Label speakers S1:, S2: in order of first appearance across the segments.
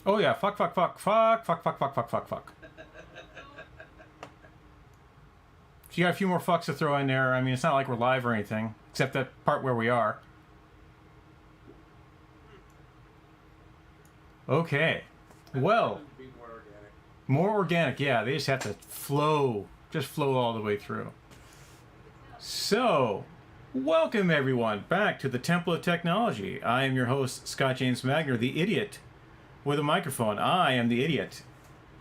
S1: Oh yeah, fuck. If you got a few more fucks to throw in there, I mean, it's not like we're live or anything, except that part where we are. Okay. Well, more organic, yeah. They just have to flow, just flow all the way through. So, welcome everyone back to the Temple of Technology. I am your host, Scott James Magner, the idiot with a microphone. I am the idiot,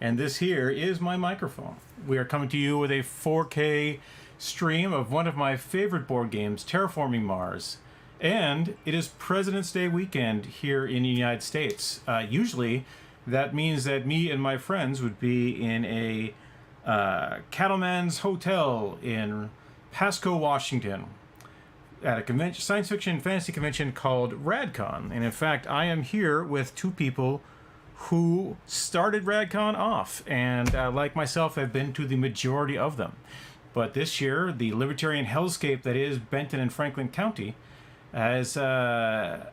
S1: and this here is my microphone. We are coming to you with a 4K stream of one of my favorite board games, Terraforming Mars. And it is President's Day weekend here in the United States. Usually, that means that me and my friends would be in a cattleman's hotel in Pasco, Washington, at a convention, science fiction fantasy convention called RadCon. And in fact, I am here with two people who started RadCon off, and like myself, have been to the majority of them. But this year, the libertarian hellscape that is Benton and Franklin County is a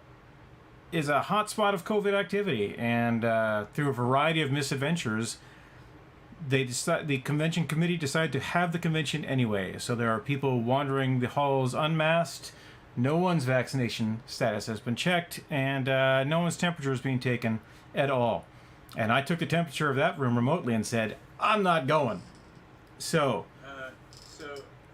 S1: hotspot of COVID activity, and through a variety of misadventures, the convention committee decided to have the convention anyway. So there are people wandering the halls unmasked, no one's vaccination status has been checked, and no one's temperature is being taken at all. And I took the temperature of that room remotely and said, I'm not going. So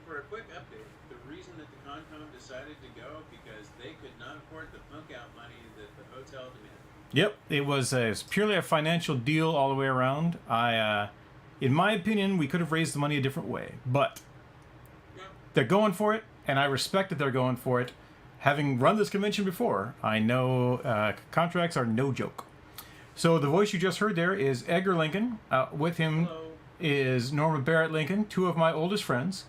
S2: for a quick update, the reason that the Concom decided to go because they could not afford the punk out money that the hotel demanded.
S1: Yep, it was purely a financial deal all the way around. In my opinion, we could have raised the money a different way, but they're going for it, and I respect that they're going for it. Having run this convention before, I know contracts are no joke. So the voice you just heard there is Edgar Lincoln. With him is Norma Barrett Lincoln, two of my oldest friends,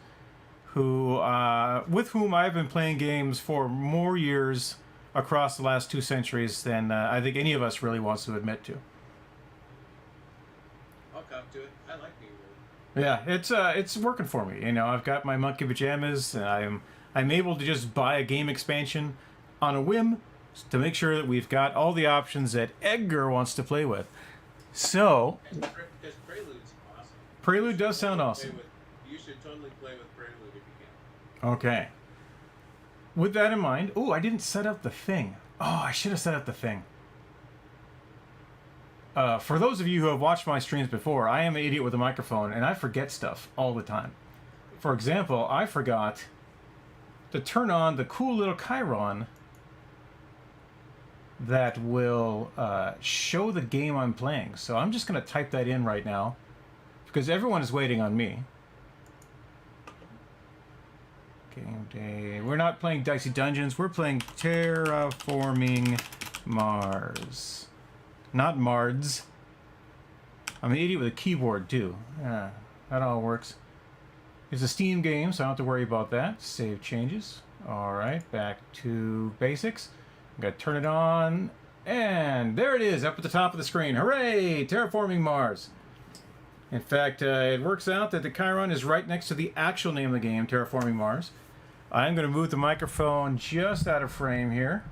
S1: with whom I've been playing games for more years across the last 2 centuries than I think any of us really wants to admit to.
S2: I'll cop to it. I like being rude.
S1: Yeah, it's working for me. You know, I've got my monkey pajamas, and I'm able to just buy a game expansion on a whim to make sure that we've got all the options that Edgar wants to play with. So,
S2: Because Prelude's awesome.
S1: Prelude does sound awesome.
S2: You should totally play with Prelude if you can.
S1: Okay. With that in mind, I didn't set up the thing. Oh, I should have set up the thing. For those of you who have watched my streams before, I am an idiot with a microphone, and I forget stuff all the time. For example, I forgot to turn on the cool little chyron that will show the game I'm playing. So I'm just going to type that in right now, because everyone is waiting on me. Game day. We're not playing Dicey Dungeons. We're playing Terraforming Mars. Not Mards. I'm an idiot with a keyboard, too. Yeah, that all works. It's a Steam game, so I don't have to worry about that. Save changes. Alright, back to basics. I'm going to turn it on. And there it is, up at the top of the screen. Hooray! Terraforming Mars. In fact, it works out that the chyron is right next to the actual name of the game, Terraforming Mars. I'm going to move the microphone just out of frame here.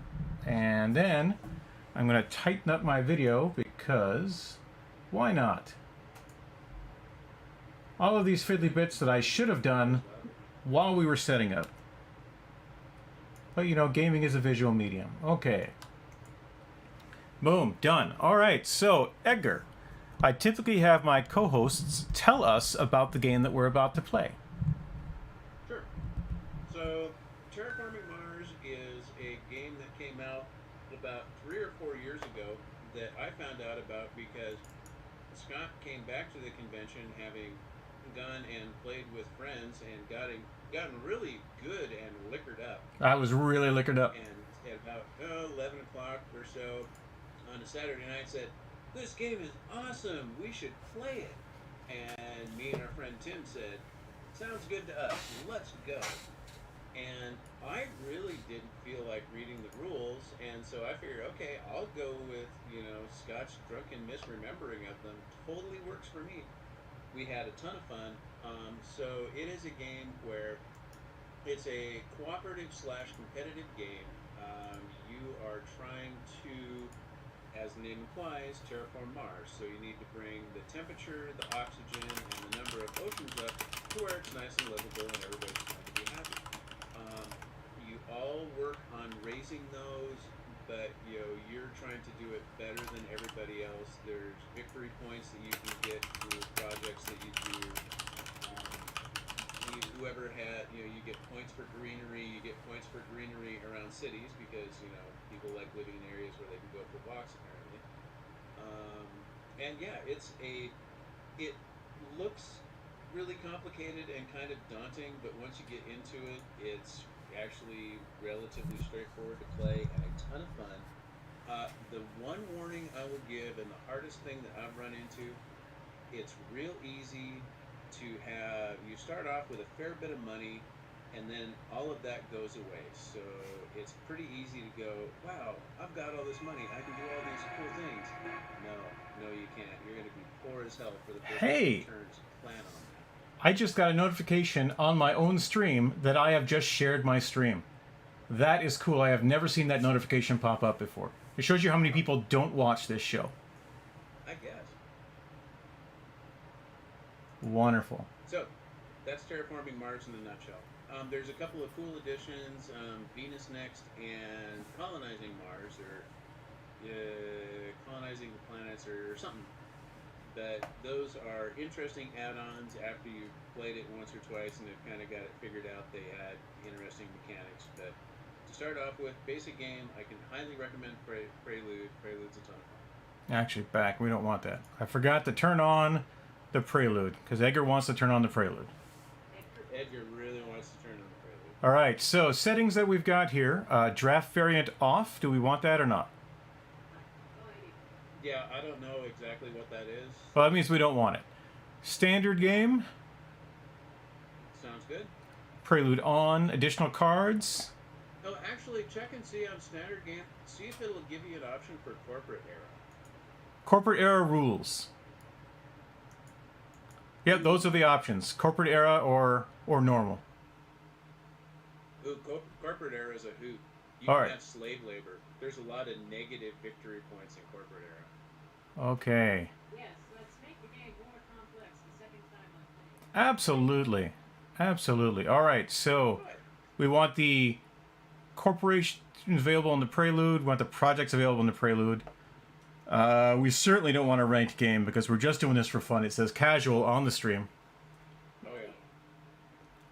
S1: And then I'm going to tighten up my video because why not? All of these fiddly bits that I should have done while we were setting up. But you know, gaming is a visual medium. Okay. Boom, done. All right, so Edgar, I typically have my co-hosts tell us about the game that we're about to play.
S2: Sure. So, Terraforming Mars is a game that came out about 3 or 4 years ago that I found out about because Scott came back to the convention having gone and played with friends and gotten really good and liquored up.
S1: I was really liquored up.
S2: And at about 11 o'clock or so on a Saturday night said, this game is awesome, we should play it. And me and our friend Tim said, sounds good to us, let's go. And I really didn't feel like reading the rules, and so I figured, okay, I'll go with, Scott's drunken misremembering of them. Totally works for me. We had a ton of fun. So it is a game where it's a cooperative / competitive game. You are trying to as the name implies, terraform Mars. So you need to bring the temperature, the oxygen, and the number of oceans up to where it's nice and livable and everybody's going to be happy. You all work on raising those, but you're trying to do it better than everybody else. There's victory points that you can get through projects that you do. Whoever had, you get points for greenery. You get points for greenery around cities because people like living in areas where they can go for walks apparently. And yeah, it looks really complicated and kind of daunting, but once you get into it, it's actually relatively straightforward to play and a ton of fun. The one warning I will give, and the hardest thing that I've run into, it's real easy to have, you start off with a fair bit of money and then all of that goes away. So it's pretty easy to go, wow, I've got all this money, I can do all these cool things. No, you can't. You're going to be poor as hell for the first
S1: Hey,
S2: turns. Plan on that.
S1: I just got a notification on my own stream that I have just shared my stream. That is cool. I have never seen that notification pop up before. It shows you how many people don't watch this show.
S2: I guess.
S1: Wonderful.
S2: So, that's Terraforming Mars in a nutshell. There's a couple of cool additions, Venus Next and Colonizing Mars, or Colonizing the Planets, or something. But those are interesting add-ons after you've played it once or twice and have kind of got it figured out. They add interesting mechanics. But to start off with, basic game, I can highly recommend Prelude. Prelude's a ton of fun.
S1: Actually, back. We don't want that. I forgot to turn on the Prelude because Edgar wants to turn on the Prelude.
S2: Edgar really wants to turn on the Prelude.
S1: All right, so settings that we've got here. Draft variant off. Do we want that or not?
S2: Yeah, I don't know exactly what that is.
S1: Well, that means we don't want it. Standard game.
S2: Sounds good.
S1: Prelude on. Additional cards.
S2: Oh, actually, check and see on standard game. See if it'll give you an option for corporate era.
S1: Corporate era rules. Yep, those are the options. Corporate era or normal.
S2: Ooh, corporate era is a hoot. You
S1: All
S2: can
S1: right.
S2: have slave labor. There's a lot of negative victory points in corporate era.
S1: Okay.
S3: Yes, let's make the game more complex the second time I play.
S1: Absolutely. Absolutely. All right, so
S2: But
S1: we want the corporations available in the Prelude. We want the projects available in the Prelude. We certainly don't want a ranked game because we're just doing this for fun. It says casual on the stream.
S2: oh yeah.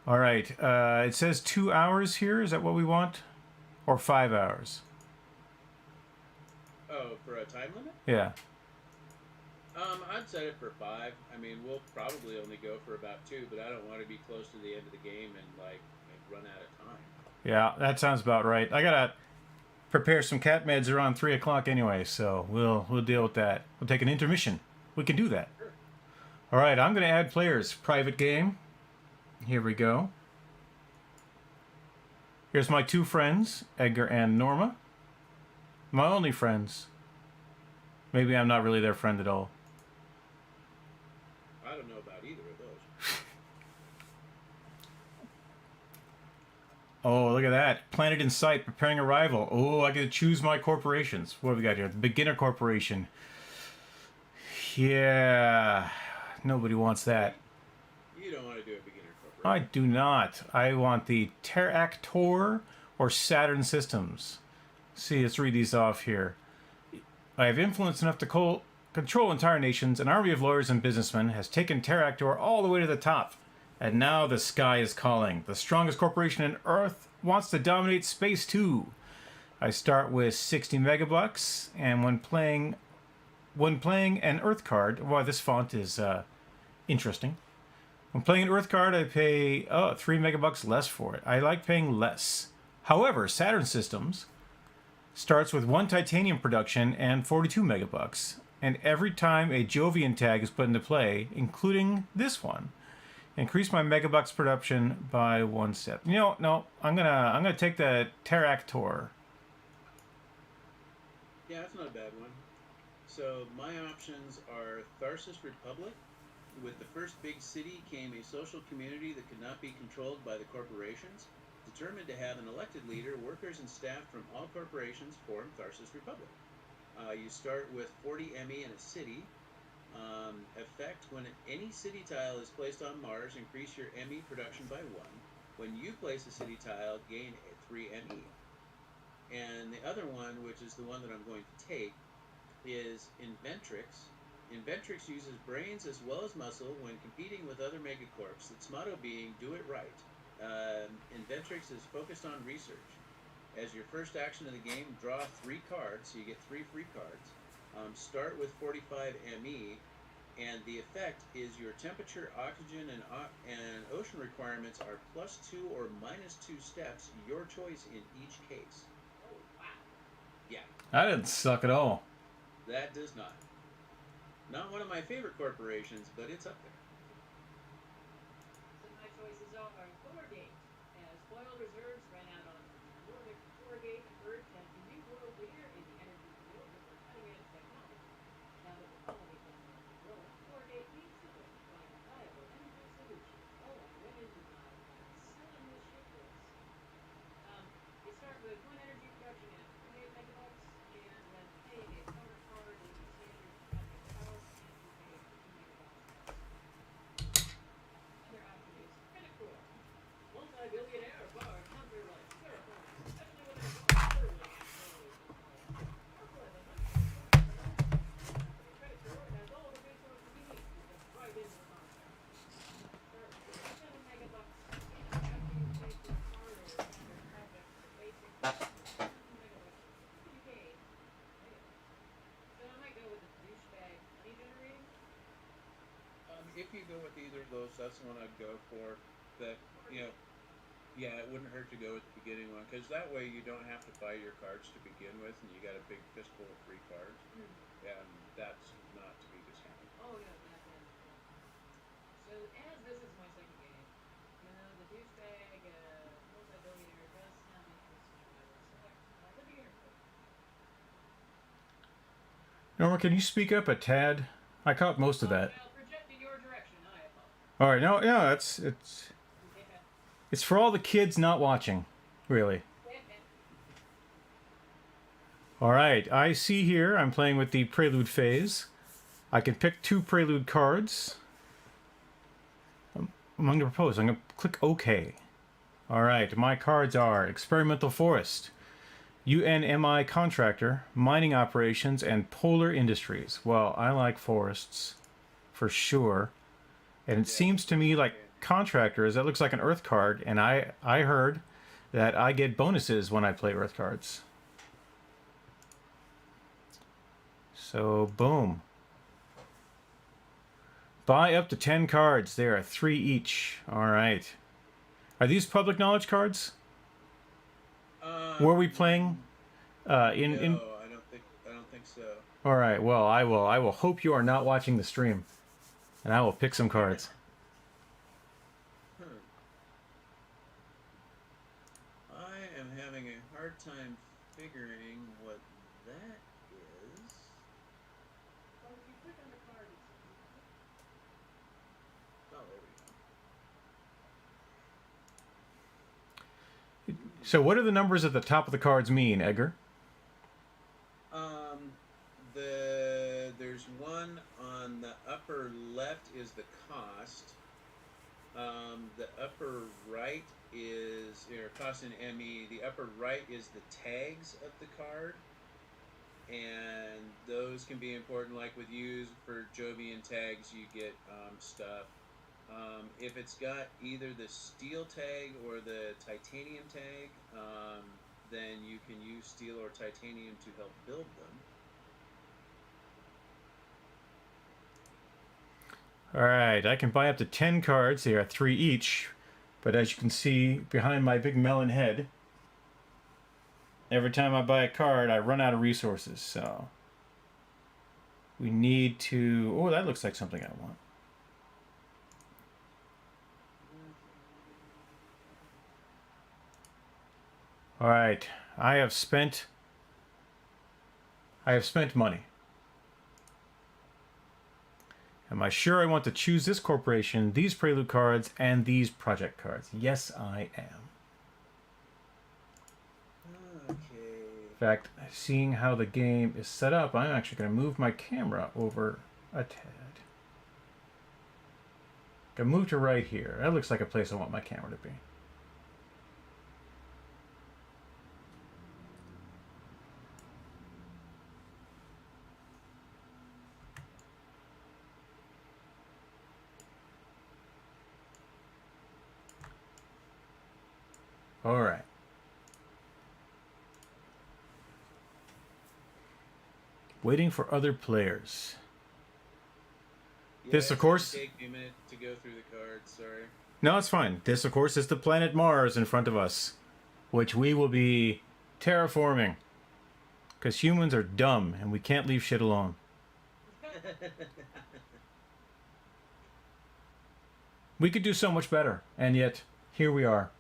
S1: All right. It says 2 hours here. Is that what we want? Or 5 hours?
S2: Oh, for a time limit?
S1: Yeah.
S2: I'd set it for 5. I mean, we'll probably only go for about 2, but I don't want to be close to the end of the game and like run out of time.
S1: Yeah, that sounds about right. I gotta prepare some cat meds around 3 o'clock anyway, so we'll deal with that. We'll take an intermission. We can do that.
S2: Sure.
S1: All right, I'm gonna add players. Private game. Here we go. Here's my 2 friends, Edgar and Norma. My only friends. Maybe I'm not really their friend at all.
S2: I don't know about either of those.
S1: Oh, look at that. Planet in sight, preparing arrival. Oh, I get to choose my corporations. What have we got here? The beginner corporation. Yeah. Nobody wants that.
S2: You don't want to do a beginner corporation.
S1: I do not. I want the Terraforming or Saturn Systems. See, let's read these off here. I have influence enough to control entire nations. An army of lawyers and businessmen has taken Terraforming all the way to the top. And now the sky is calling. The strongest corporation in Earth wants to dominate space too. I start with 60 megabucks, and when playing an Earth card, wow, this font is interesting. When playing an Earth card, I pay 3 megabucks less for it. I like paying less. However, Saturn Systems starts with 1 titanium production and 42 megabucks, and every time a Jovian tag is put into play, including this one, increase my megabucks production by 1 step. No, I'm gonna take the Terraforming.
S2: Yeah, that's not a bad one. So my options are Tharsis Republic. With the first big city came a social community that could not be controlled by the corporations. Determined to have an elected leader, workers and staff from all corporations formed Tharsis Republic. You start with 40 ME in a city. Effect: when any city tile is placed on Mars, increase your ME production by 1. When you place a city tile, gain 3 ME. And the other one, which is the one that I'm going to take, is Inventrix. Inventrix uses brains as well as muscle when competing with other megacorps, its motto being, do it right. Inventrix is focused on research. As your first action of the game, draw 3 cards, so you get 3 free cards. Start with 45 ME, and the effect is your temperature, oxygen, and ocean requirements are +2 or -2 steps, your choice in each case.
S3: Oh, wow.
S2: Yeah,
S1: That didn't suck at all.
S2: that does not. Not one of my favorite corporations, but it's up there.
S3: Some of my choices are Thorgate. As oil reserves ran out on Nordic Thorgate, Earth has a new world leader in the energy field with their cutting-edge technology. Now that the colony plans are growing, Thorgate needs to look to find a viable energy solution. Oh, I went into my selling this shit list. You start with 1 energy production at 48 megabucks, and when paying a power card in the standard atomic power plant, you pay 2 megabucks less. Other option is critical. Multi-billionaire bar counter like Terraforming, especially when they're going early. Also has a much company credit score has all the resources you need to jump right into the contract. Start with 7 megabucks. After you take your card or standard project for basic 2 megabucks, you gain megabucks. So I might go with the douchebag money generating.
S2: If you go with either of those, that's the one I'd go for. That, yeah, it wouldn't hurt to go with the beginning one, because that way you don't have to buy your cards to begin with, and you got a big fistful of free cards, and that's not to be discounted.
S3: Oh, no, not that. So, as this is my second game, the douchebag multi-billionaire does sound interesting. I will select the beginner code.
S1: Norma, can you speak up a tad? I caught most of that.
S3: Now, project in your direction, I apologize.
S1: All right, no, it's for all the kids not watching, really. All right, I see here I'm playing with the Prelude Phase. I can pick 2 Prelude cards. I'm going to propose. I'm going to click OK. All right, my cards are Experimental Forest, UNMI Contractor, Mining Operations, and Polar Industries. Well, I like forests, for sure. And it seems to me like Contractors, that looks like an Earth card, and I heard that I get bonuses when I play Earth cards. So, boom. Buy up to 10 cards. There are 3 each. All right. Are these public knowledge cards? Were we playing?
S2: No, I don't think so.
S1: All right. Well, I will hope you are not watching the stream, and I will pick some cards.
S2: I am having a hard time figuring what that is.
S3: Well, if you click on the card,
S2: Oh, there we go.
S1: So, what do the numbers at the top of the cards mean, Edgar?
S2: There's one on the upper left is the cost. The upper right is cost in ME. The upper right is the tags of the card, and those can be important. Like with use for Jovian tags, you get stuff. If it's got either the steel tag or the titanium tag, then you can use steel or titanium to help build them.
S1: Alright, I can buy up to 10 cards. There are 3 each. But as you can see behind my big melon head, every time I buy a card, I run out of resources. So we need to... Oh, that looks like something I want. Alright, I have spent money. Am I sure I want to choose this corporation, these Prelude cards, and these project cards? Yes, I am.
S2: Okay.
S1: In fact, seeing how the game is set up, I'm actually going to move my camera over a tad. Gonna move to right here. That looks like a place I want my camera to be. All right. Waiting for other players.
S2: Yeah,
S1: This,
S2: it's
S1: of course...
S2: gonna take me a minute to go through the cards, sorry.
S1: No, it's fine. This, of course, is the planet Mars in front of us, which we will be terraforming. Because humans are dumb, and we can't leave shit alone. We could do so much better, and yet, here we are.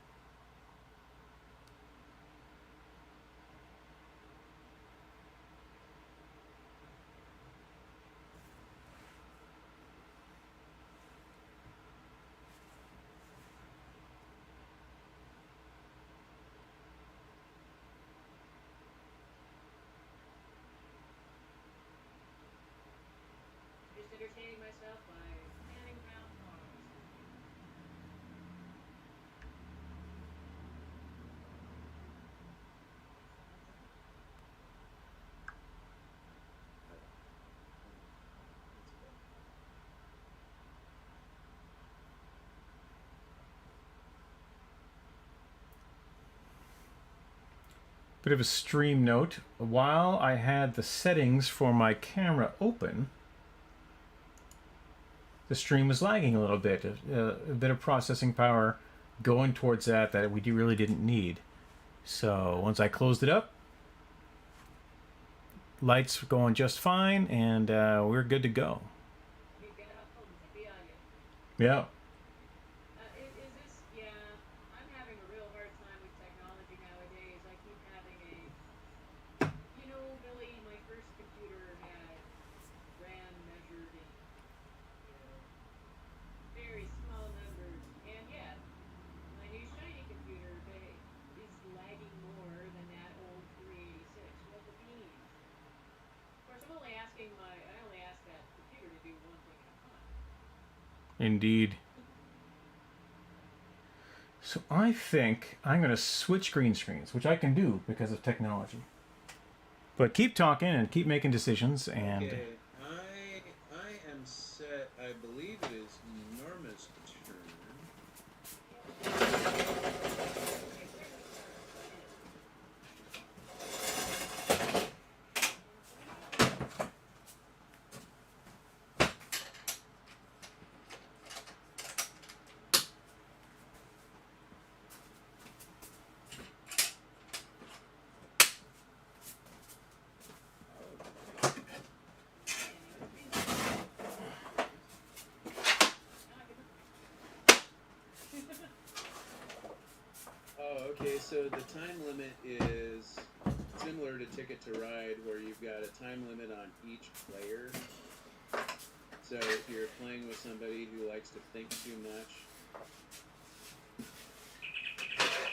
S3: Just entertaining myself by panning around Mars.
S1: Bit of a stream note. While I had the settings for my camera open, the stream was lagging a little bit. A bit of processing power going towards that we really didn't need. So once I closed it up, lights were going just fine, and we're good to go. Yeah.
S3: Is this, yeah, I'm having a real hard time with technology nowadays. I keep having you know, Billy, my first computer had RAM measured in, you know, very small numbers, and yet, my new shiny computer is lagging more than that old 386. What the beans? Of course, I only ask that computer to do one thing at a time.
S1: Indeed. So I think I'm going to switch green screens, which I can do because of technology. But keep talking and keep making decisions. And
S2: Okay, I am set. I believe it is Norma's turn. Oh, okay, so the time limit is similar to Ticket to Ride, where you've got a time limit on each player. So if you're playing with somebody who likes to think too much,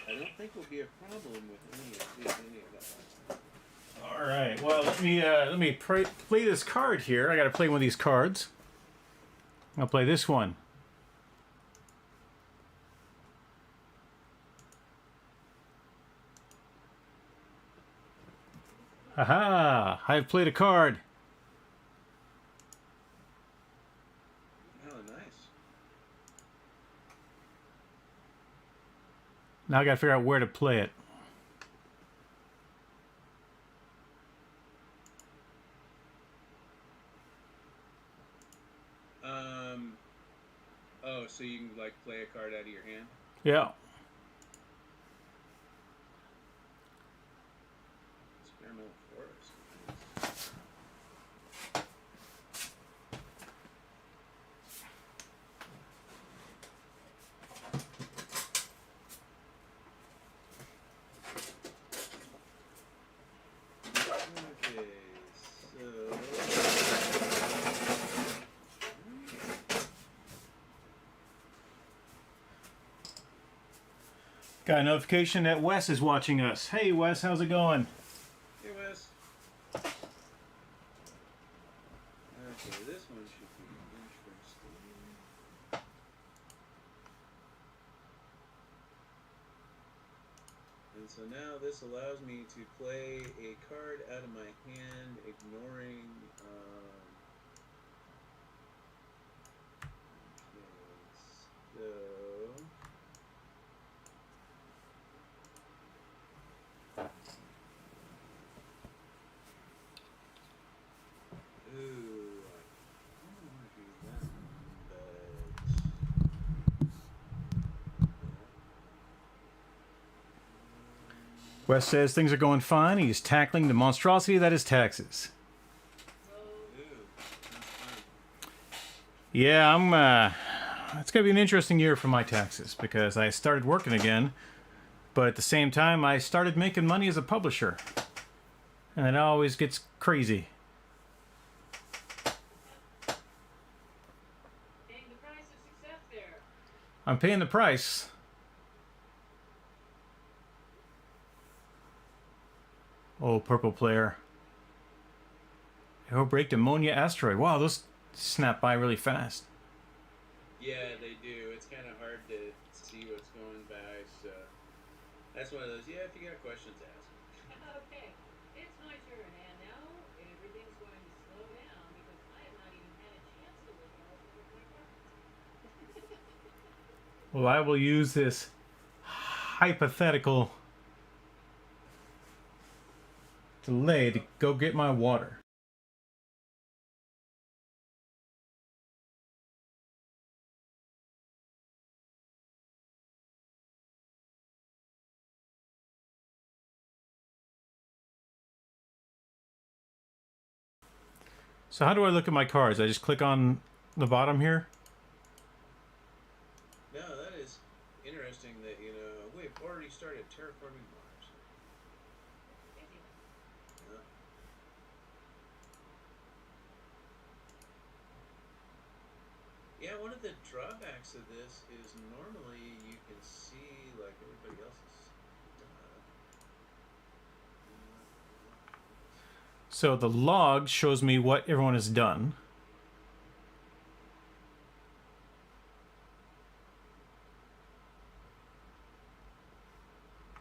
S2: I don't think will be a problem with any of that.
S1: all right. Well, let me play this card here. I got to play one of these cards. I'll play this one. Aha! I've played a card.
S2: Oh, nice.
S1: Now I got to figure out where to play it.
S2: Oh, so you can like play a card out of your hand?
S1: Yeah.
S2: Experimental forest. Okay, so
S1: Got a notification that Wes is watching us. Hey, Wes, how's it going?
S2: one should be interesting. And so now this allows me to play a card out of my hand, ignoring. Okay, so. Ooh, I don't want to do that, but.
S1: Wes says things are going fine. He's tackling the monstrosity that is taxes.
S2: Ooh, that's fun.
S1: Yeah, it's going to be an interesting year for my taxes because I started working again, but at the same time, I started making money as a publisher. And it always gets crazy.
S3: Paying the price of success there.
S1: I'm paying the price. Oh, purple player. Arrow break ammonia asteroid. Wow, those snap by really fast.
S2: Yeah, they do. It's kind of hard to see what's going by, so that's one of those. Yeah, if you got questions, ask.
S3: Okay, it's my turn, and now everything's going to slow down because I have not even had a chance to look at all of my cards.
S1: Well, I will use this hypothetical delay to go get my water. So how do I look at my cards? I just click on the bottom here?
S2: No, that is interesting that, we've already started terraforming Mars. Yeah. Yeah, one of the drawbacks of this is normally you can see, like, everybody else's stuff.
S1: So the log shows me what everyone has done.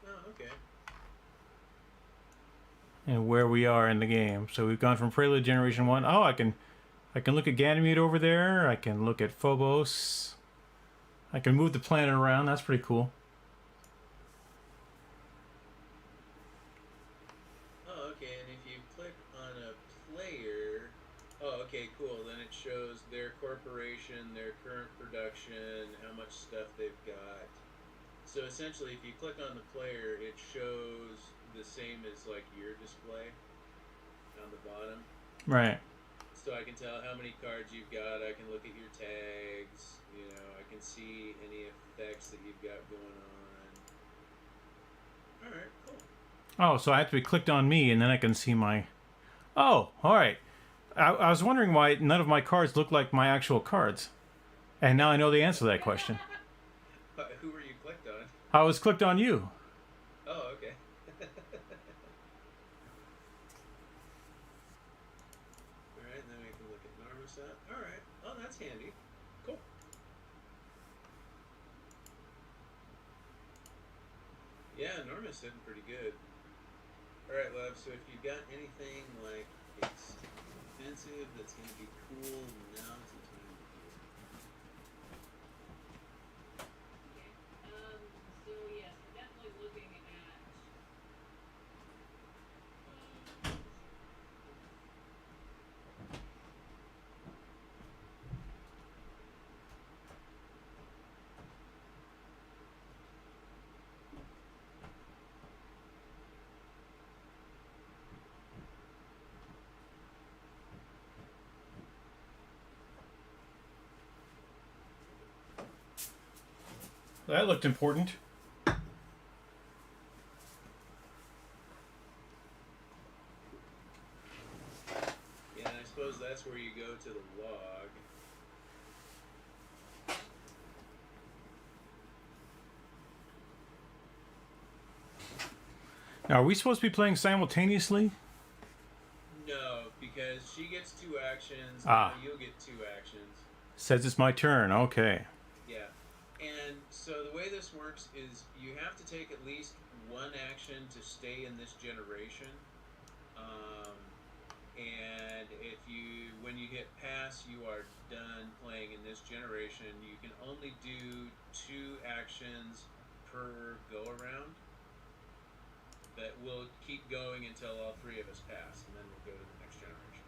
S2: Oh, okay.
S1: And where we are in the game. So we've gone from Prelude Generation 1. Oh, I can look at Ganymede over there. I can look at Phobos. I can move the planet around. That's pretty cool.
S2: Oh, okay, and if you click on a player, oh, okay, cool, then it shows their corporation, their current production, how much stuff they've got. So essentially, if you click on the player, it shows the same as, like, your display on the bottom.
S1: Right.
S2: So I can tell how many cards you've got, I can look at your tags, I can see any effects that you've got going on. Alright, cool.
S1: Oh, so I have to be clicked on me, and then I can see my... Oh, all right. I was wondering why none of my cards look like my actual cards. And now I know the answer to that question.
S2: Who were you clicked on?
S1: I was clicked on you.
S2: Oh, okay. Alright, then we can look at Narmosat. Alright, oh, that's handy. Cool. Yeah, Norma's sitting pretty good. Alright, love, so if you've got anything, like, expensive that's going to be cool, now's the time to do it.
S3: Okay. So yes, we're definitely looking at.
S1: That looked important.
S2: Yeah, and I suppose that's where you go to the log.
S1: Now, are we supposed to be playing simultaneously?
S2: No, because she gets 2 actions.
S1: Ah.
S2: You'll get 2 actions.
S1: Says it's my turn. Okay.
S2: Yeah. And so the way this works is you have to take at least 1 action to stay in this generation. And when you hit pass, you are done playing in this generation. You can only do 2 actions per go around. But we'll keep going until all 3 of us pass, and then we'll go to the next generation.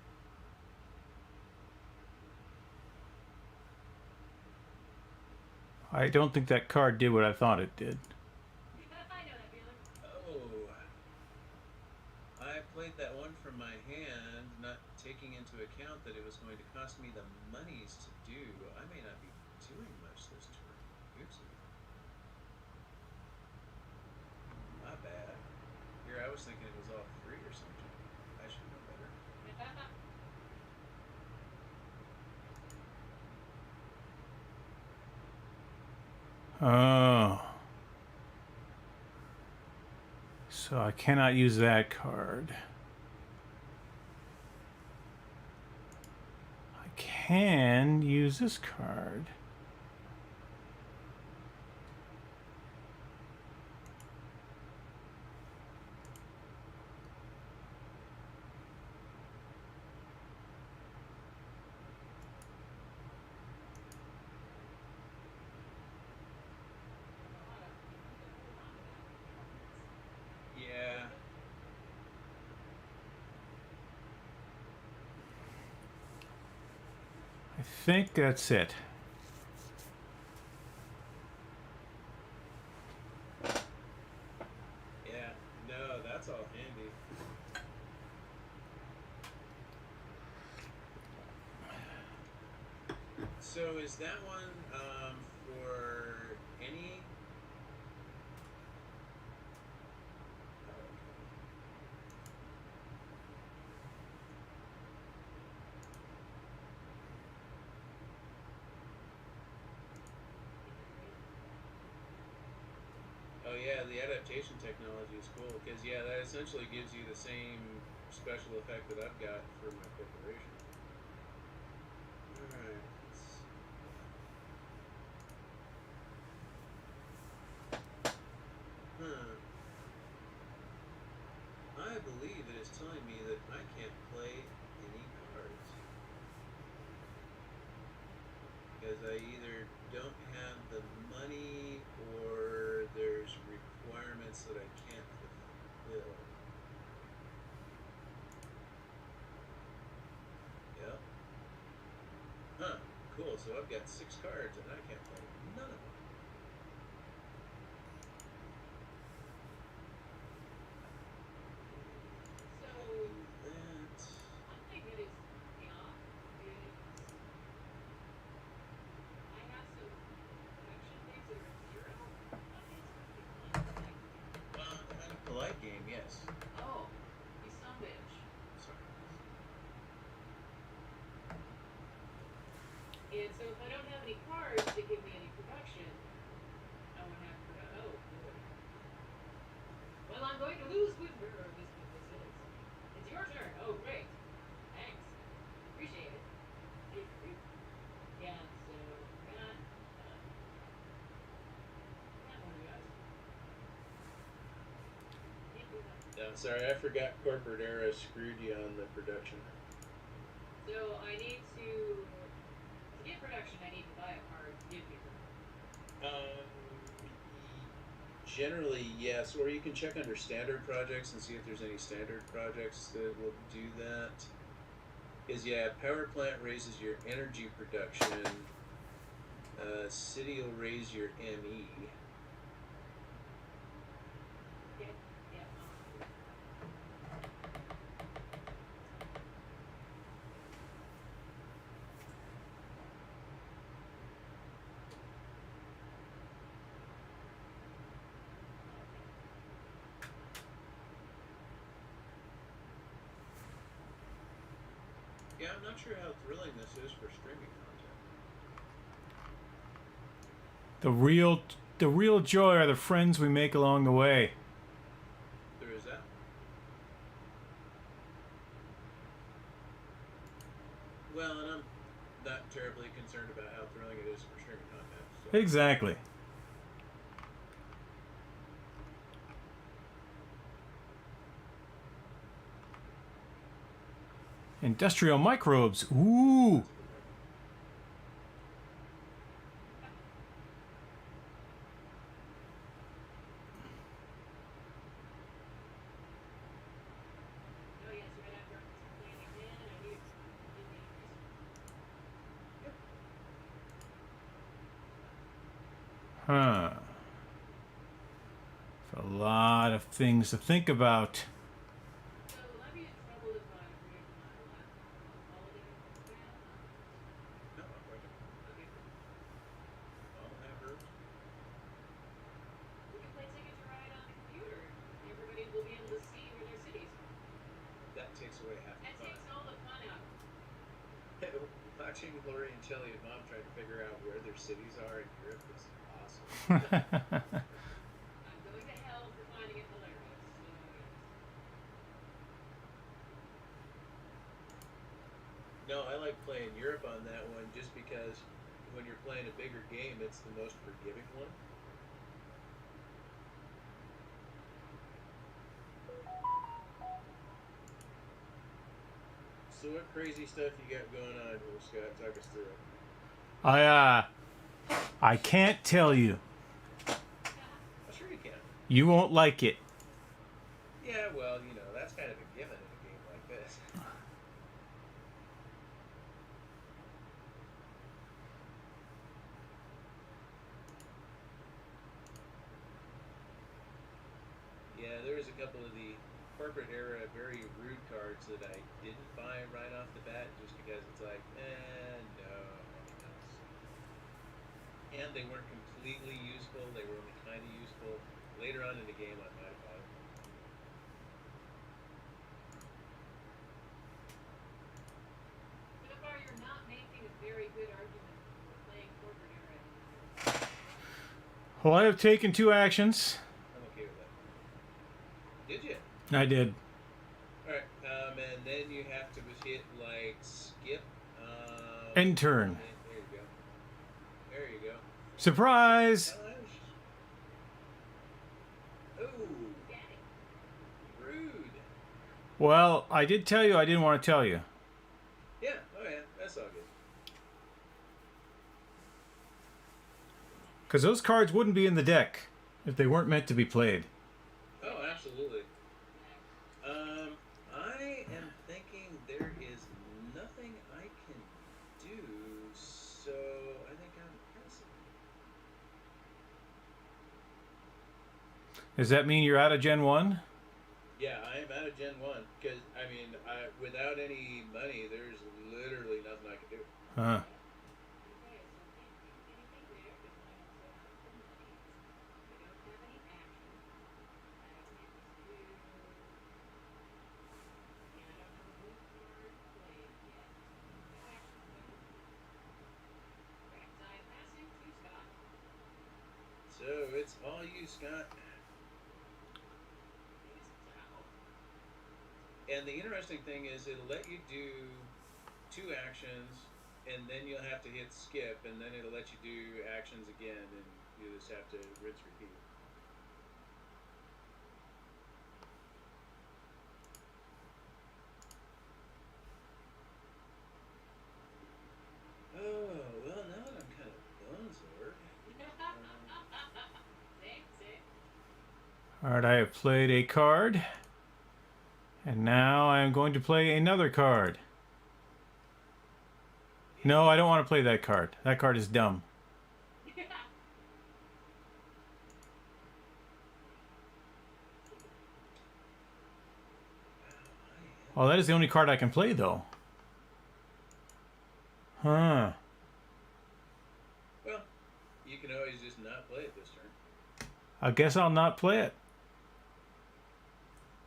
S1: I don't think that card did what I thought it did.
S3: I know that feeling.
S2: Oh. I played that one from my hand, not taking into account that it was going to cost me the monies to do. I may not be doing much this turn. Oopsie. My bad. Here, I was thinking it was all 3 or something. I should know better.
S1: Oh. So I cannot use that card. I can use this card.
S2: Yeah.
S1: I think that's it.
S2: Yeah. No, that's all handy. So is that one for any? Oh yeah, the adaptation technology is cool because that essentially gives you the same special effect that I've got for my corporation. All right. I believe it is telling me that I can't play any cards because I either don't have the money or there's requirements that I can't fulfill. Yep. Huh. Cool. So I've got 6 cards and I can't play none of them. Polite game, yes.
S3: Oh, you son of a bitch.
S2: Sorry.
S3: And so if I don't have any cards to give me any production, I won't have production. Oh, boy. Well, I'm going to lose with wherever this is. It's your turn. Oh, great. Thanks. Appreciate it. Yeah, so got one of you guys.
S2: No, sorry, I forgot corporate era screwed you on the production.
S3: So I need to get production. I need to buy a card to give me production.
S2: Generally, yes. Or you can check under standard projects and see if there's any standard projects that will do that. Because power plant raises your energy production. City will raise your ME. Yeah, I'm not sure how thrilling this is for streaming content.
S1: The real joy are the friends we make along the way.
S2: There is that. terribly concerned about how thrilling it is for streaming content. So.
S1: Exactly. Industrial microbes. Ooh.
S3: Oh yes, right after playing again, I knew it would be interesting.
S1: Huh. A lot of things to think about.
S3: So will I be in trouble if I bring my laptop on holiday from Japan?
S2: No, I'm working.
S3: Okay, cool.
S2: I'll have her.
S3: We can play Ticket to Ride on the computer. Everybody will be able to see where their cities are.
S2: That takes away half the
S3: That
S2: fun.
S3: takes all the fun out.
S2: Watching Lori and Shelly and Mom try to figure out where their cities are in Europe is awesome.
S3: I'm going to hell for finding it hilarious. So yes.
S2: No, I like playing Europe on that one just because when you're playing a bigger game, it's the most forgiving one. So what crazy stuff you got going on here, Scott? Talk us through it.
S1: I can't tell you.
S2: Oh, sure you can.
S1: You won't like it.
S2: Yeah, well, you know, that's kind of a given in a game like this. Yeah, there was a couple of the corporate era very rude cards that I didn't buy right off the bat just because it's like, no. And they weren't completely useful, they were only kind of useful. Later on in the game, I might have bought them.
S3: So far, you're not making a very good argument for playing corporate era anymore.
S1: Well, I have taken 2 actions.
S2: I'm okay with that. Did you?
S1: I did.
S2: Alright, and then you have to hit, like, skip.
S1: End turn.
S2: There you go. There you go.
S1: Surprise!
S2: Ooh,
S3: Daddy.
S2: rude.
S1: Well, I did tell you I didn't want to tell you.
S2: Yeah, oh yeah, that's all good.
S1: Because those cards wouldn't be in the deck if they weren't meant to be played.
S2: Oh, absolutely. I am thinking there is nothing I can do, so I think I'm passing.
S1: Does that mean you're out of Gen 1?
S2: Yeah, I am out of Gen 1, because, I mean, without any money, there's literally nothing I can do.
S1: Huh.
S3: Okay, so can't do anything there because I also have the money. I don't have any action. I don't get to do. And I don't have a blue card played yet. No action. Correct. I am passing to Scott.
S2: So, it's all you, Scott. And the interesting thing is it'll let you do 2 actions, and then you'll have to hit skip, and then it'll let you do actions again, and you just have to rinse repeat. Oh, well, now that I'm kind of bonesword.
S3: Same.
S1: Alright, I have played a card. And now I am going to play another card. No, I don't want to play that card. That card is dumb. Oh, that is the only card I can play, though. Huh.
S2: Well, you can always just not play it this turn.
S1: I guess I'll not play it.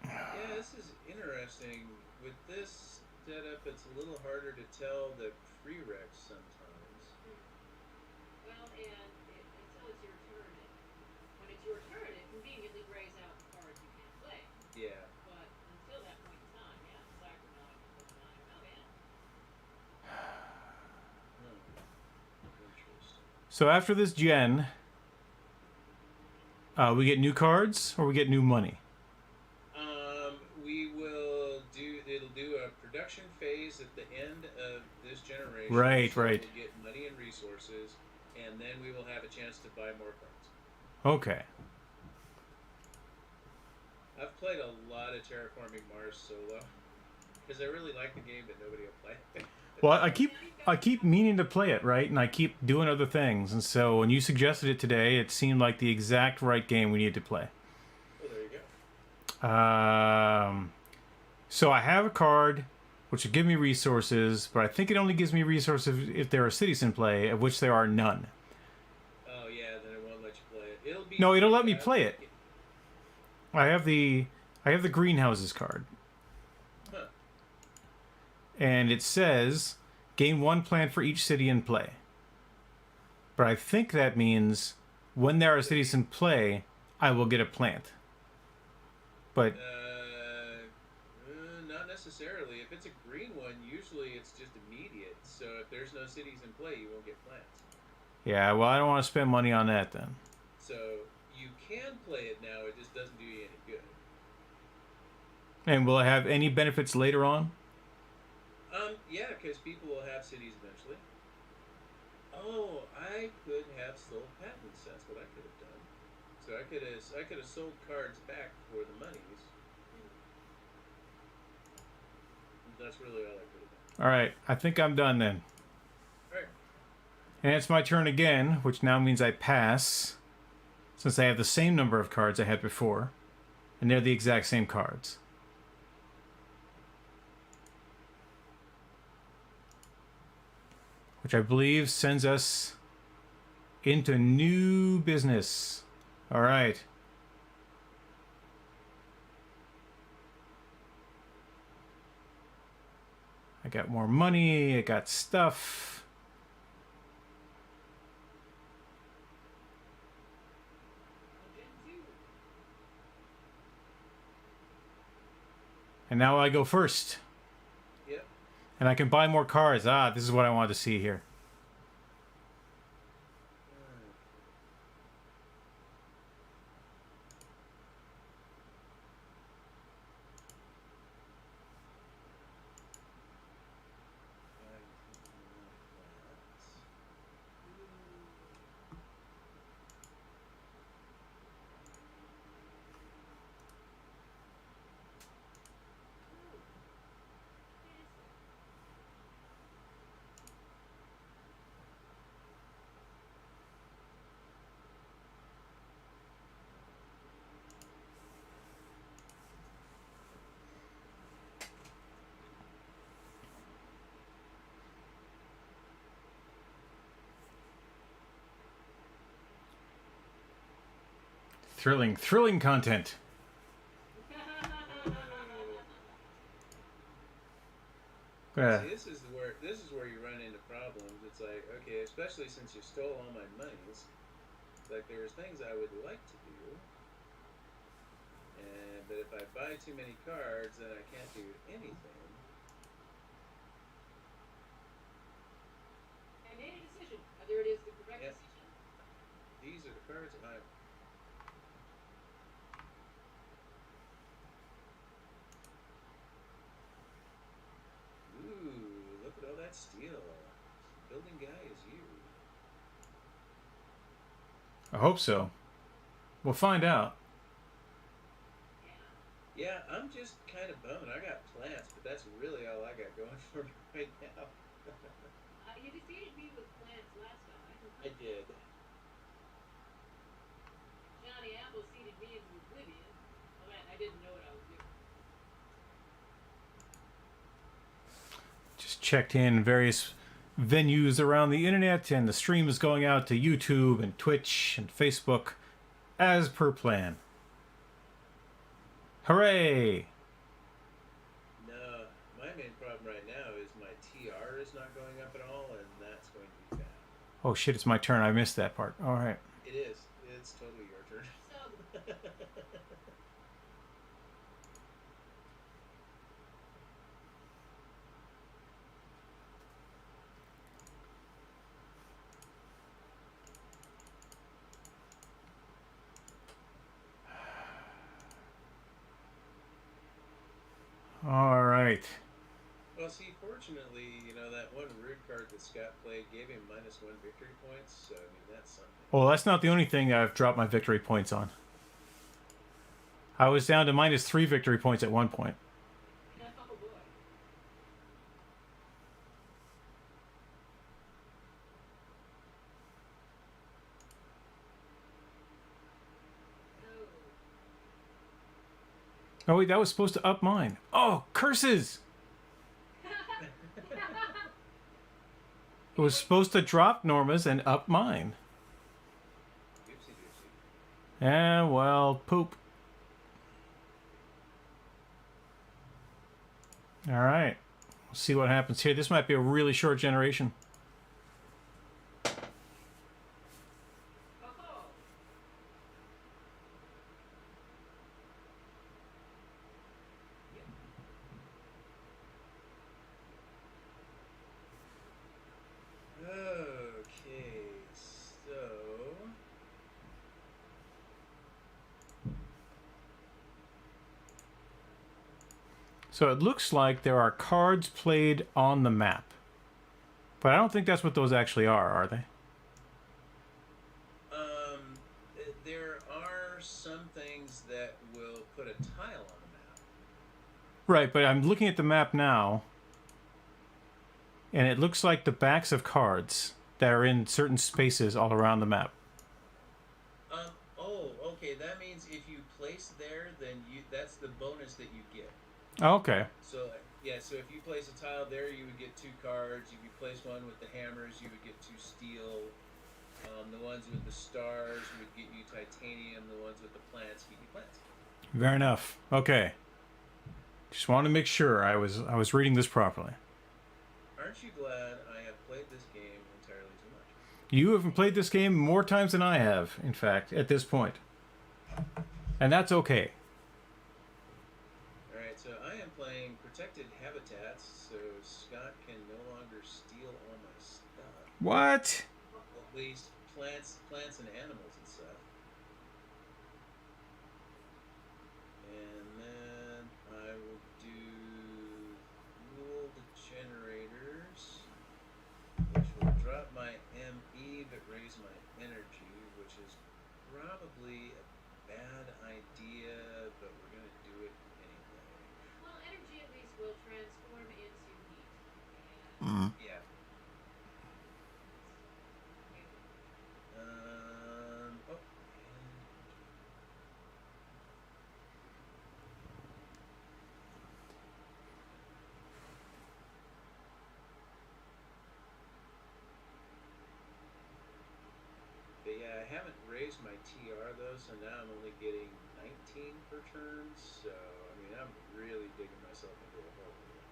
S2: Yeah, this is interesting. With this setup, it's a little harder to tell the prereqs sometimes.
S3: Well, and until it's your turn, when it's your turn, it conveniently grays out the cards you can't play.
S2: Yeah.
S3: But until that point in time, yeah, Psychonauts, oh yeah.
S1: So after this gen, we get new cards or we get new money?
S2: We will do. It'll do a production phase at the end of this generation.
S1: Right,
S2: so
S1: right.
S2: We'll get money and resources, and then we will have a chance to buy more cards.
S1: Okay.
S2: I've played a lot of Terraforming Mars solo because I really like the game, but nobody will play it.
S1: Well, I keep meaning to play it, right? And I keep doing other things. And so when you suggested it today, it seemed like the exact right game we need to play.
S2: Well, there you go.
S1: So I have a card which will give me resources, but I think it only gives me resources if there are cities in play, of which there are none.
S2: Oh yeah, then it won't let you play it. It'll be.
S1: No, it'll let me play it. I have the greenhouses card.
S2: Huh.
S1: And it says gain 1 plant for each city in play. But I think that means when there are cities in play, I will get a plant. But
S2: Not necessarily. If it's a green one, usually it's just immediate. So if there's no cities in play, you won't get plants.
S1: yeah, well, I don't want to spend money on that then.
S2: So you can play it now. It just doesn't do you any good.
S1: And will I have any benefits later on?
S2: Yeah, because people will have cities eventually. Oh, I could have sold patents. That's what I could have done. So I could have sold cards back for the monies. That's really all I could have done.
S1: All right, I think I'm done then.
S2: All right.
S1: And it's my turn again, which now means I pass, since I have the same number of cards I had before, and they're the exact same cards. Which I believe sends us into new business. All right. I got more money, I got stuff.
S3: Gen 2.
S1: And now I go first.
S2: Yep.
S1: And I can buy more cards. Ah, this is what I wanted to see here. Thrilling content.
S2: See, this is where you run into problems. It's like, okay, especially since you stole all my monies, like there's things I would like to do, but if I buy too many cards, then I can't do anything.
S3: I made a decision. Whether it is the correct
S2: Yep.
S3: decision.
S2: These are the cards that I. Ooh, look at all that steel. Building guy is you.
S1: I hope so. We'll find out.
S2: Yeah, I'm just kind of bummed. I got plants, but that's really all I got going for me right now.
S3: You defeated me with plants last time.
S2: I did.
S3: Johnny Apple seeded me into oblivion. Well, man, I didn't know what I was doing.
S1: Just checked in various venues around the internet, and the stream is going out to YouTube and Twitch and Facebook as per plan. Hooray!
S2: No, my main problem right now is my TR is not going up at all, and that's going to be bad.
S1: Oh shit, it's my turn. I missed that part. All right.
S2: It is. It's totally your turn.
S3: So,
S1: right.
S2: Well, see, fortunately, you know, that one rude card that Scott played gave him -1 victory points, so, I mean, that's something.
S1: Well, that's not the only thing I've dropped my victory points on. I was down to -3 victory points at one point.
S3: Oh boy.
S1: Oh, wait, that was supposed to up mine. Oh, curses! It was supposed to drop Norma's and up mine.
S2: Oopsie doopsie.
S1: And, well, poop. All right. We'll see what happens here. This might be a really short generation.
S3: Oh.
S2: Okay, so...
S1: So it looks like there are cards played on the map. But I don't think that's what those actually are they?
S2: There are some things that will put a tile on the map.
S1: Right, but I'm looking at the map now, and it looks like the backs of cards that are in certain spaces all around the map.
S2: Oh, okay, that means if you place there, then that's the bonus that you get.
S1: Okay.
S2: So, yeah, so if you place a tile there, you would get 2 cards. If you place one with the hammers, you would get 2 steel. The ones with the stars would get you titanium. The ones with the plants get you plants.
S1: Fair enough. Okay. Just wanted to make sure I was reading this properly.
S2: Aren't you glad I have played this game entirely too much?
S1: You have played this game more times than I have, in fact, at this point. And that's okay.
S2: Alright, so I am playing Protected Habitats, so Scott can no longer steal all my stuff.
S1: What?
S2: At least plants and animals and stuff. And then I will do fuel generators, which will drop my ME but raise my energy, which is probably a bad idea, but we're gonna do it anyway.
S3: Well, energy at least will transform into heat.
S2: Yeah. Oh, and but yeah, I haven't raised my TR though, so now I'm only getting 19 per turn. So I mean, I'm really digging myself into a hole here.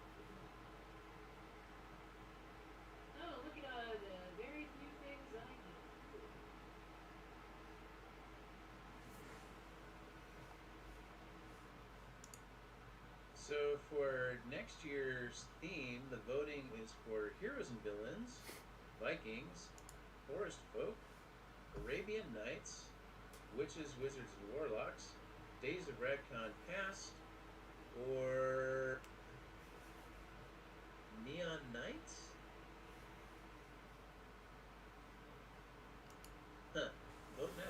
S3: Oh, look at the very few things I can do.
S2: So for next year's theme, the voting is for heroes and villains, Vikings, forest folk, Arabian Nights, witches, wizards, and warlocks, Days of RadCon Past, or Neon Knights? Huh. Vote now.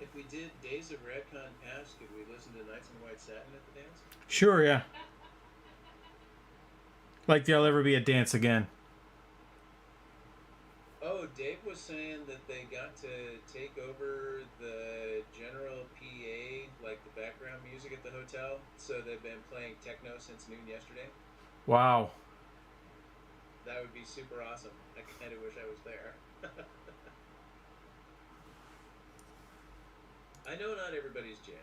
S2: If we did Days of RadCon Past, could we listen to Knights in White Satin at the dance?
S1: Sure, yeah. Like there'll ever be a dance again.
S2: Oh, Dave was saying that they got to take over the general PA, like the background music at the hotel. So they've been playing techno since noon yesterday.
S1: Wow.
S2: That would be super awesome. I kind of wish I was there. I know not everybody's jam.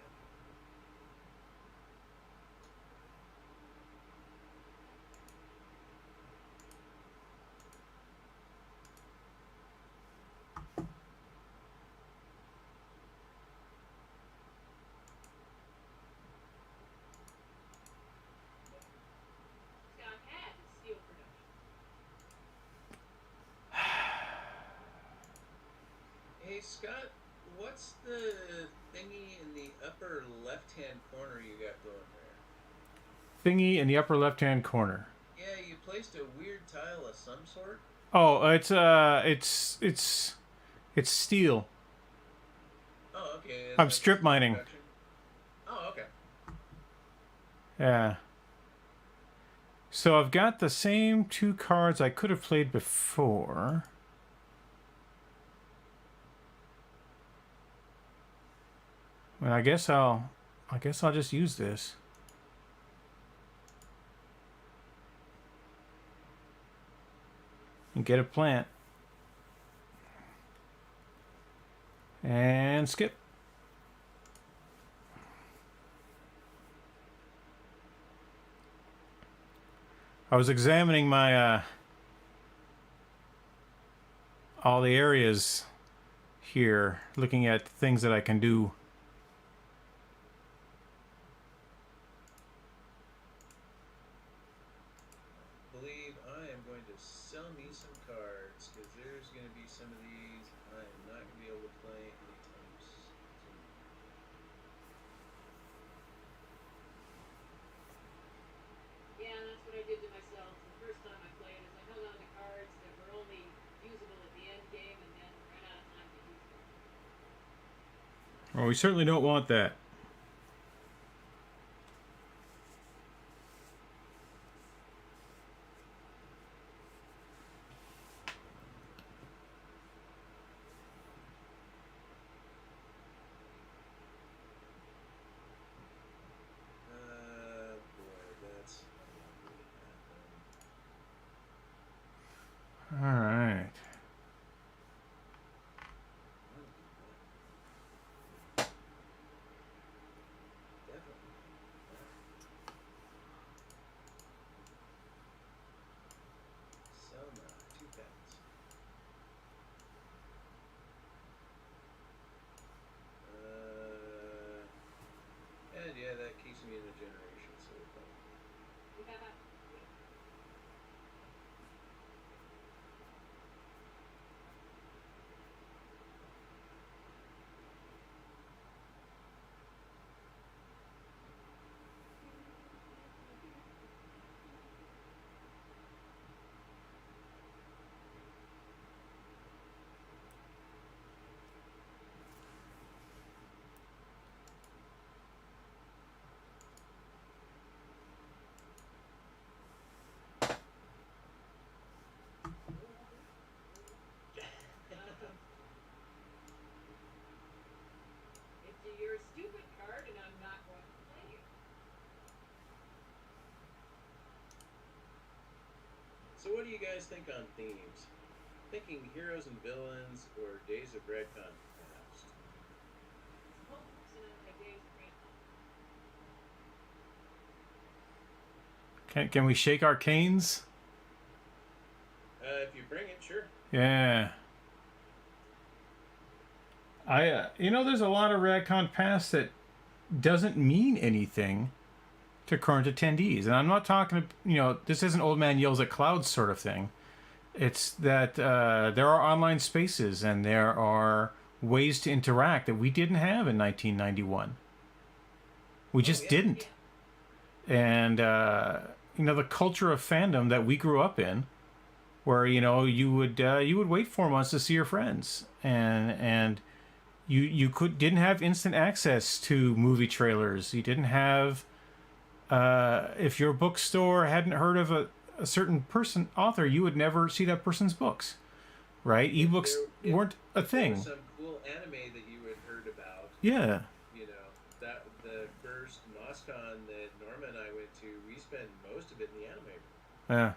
S3: Scott had to
S2: Scott, what's the thingy in the upper left-hand corner you got going there?
S1: Thingy in the upper left-hand corner.
S2: Yeah, you placed a weird tile of some sort.
S1: Oh, it's steel.
S2: Oh, okay. Is
S1: I'm
S2: that
S1: strip
S2: just
S1: mining.
S2: production? Oh, okay.
S1: Yeah. So I've got the same 2 cards I could have played before. Well, I guess I'll just use this. And get a plant. And skip. I was examining my all the areas here, looking at things that I can do.
S2: I believe I am going to sell me some cards because there's going to be some of these I am not going to be able to play anytime soon.
S3: Yeah, and that's what I did to myself the first time I played. Is I held on to cards that were only usable at the end game, and then ran out of time to use them.
S1: Well, we certainly don't want that.
S2: Boy, that's unlikely to happen.
S1: All right.
S2: Definitely. Sell now. 2 pets. And yeah, that keeps me in a generation, so we're fine.
S3: You're a stupid card, and I'm not going to play you.
S2: So what do you guys think on themes? Thinking heroes and villains or Days of RadCon past?
S1: Can we shake our canes?
S2: If you bring it, sure.
S1: Yeah. There's a lot of RadCon Pass that doesn't mean anything to current attendees. And I'm not talking, this isn't old man yells at clouds sort of thing. It's that there are online spaces and there are ways to interact that we didn't have in 1991. We just didn't. And, the culture of fandom that we grew up in, where, you would wait 4 months to see your friends. And you didn't have instant access to movie trailers. You didn't have, if your bookstore hadn't heard of a certain author, you would never see that person's books, right? Ebooks weren't a thing.
S2: There was some cool anime that you had heard about.
S1: Yeah.
S2: That the first MOSCON that Norma and I went to, we spent most of it in the anime.
S1: Yeah.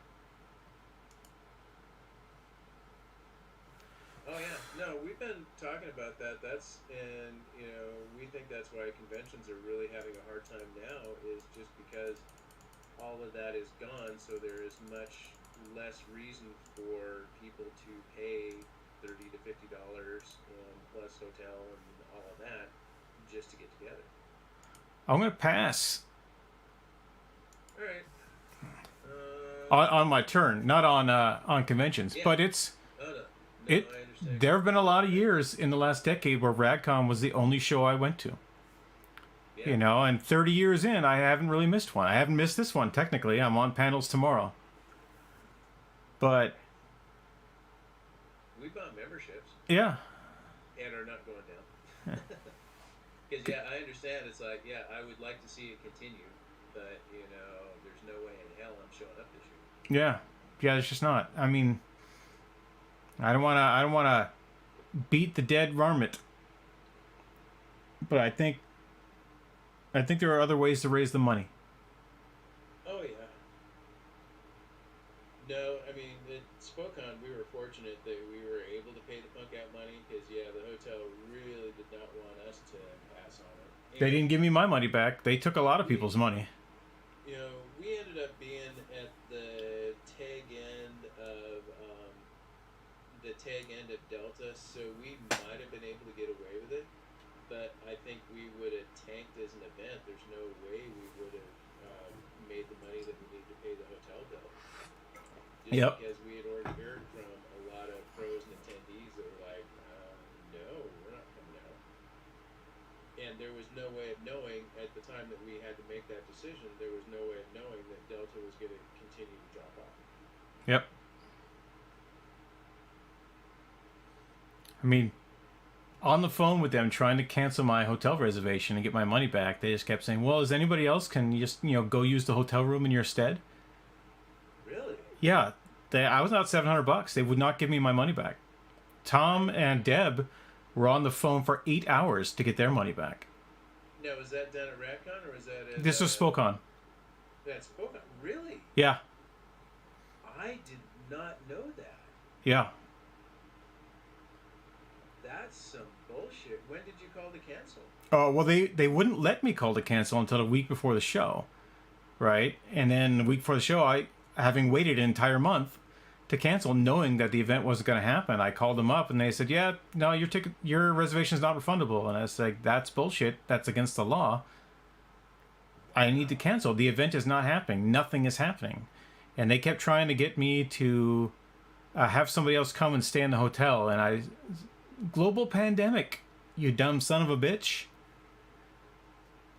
S2: Oh yeah, no, we've been talking about that. We think that's why conventions are really having a hard time now, is just because all of that is gone, so there is much less reason for people to pay $30 to $50 plus hotel and all of that just to get together.
S1: I'm gonna pass.
S2: All right.
S1: On my turn, not on conventions, but it's
S2: I understand. interesting.
S1: There have been a lot of years in the last decade where RadCon was the only show I went to.
S2: Yeah.
S1: You know, and 30 years in, I haven't really missed one. I haven't missed this one, technically. I'm on panels tomorrow. But,
S2: We bought memberships
S1: yeah.
S2: and are not going down. Because, yeah, I understand. It's like, yeah, I would like to see it continue. But, you know, there's no way in hell I'm showing up this year.
S1: Yeah. Yeah, it's just not. I mean, I don't want to beat the dead varmint. But I think there are other ways to raise the money.
S2: Oh, yeah. No, I mean, at Spokane, we were fortunate that we were able to pay the punk out money because, yeah, the hotel really did not want us to pass on it.
S1: They didn't give me my money back. They took a lot of people's money.
S2: You know, we ended up being at the tag end of Delta, so we might have been able to get away with it. But I think we would have tanked as an event. There's no way we would have made the money that we needed to pay the hotel bill. Just
S1: Yep.
S2: because we had already heard from a lot of pros and attendees that were like, no, we're not coming out. And there was no way of knowing at the time that we had to make that decision, there was no way of knowing that Delta was going to continue to drop off.
S1: Yep. I mean, on the phone with them trying to cancel my hotel reservation and get my money back, they just kept saying, well, is anybody else can you just, go use the hotel room in your stead?
S2: Really?
S1: Yeah. I was out $700. They would not give me my money back. Tom and Deb were on the phone for 8 hours to get their money back.
S2: Now, was that done at RadCon or was that at...
S1: This was Spokane.
S2: That's Spokane? Really?
S1: Yeah.
S2: I did not know that.
S1: Yeah.
S2: That's some bullshit. When did you call to cancel?
S1: Oh, well, they wouldn't let me call to cancel until a week before the show, right? And then the week before the show, having waited an entire month to cancel, knowing that the event wasn't going to happen, I called them up and they said, yeah, no, your reservation is not refundable. And I was like, that's bullshit. That's against the law. I need to cancel. The event is not happening. Nothing is happening. And they kept trying to get me to have somebody else come and stay in the hotel. And global pandemic, you dumb son of a bitch.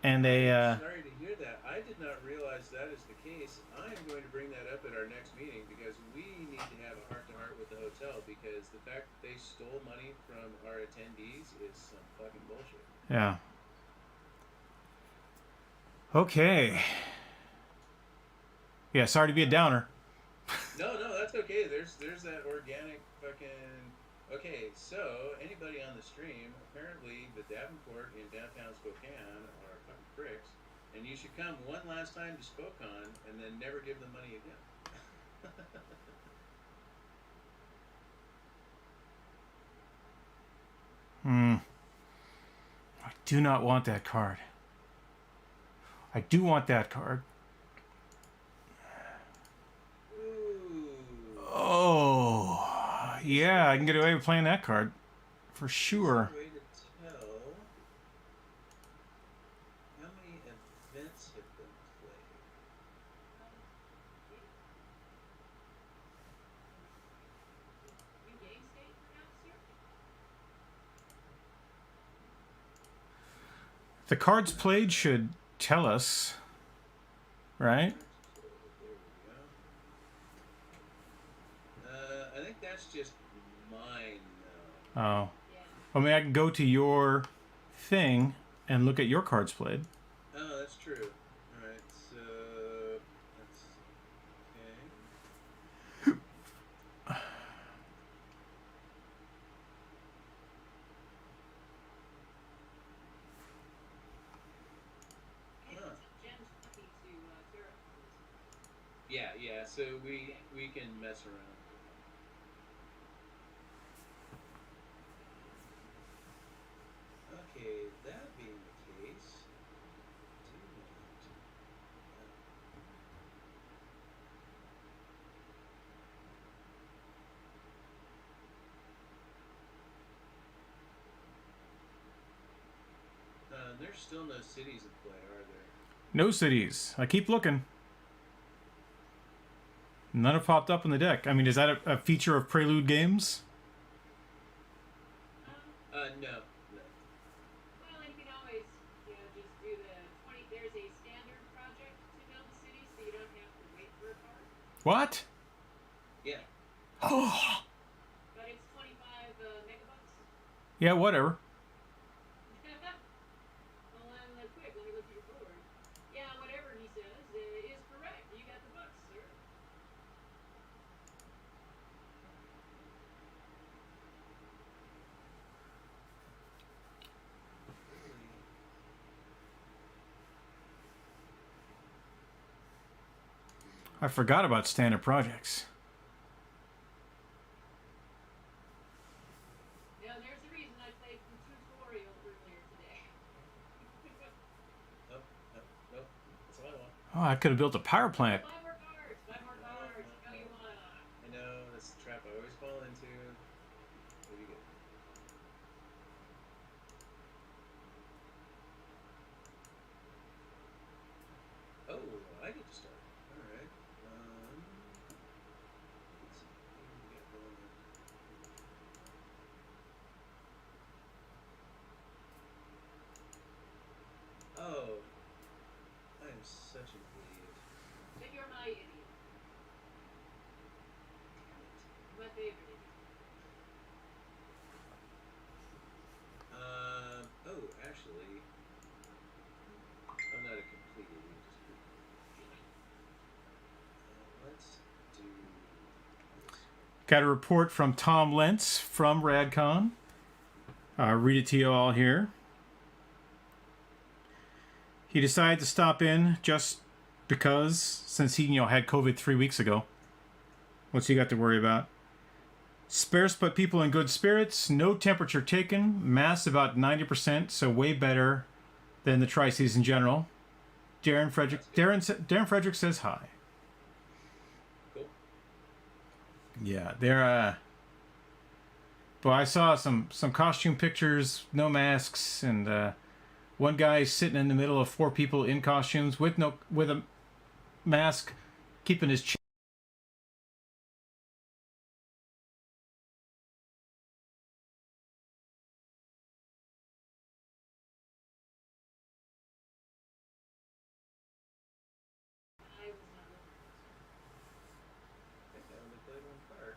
S1: And they...
S2: Sorry to hear that. I did not realize that is the case. I am going to bring that up at our next meeting because we need to have a heart-to-heart with the hotel because the fact that they stole money from our attendees is some fucking bullshit.
S1: Yeah. Okay. Yeah, sorry to be a downer.
S2: No, that's okay. There's that organic fucking... Okay, so anybody on the stream, apparently the Davenport in downtown Spokane are fucking pricks, and you should come one last time to Spokane and then never give them money again.
S1: I do not want that card. I do want that card.
S2: Ooh.
S1: Oh, yeah, I can get away with playing that card. For sure.
S2: Way to tell how many events have been played.
S3: New game state, perhaps, here?
S1: The cards played should tell us, right?
S2: So there we go. I think that's just mine though.
S1: Oh.
S3: Yeah.
S1: I mean, I can go to your thing and look at your cards played.
S2: Oh, that's true. Alright, so that's okay.
S3: Hey,
S2: Huh.
S3: Jen's lucky to Terraforming.
S2: Yeah, so we can mess around. Okay, that being the case, do there's still no cities in play, are there?
S1: No cities. I keep looking. None have popped up on the deck. I mean, is that a feature of Prelude games?
S2: No.
S3: Well, and you can always, just do the 20. There's a standard project to build a city, so you don't have to wait for a card.
S1: What?
S2: Yeah.
S1: Oh.
S3: But it's 25 megabucks.
S1: Yeah, whatever.
S3: Well, then, quick, let me look at your board. Yeah, whatever he says is correct. You got the bucks, sir.
S1: I forgot about standard projects.
S3: Now, there's a reason I played the tutorial earlier today.
S2: Nope. That's all I want.
S1: Oh, I could have built a power plant.
S3: Five more cards. Five more cards. You know you want.
S2: I know, that's the trap I always fall into. What do you get? Oh, I get to start. Alright. Let's see. What do we got going on? Oh. I am such an idiot.
S3: But you're my idiot. My favorite idiot. Oh, actually, I'm not a complete idiot. Let's do this.
S1: Got a report from Tom Lentz from RadCon. Read it to you all here. He decided to stop in just because, since he had COVID 3 weeks ago. What's he got to worry about? Sparse but people in good spirits. No temperature taken. Mass about 90%, so way better than the Tri-Seas in general. Darren Frederick says hi.
S2: Cool.
S1: Yeah, they're but I saw some costume pictures, no masks, and one guy sitting in the middle of 4 people in costumes with a mask, keeping his chin.
S3: I was not looking.
S2: I think I only played one card.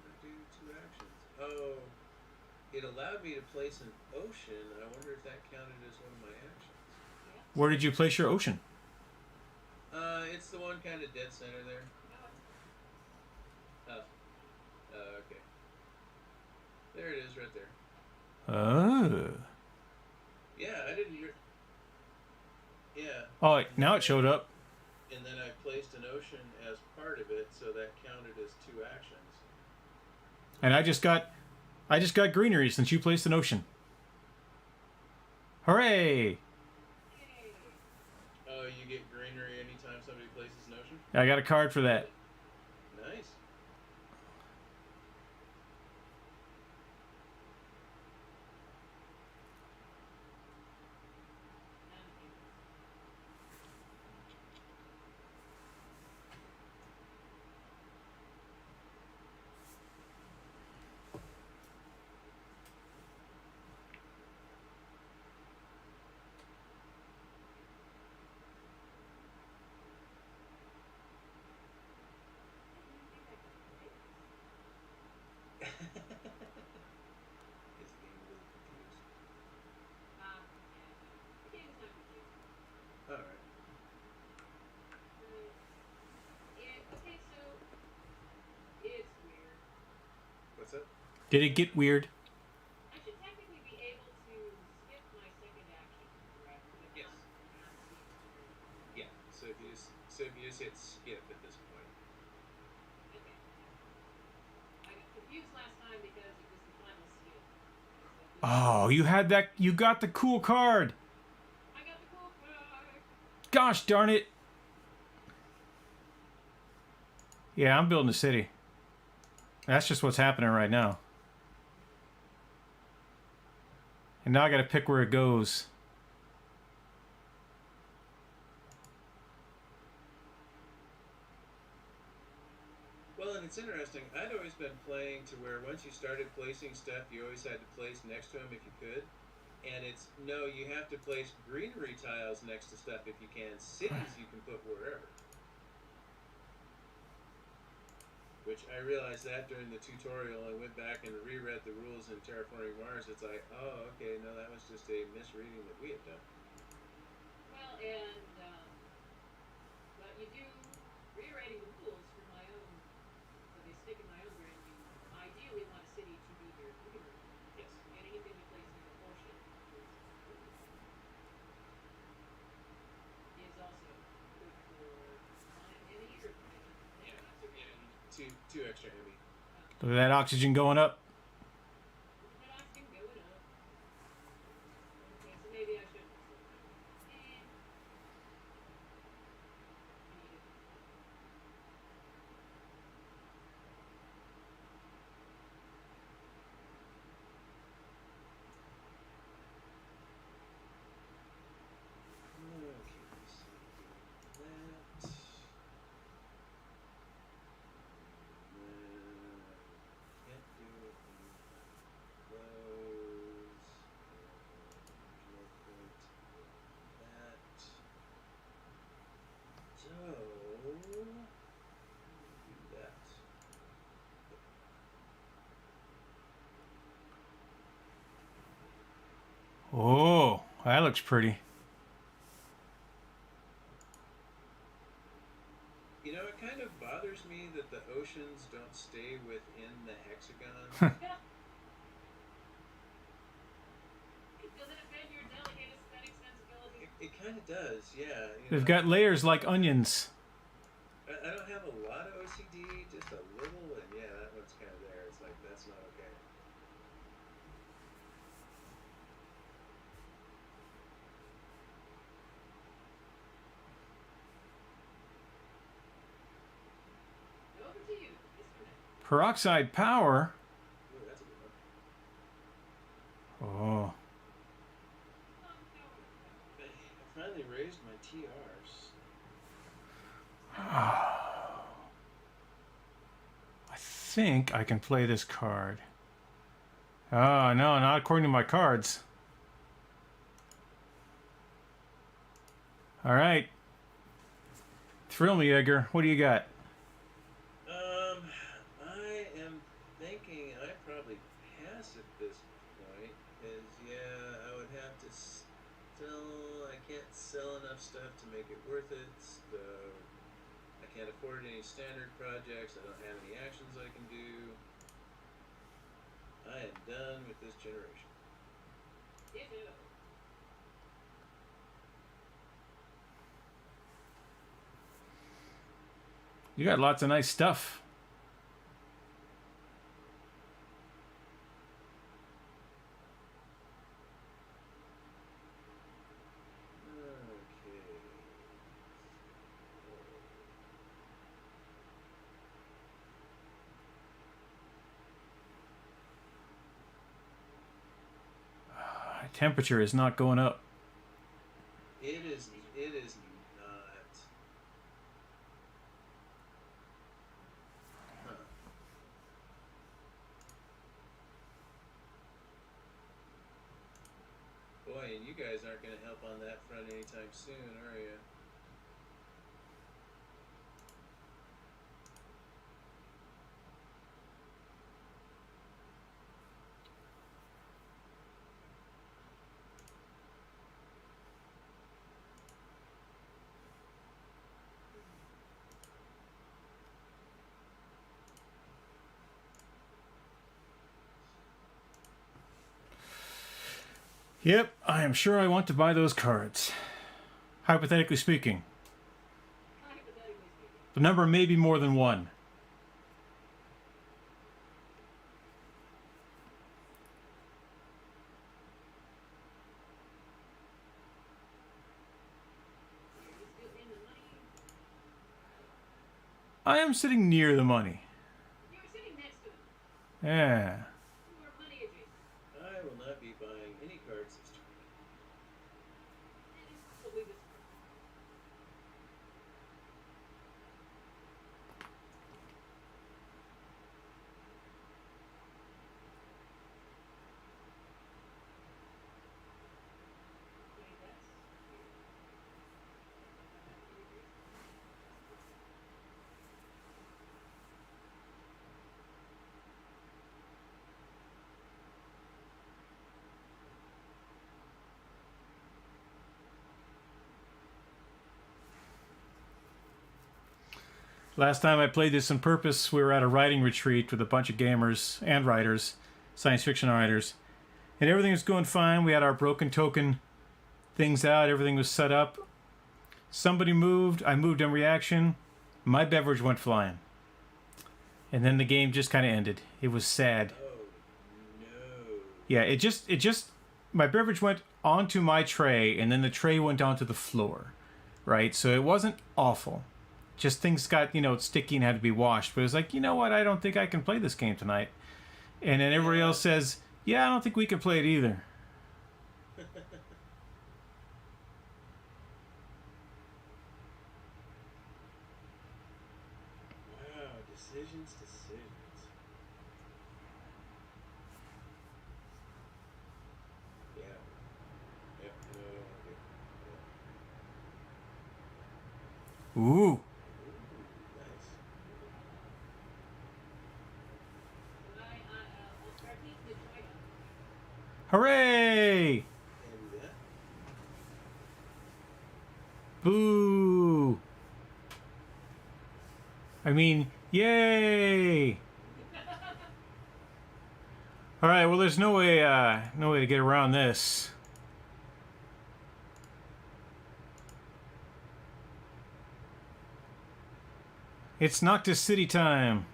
S2: To do 2 actions. Oh, it allowed me to place an ocean. I wonder if that counted as one of my actions.
S1: Where did you place your ocean?
S2: It's the one kind of dead center there.
S3: No,
S2: Okay. There it is, right there.
S1: Oh.
S2: Yeah, I didn't. Yeah.
S1: Oh, now it showed up.
S2: And then I placed an ocean as part of it, so that counted as 2 actions.
S1: And I just got greenery since you placed an ocean. Hooray!
S3: Yay.
S2: Oh, you get greenery anytime somebody places an ocean?
S1: I got a card for that.
S2: Nice. Is the game really confused?
S3: Yeah. The game's not confused.
S2: Alright.
S3: Okay, so it's weird.
S2: What's up?
S1: Did it get weird?
S3: I should technically be able to skip my second action, correct? But
S2: Yes.
S3: not see it.
S2: Yeah. So if you just hit skip at this point.
S3: Okay. I got confused last time because it was the final skill.
S1: Oh, you got the cool card.
S3: I got the cool card.
S1: Gosh darn it. Yeah, I'm building a city. That's just what's happening right now. And now I gotta pick where it goes.
S2: Well, and it's interesting. I'd always been playing to where once you started placing stuff, you always had to place next to them if you could. And it's no, you have to place greenery tiles next to stuff if you can. Cities you can put wherever. Which I realized that during the tutorial. I went back and reread the rules in Terraforming Mars. It's like, oh, okay, no, that was just a misreading that we had done.
S3: Well, and but you do rewriting the rules for my own, so they stick in my own brain. You ideally want a city to be your greenery.
S2: Yes.
S3: And anything you place in your ocean is also good for time and the year.
S2: Yeah. Two extra heavy.
S1: Look at that oxygen going up.
S3: That oxygen going up. Okay, so maybe I shouldn't.
S1: Oh, that looks pretty.
S2: You know, it kind of bothers me that the oceans don't stay within the hexagon.
S3: Does it offend your delicate aesthetic sensibilities?
S2: It kind of does, yeah.
S1: They've got layers like onions.
S2: I don't have a lot of OCD, just a little, and yeah, that one's kind of there. It's like, that's not okay.
S3: Over to you, Mr. Matt.
S1: Peroxide power.
S2: Ooh, that's a good one.
S1: Oh.
S2: I finally raised my TRs.
S1: I think I can play this card. Oh, no, not according to my cards. All right. Thrill me, Edgar. What do you got?
S2: I am thinking I probably pass at this point, because, yeah, I would have to still, I can't sell enough stuff to make it worth it, so I can't afford any standard projects, I don't have any actions I can do. I am done with this generation.
S3: Ditto.
S1: You got lots of nice stuff. Temperature is not going up.
S2: It is not. Huh. Boy, and you guys aren't going to help on that front anytime soon, are you?
S1: Yep, I am sure I want to buy those cards. Hypothetically speaking.
S3: Hypothetically speaking.
S1: The number may be more than one.
S3: Are you still in the money?
S1: I am sitting near the money.
S3: You were sitting next to him.
S1: Yeah.
S3: You are money adjacent.
S2: I will not be buying any cards this turn.
S3: And it's probably this.
S1: Last time I played this on purpose, we were at a writing retreat with a bunch of gamers and writers, science fiction writers, and everything was going fine. We had our broken token things out. Everything was set up. Somebody moved. I moved in reaction. My beverage went flying. And then the game just kind of ended. It was sad.
S2: Oh, no.
S1: Yeah, it just, my beverage went onto my tray, and then the tray went onto the floor, right? So it wasn't awful. Just things got, sticky and had to be washed. But it was like, you know what? I don't think I can play this game tonight. And then everybody else says, yeah, I don't think we can play it either.
S2: Wow, decisions. Yeah. Yep, no, I don't want to.
S1: Ooh.
S2: Nice.
S3: I'll start teaching the joy up.
S1: Hooray!
S2: Can do that.
S1: Boo! I mean, yay! All right. Well, there's no way to get around this. It's Noctis City time.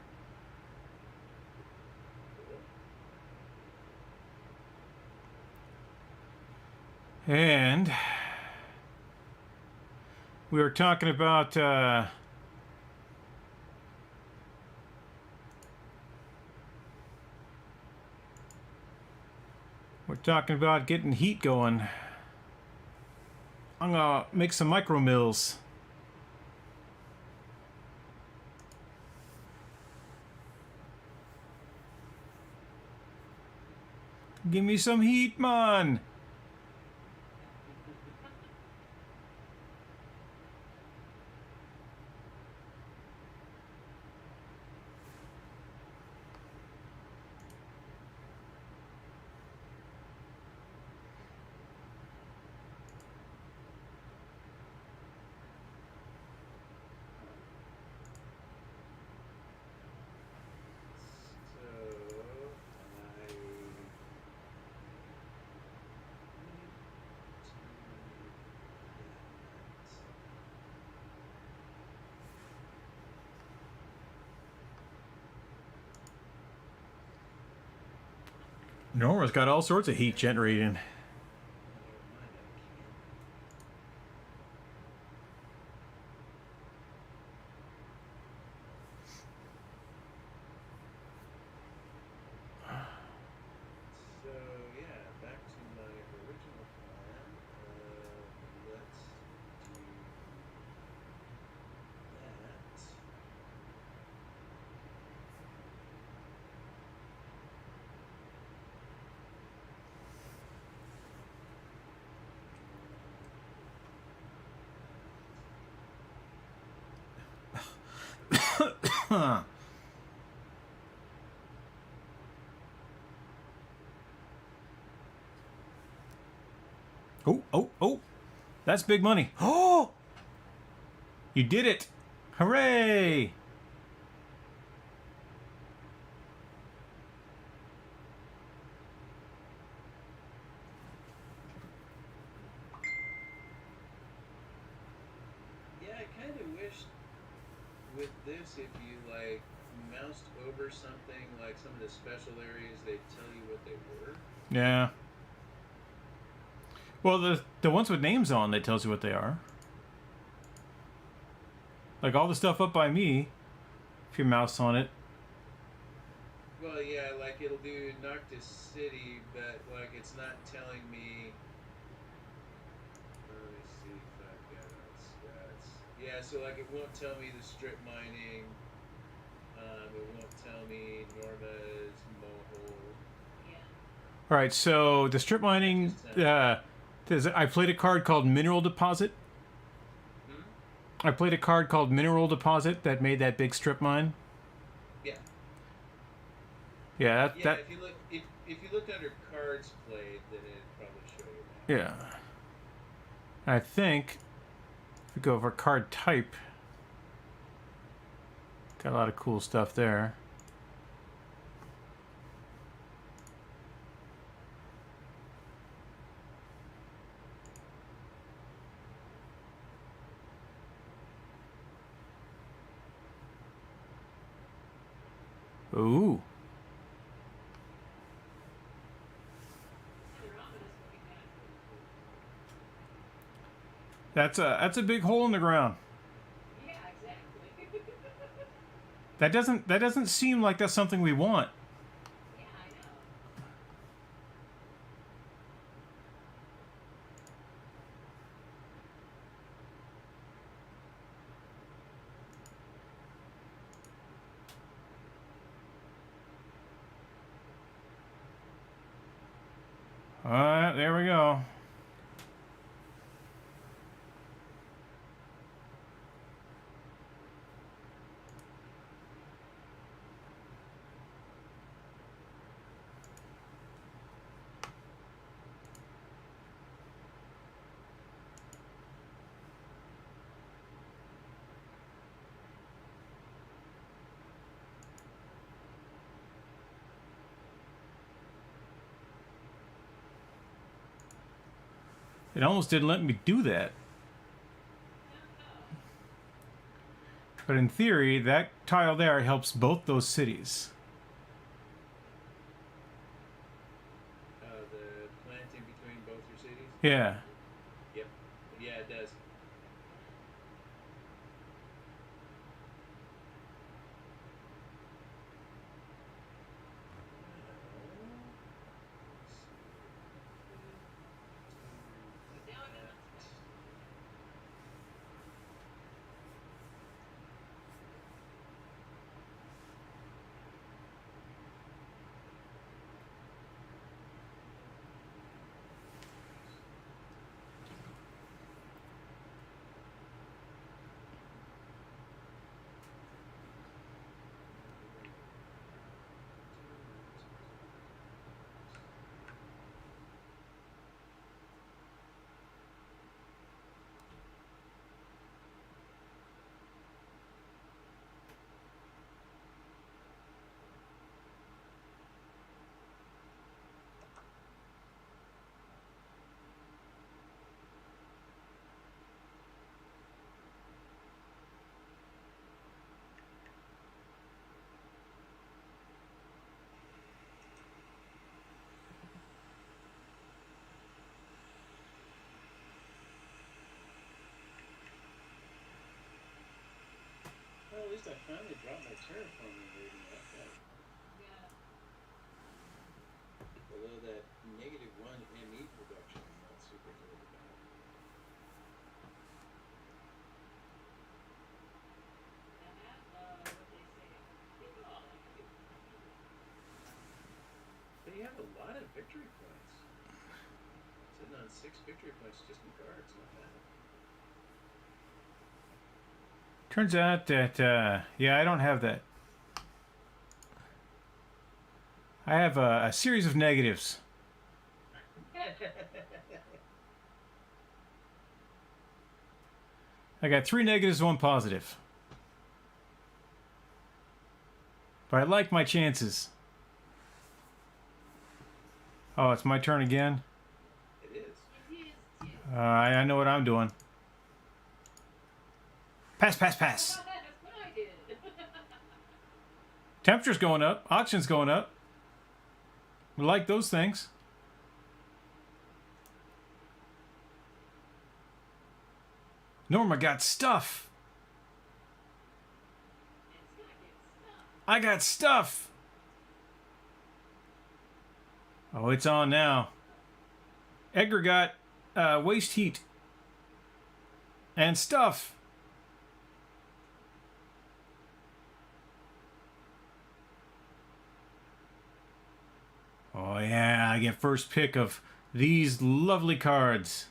S1: And we were talking about getting heat going. I'm gonna make some micro mills. Give me some heat, man. Nora's got all sorts of heat generating.
S2: So yeah, back to my original plan. Let's do that.
S1: Oh. That's big money. Oh! You did it. Hooray!
S2: Yeah, I kind of wished with this, if you like moused over something, like some of the special areas, they'd tell you what they were.
S1: Yeah. Well, the ones with names on, that tells you what they are. Like all the stuff up by me, if you mouse on it.
S2: Well, yeah, like it'll do Noctis City, but like it's not telling me. Let me see if I've got it on stats. Yeah, so like it won't tell me the strip mining. It won't tell me Norma's mohole.
S3: Yeah.
S1: All right, so the strip mining. I played a card called Mineral Deposit. I played a card called Mineral Deposit that made that big strip mine.
S2: Yeah.
S1: Yeah,
S2: Yeah, if you looked under cards played, then it'd probably show you that.
S1: Yeah. I think if we go over card type, Got a lot of cool stuff there. Ooh. That's a big hole in the ground.
S3: Yeah, exactly.
S1: That doesn't seem like that's something we want.
S3: Yeah, I know.
S1: Alright, there we go. It almost didn't let me do that. But in theory, that tile there helps both those cities.
S2: The planting between both your cities?
S1: Yeah.
S2: Yep. Yeah, it does.
S3: Now I'm in. Well, at least I finally dropped my terraforming rating. That's that. Yeah.
S2: Although that -1 ME production, I'm not super thrilled about.
S3: And that, what they say, people all like it.
S2: But you have a lot of victory points. Sitting on 6 victory points just in cards, not bad.
S1: Turns out that, yeah, I don't have that. I have a series of negatives. I got 3 negatives, 1 positive. But I like my chances. Oh, it's my turn again?
S2: It is.
S3: It is too.
S1: I know what I'm doing. Pass, pass, pass.
S3: That's what I did.
S1: Temperature's going up. Oxygen's going up. We like those things. Norma got stuff.
S3: It's gonna get stuck.
S1: I got stuff. Oh, it's on now. Edgar got waste heat and stuff. Oh yeah, I get first pick of these lovely cards.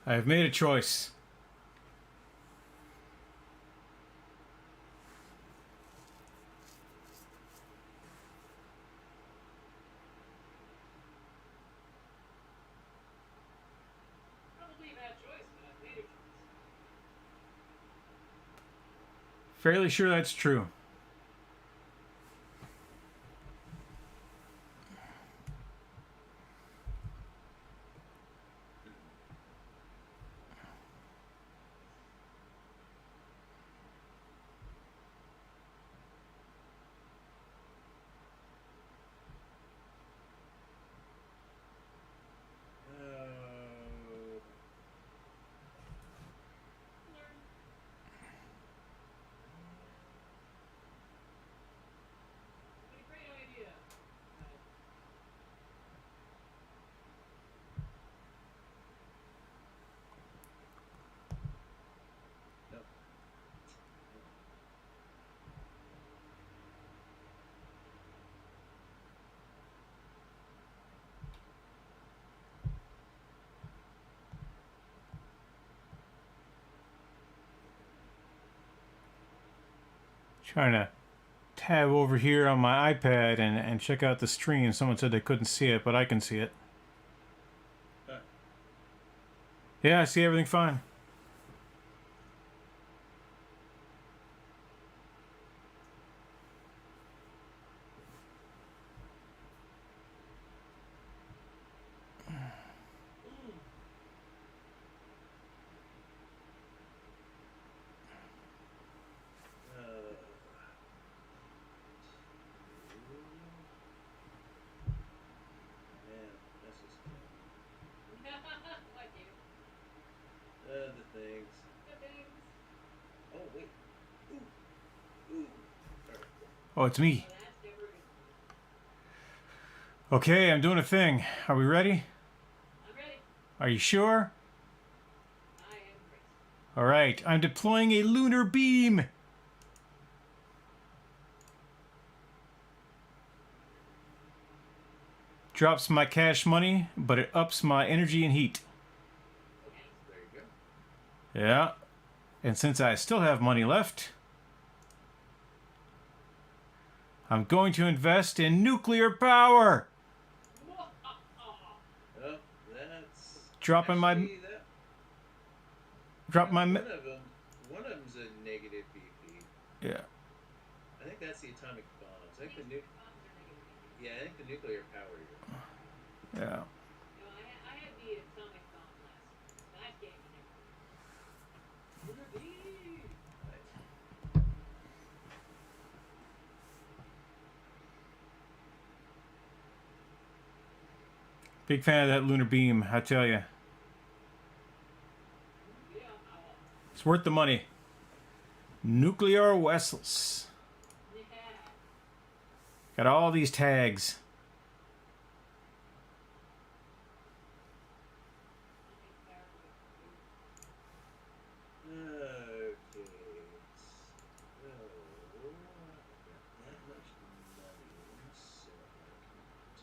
S1: I have made a choice.
S3: Probably a bad choice, but I've made a choice.
S1: Fairly sure that's true.
S3: Learn. What a great idea.
S2: No.
S1: Trying to tab over here on my iPad and check out the stream. Someone said they couldn't see it, but I can see it.
S2: Huh.
S1: Yeah, I see everything fine.
S2: Man, that's just
S3: What, David?
S2: the things.
S3: The things.
S2: Oh wait. Ooh. Ooh. Alright.
S1: Oh, it's me.
S3: Oh, that's never good.
S1: Okay, I'm doing a thing. Are we ready?
S3: I'm ready.
S1: Are you sure?
S3: I am ready.
S1: All right, I'm deploying a lunar beam. Drops my cash money, but it ups my energy and heat.
S3: Okay.
S2: There you go.
S1: Yeah. And since I still have money left, I'm going to invest in nuclear power.
S2: Oh, that's
S1: Dropping my-
S2: actually, that,
S1: Drop my...
S2: one of them's a negative BP.
S1: Yeah.
S2: I think that's the atomic bombs. I think the
S3: Bombs are negative.
S2: yeah, I think the nuclear power.
S1: Yeah.
S3: No, I had the atomic bomb last. That game you never. Lunar beam.
S2: Nice.
S1: Big fan of that lunar beam, I tell you.
S3: Yeah.
S1: It's worth the money. Nuclear vessels.
S3: Yeah.
S1: Got all these tags.
S2: Okay. So I've got that much money, so I can do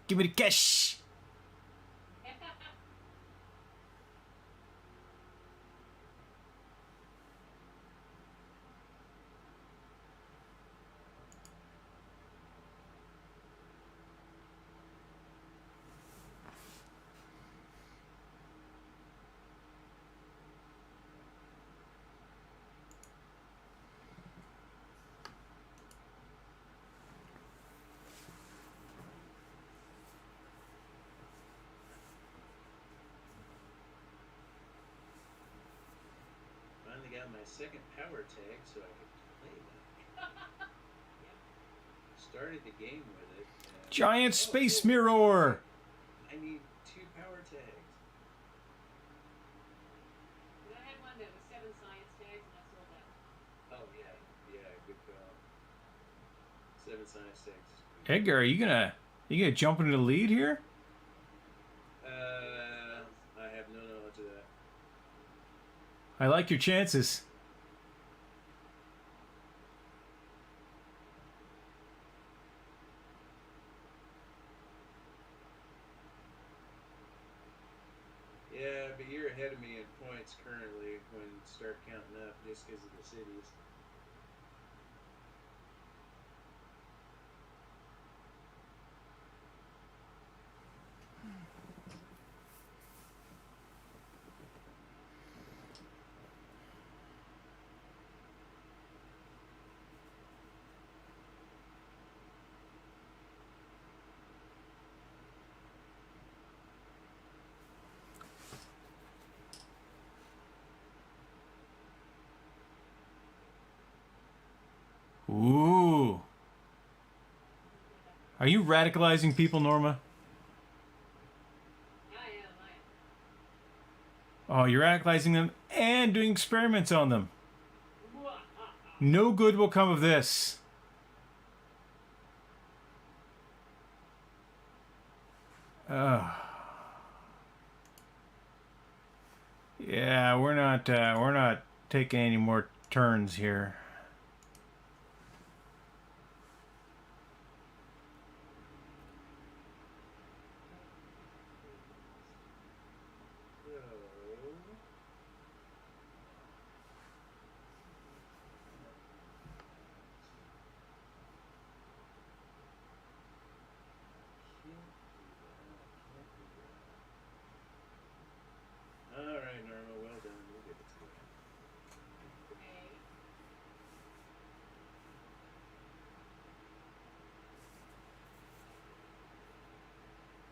S1: Give me the cash.
S2: finally got my second power tag so I could play that. Started the game with it. And
S1: Giant space
S2: cool.
S1: mirror.
S2: I need 2 power tags.
S3: I had one that was 7 science tags, and I sold that one.
S2: Oh yeah, good call. 7 science tags.
S1: Edgar, are you gonna jump into the lead here?
S2: I have no knowledge of that.
S1: I like your chances.
S2: Yeah, but you're ahead of me in points currently when you start counting up just because of the cities.
S1: Ooh. Are you radicalizing people, Norma?
S3: I am.
S1: Oh, you're radicalizing them and doing experiments on them. No good will come of this. Yeah, we're not taking any more turns here.
S2: Alright, Norma, well done. We'll give it to you.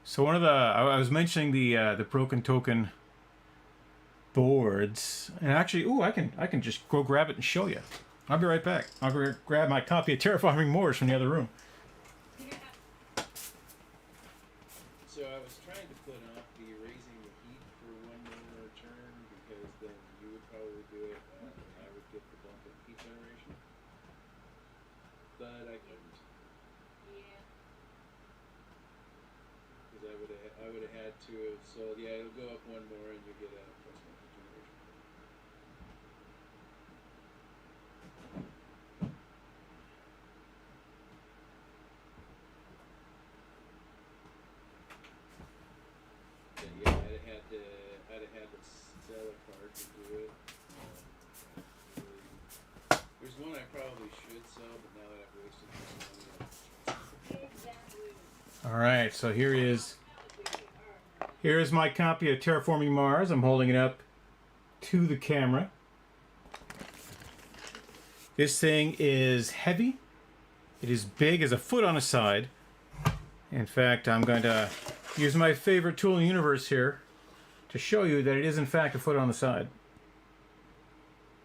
S1: So one of the I was mentioning the broken token boards, and actually, ooh, I can just go grab it and show you. I'll be right back. I'll go grab my copy of Terraforming Moors from the other room.
S2: So I was trying to put off the raising the heat for one more turn because then you would probably do it and I would get the bump in heat generation. But I couldn't.
S3: Yeah.
S2: Because I would have had to have, so yeah, it'll go up one more and you get a plus one heat generation. But yeah, I'd have had to sell a card to do it. There's one I probably should sell, but now that I've wasted this money,
S3: Exactly.
S1: All right, so here is my copy of Terraforming Mars. I'm holding it up to the camera. This thing is heavy. It is big as a foot on a side. In fact, I'm going to use my favorite tool in the universe here to show you that it is in fact a foot on the side,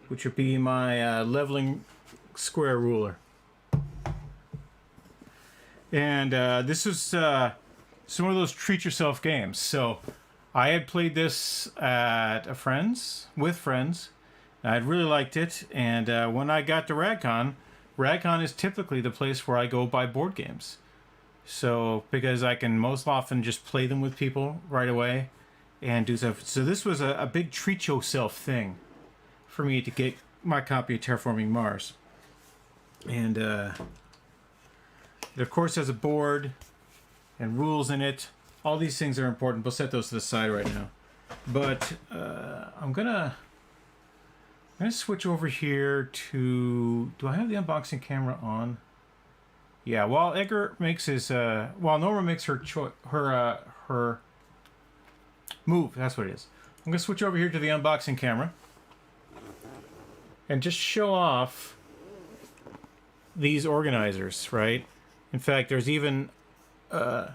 S1: which would be my leveling square ruler. And this is one of those treat yourself games. So I had played this at with friends. I'd really liked it, and when I got to RadCon is typically the place where I go buy board games. So because I can most often just play them with people right away and do stuff. So this was a big treat yourself thing for me to get my copy of Terraforming Mars. And it of course has a board and rules in it. All these things are important. We'll set those to the side right now. But I'm gonna switch over here to. Do I have the unboxing camera on? Yeah. While Edgar makes his, while Norma makes her her move. That's what it is. I'm gonna switch over here to the unboxing camera and just show off these organizers, right? In fact, there's even. In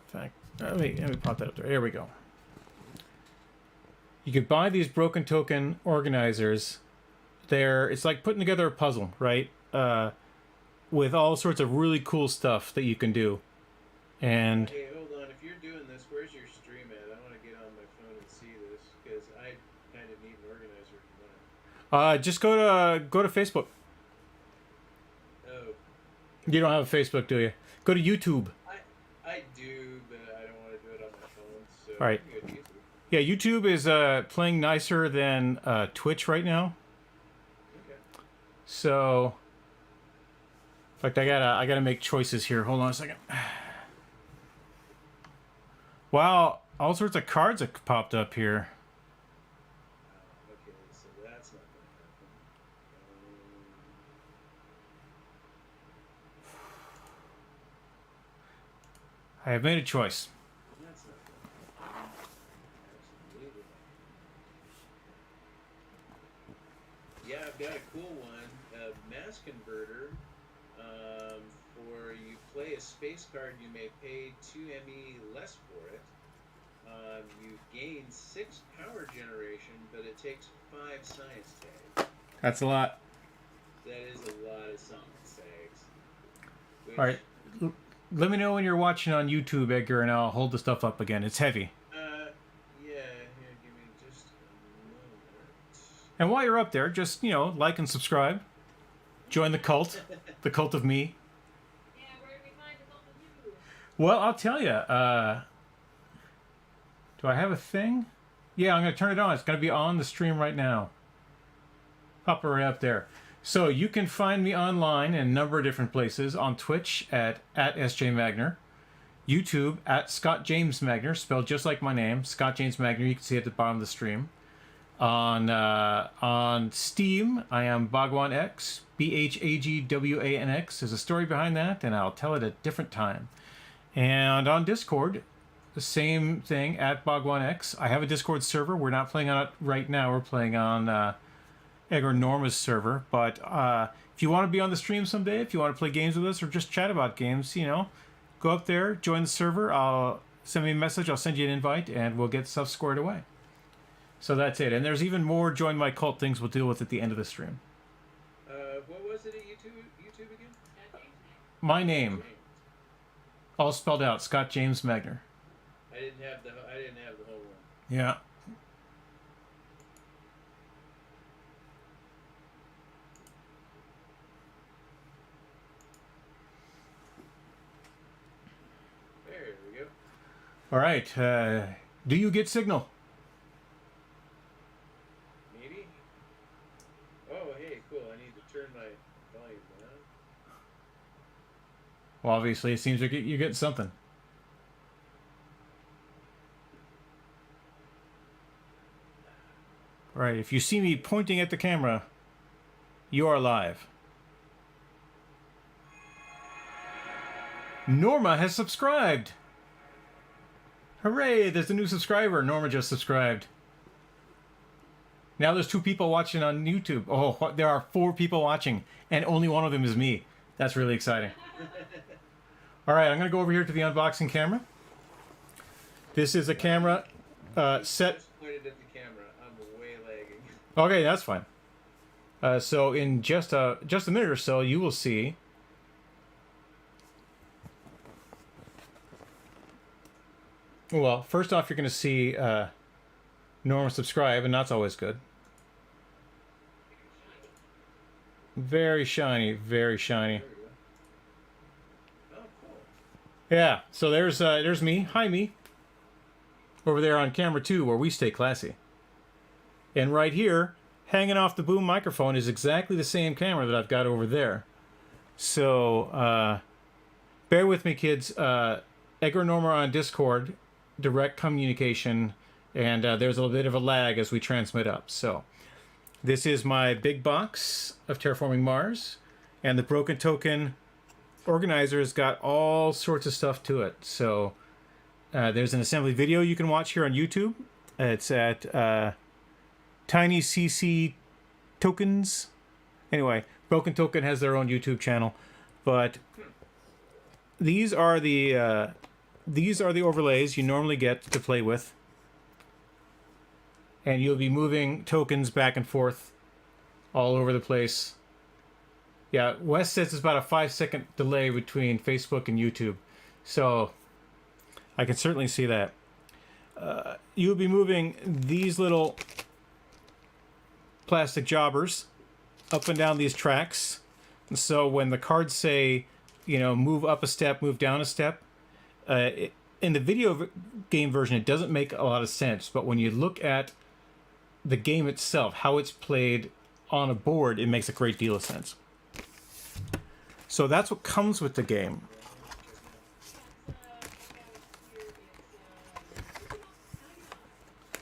S1: fact, let me pop that up there. Here we go. You could buy these broken token organizers. It's like putting together a puzzle, right? With all sorts of really cool stuff that you can do. And
S2: hey, hold on. If you're doing this, where's your stream at? I want to get on my phone and see this because I kind of need an organizer if you want.
S1: just go to Facebook.
S2: Oh.
S1: You don't have a Facebook, do you? Go to YouTube.
S2: I do, but I don't want to do it on my phone. So
S1: All right.
S2: I can go to YouTube.
S1: Yeah, YouTube is playing nicer than Twitch right now.
S2: Okay.
S1: So, in fact, I gotta make choices here. Hold on a second. Wow, all sorts of cards have popped up here.
S2: Okay, so that's not going to happen.
S1: I have made a choice.
S2: That's not going to happen. Absolutely not. Yeah, I've got a cool one. A mass converter. For you play a space card, you may pay 2 ME less for it. You gain 6 power generation, but it takes 5 science tags.
S1: That's a lot.
S2: That is a lot of science tags. Which,
S1: All right. Let me know when you're watching on YouTube, Edgar, and I'll hold the stuff up again. It's heavy.
S2: Yeah, here, give me just a moment.
S1: And while you're up there, just, like and subscribe. Join the cult. The cult of me.
S3: Yeah, where do we find the cult of you?
S1: Well, I'll tell you. Do I have a thing? Yeah, I'm going to turn it on. It's going to be on the stream right now. Pop it right up there. So you can find me online in a number of different places. On Twitch at SJMagner. YouTube at Scott James Magner, spelled just like my name. Scott James Magner. You can see it at the bottom of the stream. On Steam, I am Bhagwan-X. BHAGWANX. There's a story behind that, and I'll tell it at a different time. And on Discord, the same thing at Bhagwan-X. I have a Discord server. We're not playing on it right now. We're playing on Edgar Norma's server. But if you want to be on the stream someday, if you want to play games with us or just chat about games, go up there, join the server. I'll send me a message. I'll send you an invite, and we'll get stuff squared away. So that's it. And there's even more Join My Cult things we'll deal with at the end of the stream.
S2: What was it at YouTube again?
S1: My name, all spelled out, Scott James Magner.
S2: I didn't have the whole one.
S1: Yeah.
S2: There we go.
S1: All right. Do you get signal?
S2: Maybe. Oh, hey, cool. I need to turn my volume down.
S1: Well, obviously, it seems like you get something. All right. If you see me pointing at the camera, you are live. Norma has subscribed. Hooray, there's a new subscriber. Norma just subscribed. Now there's 2 people watching on YouTube. Oh, there are 4 people watching, and only one of them is me. That's really exciting. All right, I'm going to go over here to the unboxing camera. This is a camera set.
S2: Just pointed at the camera. I'm way lagging.
S1: Okay, that's fine. So in just a minute or so, you will see. Well, first off, you're going to see Norma subscribe, and that's always good. Very shiny, very shiny.
S2: There we go. Oh, cool.
S1: Yeah, so there's me. Hi, me. Over there on camera 2, where we stay classy. And right here, hanging off the boom microphone, is exactly the same camera that I've got over there. So, bear with me, kids. Edgar Norma on Discord, direct communication, and there's a little bit of a lag as we transmit up. So, this is my big box of Terraforming Mars, and the Broken Token organizer has got all sorts of stuff to it. So, there's an assembly video you can watch here on YouTube. It's at Tiny CC Tokens. Anyway, Broken Token has their own YouTube channel, but these are the overlays you normally get to play with, and you'll be moving tokens back and forth all over the place. Yeah, Wes says it's about a 5-second delay between Facebook and YouTube, so I can certainly see that. You'll be moving these little plastic jobbers up and down these tracks. So when the cards say, move up a step, move down a step, in the game version, it doesn't make a lot of sense. But when you look at the game itself, how it's played on a board, it makes a great deal of sense. So that's what comes with the game.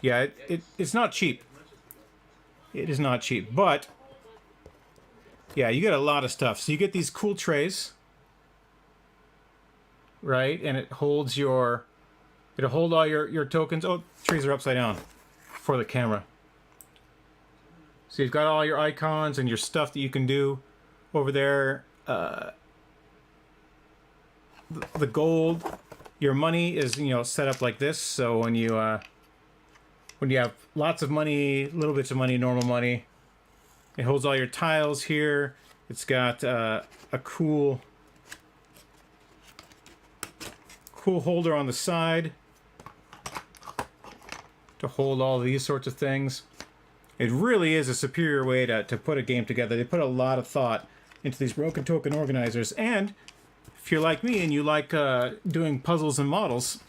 S1: Yeah, it's not cheap. It is not cheap, but yeah, you get a lot of stuff. So you get these cool trays, right? And it'll hold all your tokens. Oh, trays are upside down for the camera. So you've got all your icons and your stuff that you can do over there. The gold, your money is set up like this. So when you have lots of money, little bits of money, normal money, it holds all your tiles here. It's got a cool holder on the side to hold all these sorts of things. It really is a superior way to put a game together. They put a lot of thought into these broken token organizers. And if you're like me and you like doing puzzles and models,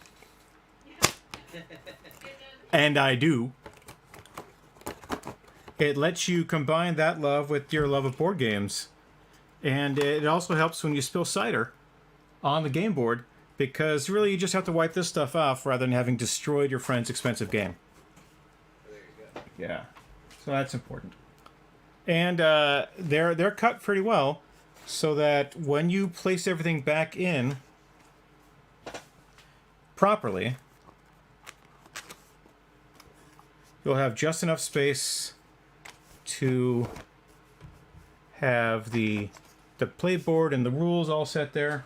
S1: and I do, it lets you combine that love with your love of board games. And it also helps when you spill cider on the game board, because really you just have to wipe this stuff off rather than having destroyed your friend's expensive game.
S2: There you go.
S1: Yeah, so that's important. And they're cut pretty well, so that when you place everything back in properly, you'll have just enough space to have the playboard and the rules all set there.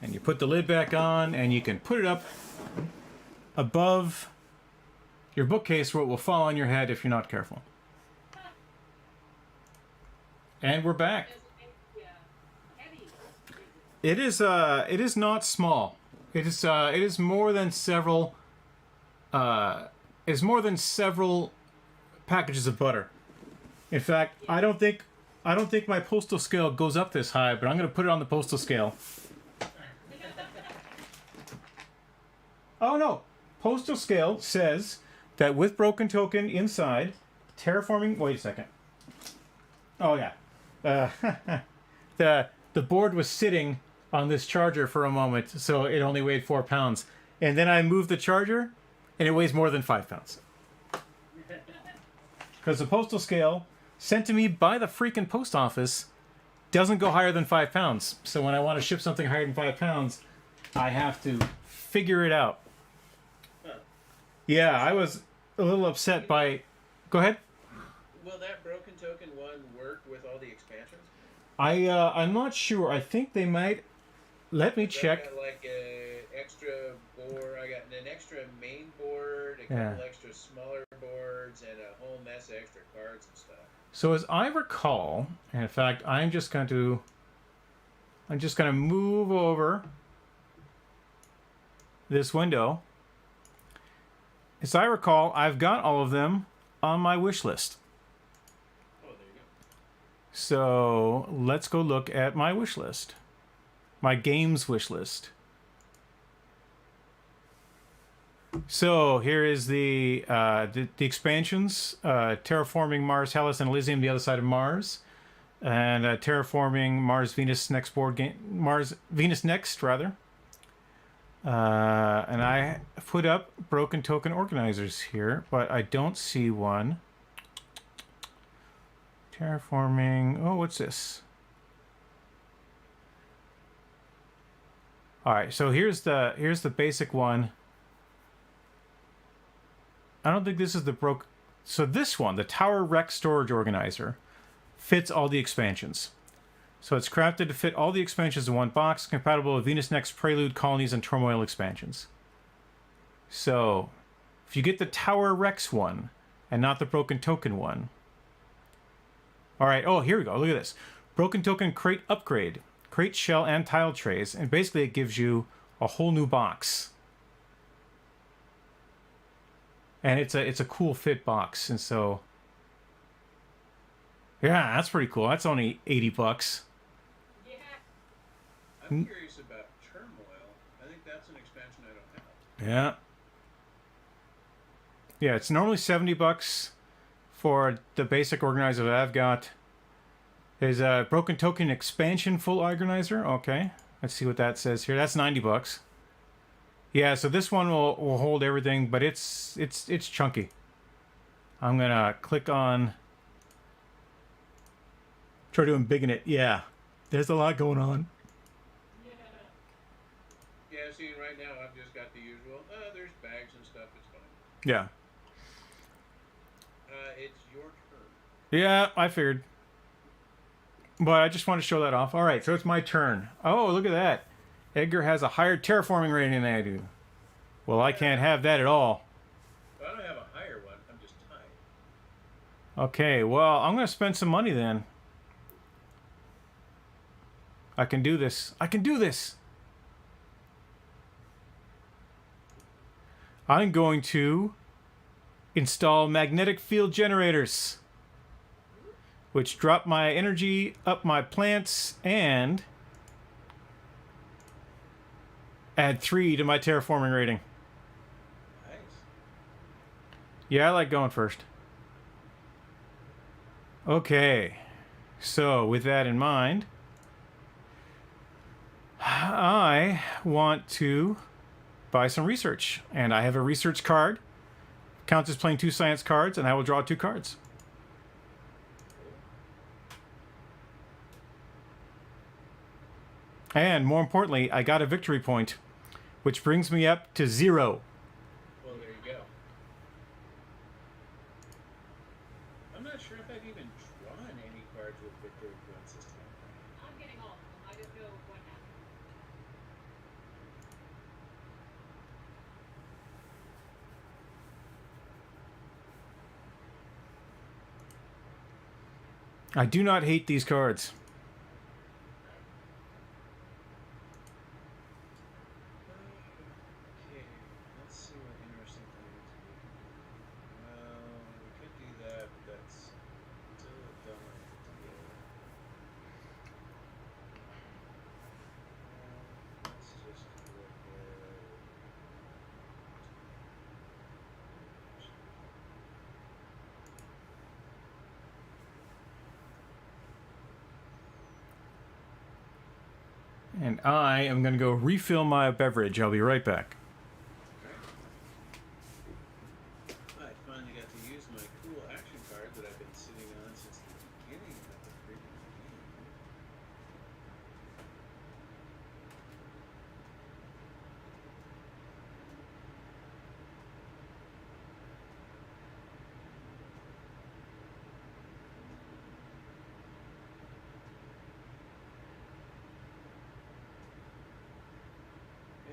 S1: And you put the lid back on, and you can put it up above your bookcase where it will fall on your head if you're not careful. And we're back. It is not small. It is more than several packages of butter. In fact, I don't think my postal scale goes up this high, but I'm going to put it on the postal scale. Oh no, postal scale says that with broken token inside, terraforming. Wait a second. Oh yeah, the board was sitting on this charger for a moment, so it only weighed 4 pounds, and then I moved the charger, and it weighs more than 5 pounds. Because the postal scale sent to me by the freaking post office doesn't go higher than 5 pounds. So when I want to ship something higher than 5 pounds, I have to figure it out. Yeah, I was a little upset by... Go ahead.
S2: Will that broken token one work with all the expansions?
S1: I'm not sure. I think they might... Let me check.
S2: I got like a extra board. I got an extra main board, a couple extra smaller boards, and a whole mess of extra cards and stuff.
S1: So as I recall, and in fact, I'm just going to move over this window. As I recall, I've got all of them on my wish list.
S2: Oh, there you go.
S1: So let's go look at my wish list. My games wish list. So here is the expansions: Terraforming Mars, Hellas, and Elysium, the other side of Mars, and Terraforming Mars, Venus Next board game, Mars Venus Next rather. And I put up broken token organizers here, but I don't see one. Terraforming. Oh, what's this? All right, so here's the basic one. I don't think this is the broke. So this one, the Tower Rec Storage Organizer, fits all the expansions. So it's crafted to fit all the expansions in one box, compatible with Venus Next, Prelude, Colonies, and Turmoil expansions. So if you get the Tower Rex one and not the Broken Token one. All right, oh, here we go. Look at this. Broken Token Crate Upgrade. Crate, shell, and tile trays. And basically it gives you a whole new box. And it's a cool fit box. And so, yeah, that's pretty cool. That's only $80.
S2: I'm curious about Turmoil. I think that's an expansion I don't have.
S1: Yeah. Yeah, it's normally $70 for the basic organizer that I've got. There's a Broken Token expansion full organizer. Okay, let's see what that says here. That's $90. Yeah, so this one will hold everything, but it's chunky. I'm gonna click on. Try to embiggen it. Yeah, there's a lot going on.
S2: Yeah, see, right now I've just got the usual. There's bags and stuff. It's fine.
S1: Yeah.
S2: It's your turn.
S1: Yeah, I figured. But I just want to show that off. All right, so it's my turn. Oh, look at that. Edgar has a higher terraforming rating than I do. Well, I can't have that at all.
S2: Well, I don't have a higher one. I'm just tied.
S1: Okay, well, I'm going to spend some money then. I can do this. I can do this. I'm going to install magnetic field generators, which drop my energy up my plants and add 3 to my terraforming rating.
S2: Nice.
S1: Yeah, I like going first. Okay, so with that in mind, I want to buy some research, and I have a research card. Counts as playing 2 science cards, and I will draw 2 cards. And more importantly, I got a victory point, which brings me up to 0.
S2: Well, there you go. I'm not sure if I've even drawn any cards with victory points this time.
S3: I'm getting all of them. I don't know what happened.
S1: I do not hate these cards.
S2: Okay, let's see what interesting things we can do. Well, we could do that, but that's still a dumb idea. Let's just look at.
S1: And I am going to go refill my beverage. I'll be right back.
S2: I finally got to use my cool action card that I've been sitting on since the beginning of the freaking game.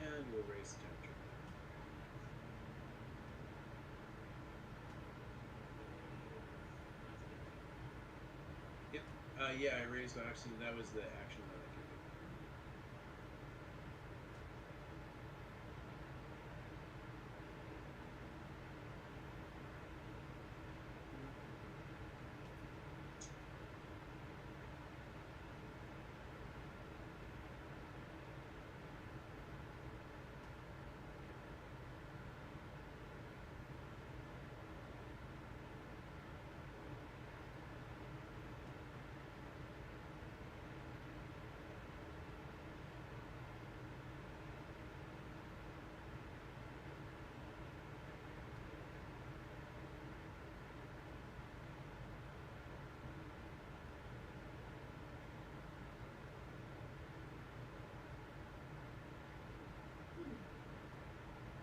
S2: And we'll raise the temperature. Yep. Yeah, I raised oxygen. That was the action that I could do.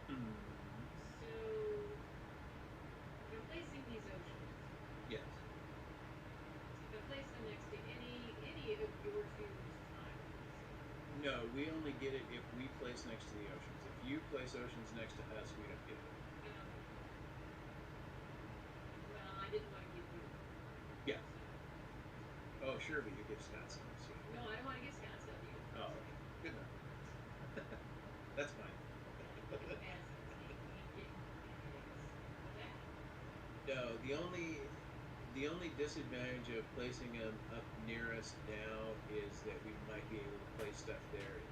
S3: So, you're placing these oceans.
S2: Yes.
S3: You can place them next to any of your choose times.
S2: No, we only get it if we place next to the oceans. If you place oceans next to us, we don't get it.
S3: Well, I didn't want to give you.
S2: Yeah. Oh, sure, but you get Scots.
S3: No, I don't want to get Scottsdale to you.
S2: Oh, okay. Good enough. That's fine. No, the only disadvantage of placing them up near us now is that we might be able to place stuff there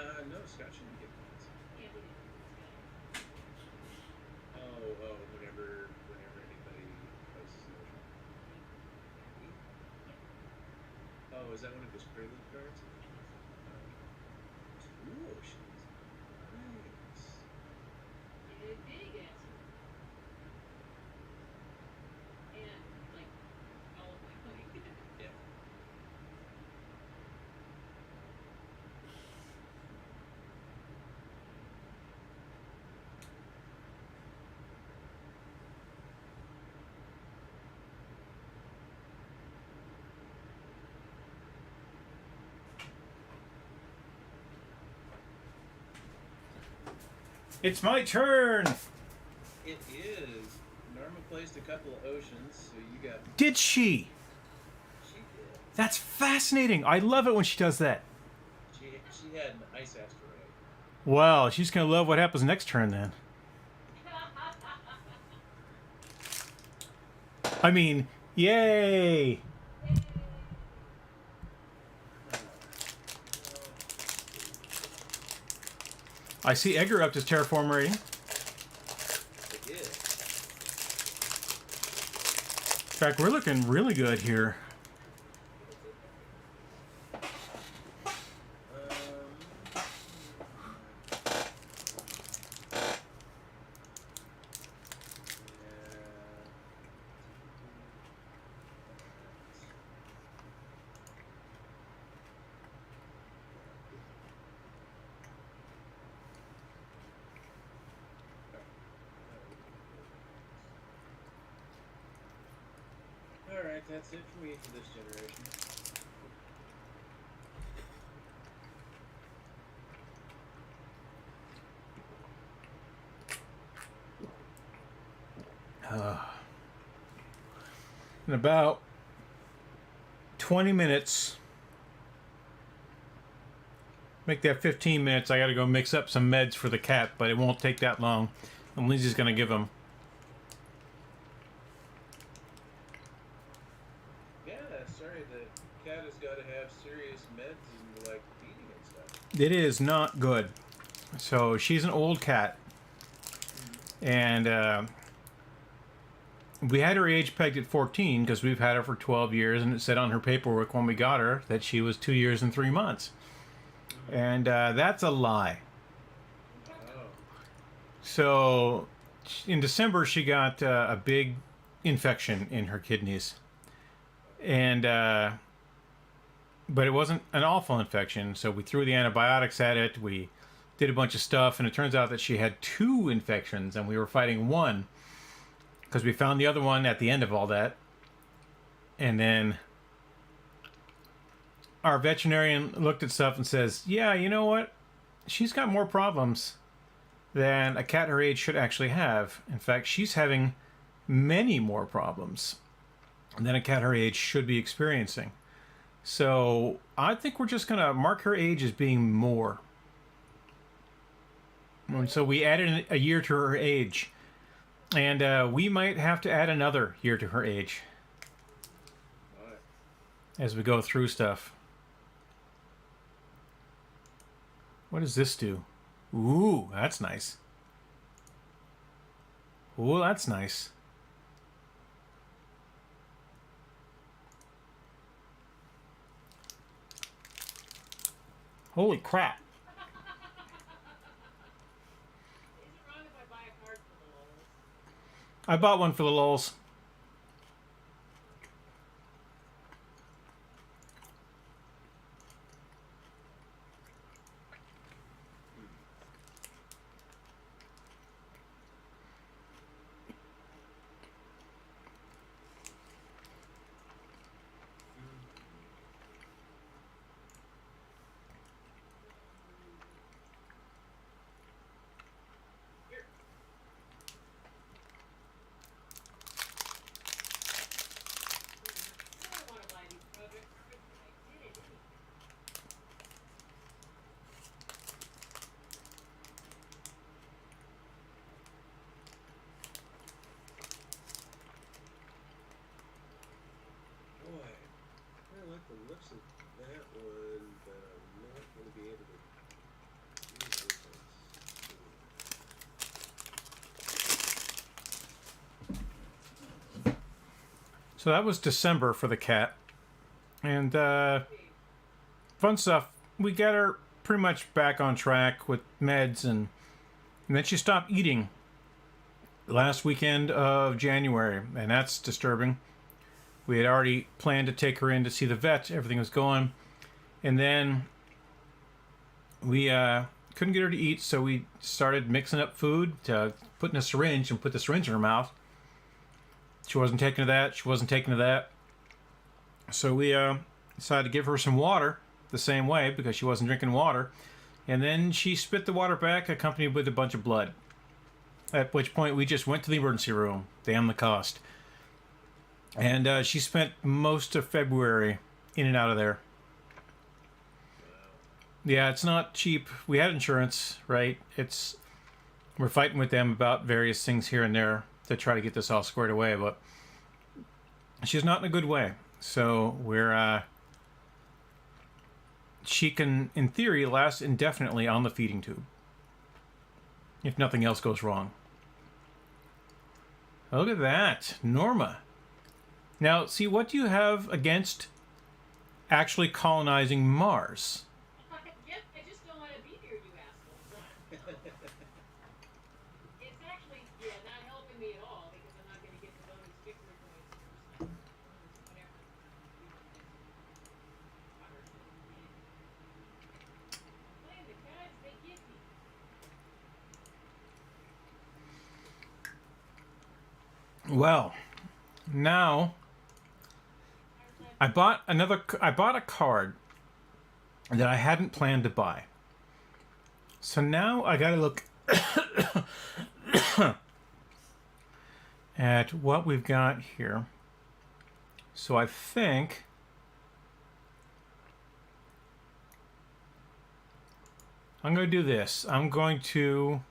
S2: No, Scott shouldn't get points.
S3: Yeah, we did.
S2: Whenever anybody places an ocean. Oh, is that one of his prelude cards? Two oceans. Nice.
S3: Big answer. And, like, all of my money.
S2: Yeah.
S1: It's my turn!
S2: It is. Norma placed a couple of oceans, so you got.
S1: Did she?
S2: She did.
S1: That's fascinating. I love it when she does that.
S2: She had an ice asteroid.
S1: Well, she's going to love what happens next turn then. I mean, yay! I see Edgar upped his terraform rating.
S2: It did.
S1: In fact, we're looking really good here.
S2: Alright, that's it for me for this generation.
S1: In about 20 minutes, make that 15 minutes, I gotta go mix up some meds for the cat, but it won't take that long. And Lindsay's gonna give him.
S2: Yeah, sorry, the cat has got to have serious meds and like feeding and stuff.
S1: It is not good. So she's an old cat. And we had her age pegged at 14 because we've had her for 12 years, and it said on her paperwork when we got her that she was 2 years and 3 months. And that's a lie.
S2: Oh.
S1: So in December, she got a big infection in her kidneys. And but it wasn't an awful infection, so we threw the antibiotics at it. We did a bunch of stuff, and it turns out that she had 2 infections, and we were fighting one because we found the other one at the end of all that. And then our veterinarian looked at stuff and says, yeah, you know what? She's got more problems than a cat her age should actually have. In fact, she's having many more problems than a cat her age should be experiencing. So I think we're just going to mark her age as being more. And so we added a year to her age. And we might have to add another year to her age
S2: Alright.
S1: as we go through stuff. What does this do? Ooh, that's nice. Ooh, that's nice. Holy crap.
S3: Is it wrong if I buy a card for the lulz?
S1: I bought one for the lulz.
S3: I don't want to buy these project cards, but I did it anyway.
S2: Boy, I like the looks of that one, but I'm not going to be able to
S1: So that was December for the cat. And fun stuff. We got her pretty much back on track with meds, and then she stopped eating last weekend of January, and that's disturbing. We had already planned to take her in to see the vet. Everything was going. And then we couldn't get her to eat, so we started mixing up food, to put in a syringe and put the syringe in her mouth. She wasn't taking to that. She wasn't taking to that. So we decided to give her some water the same way because she wasn't drinking water. And then she spit the water back, accompanied with a bunch of blood. At which point we just went to the emergency room. Damn the cost. And she spent most of February in and out of there. Yeah, it's not cheap. We had insurance, right? We're fighting with them about various things here and there to try to get this all squared away, but she's not in a good way. So she can, in theory, last indefinitely on the feeding tube, if nothing else goes wrong. Look at that, Norma. Now, see, what do you have against actually colonizing Mars?
S3: Yep, I just don't want to be here, you asshole. It's actually, not helping me at all because I'm not going to get the bonus victory points for whatever. I'm playing the cards they give me.
S1: Well, now I bought a card that I hadn't planned to buy. So now I gotta look at what we've got here. So I think I'm going to do this. I'm going to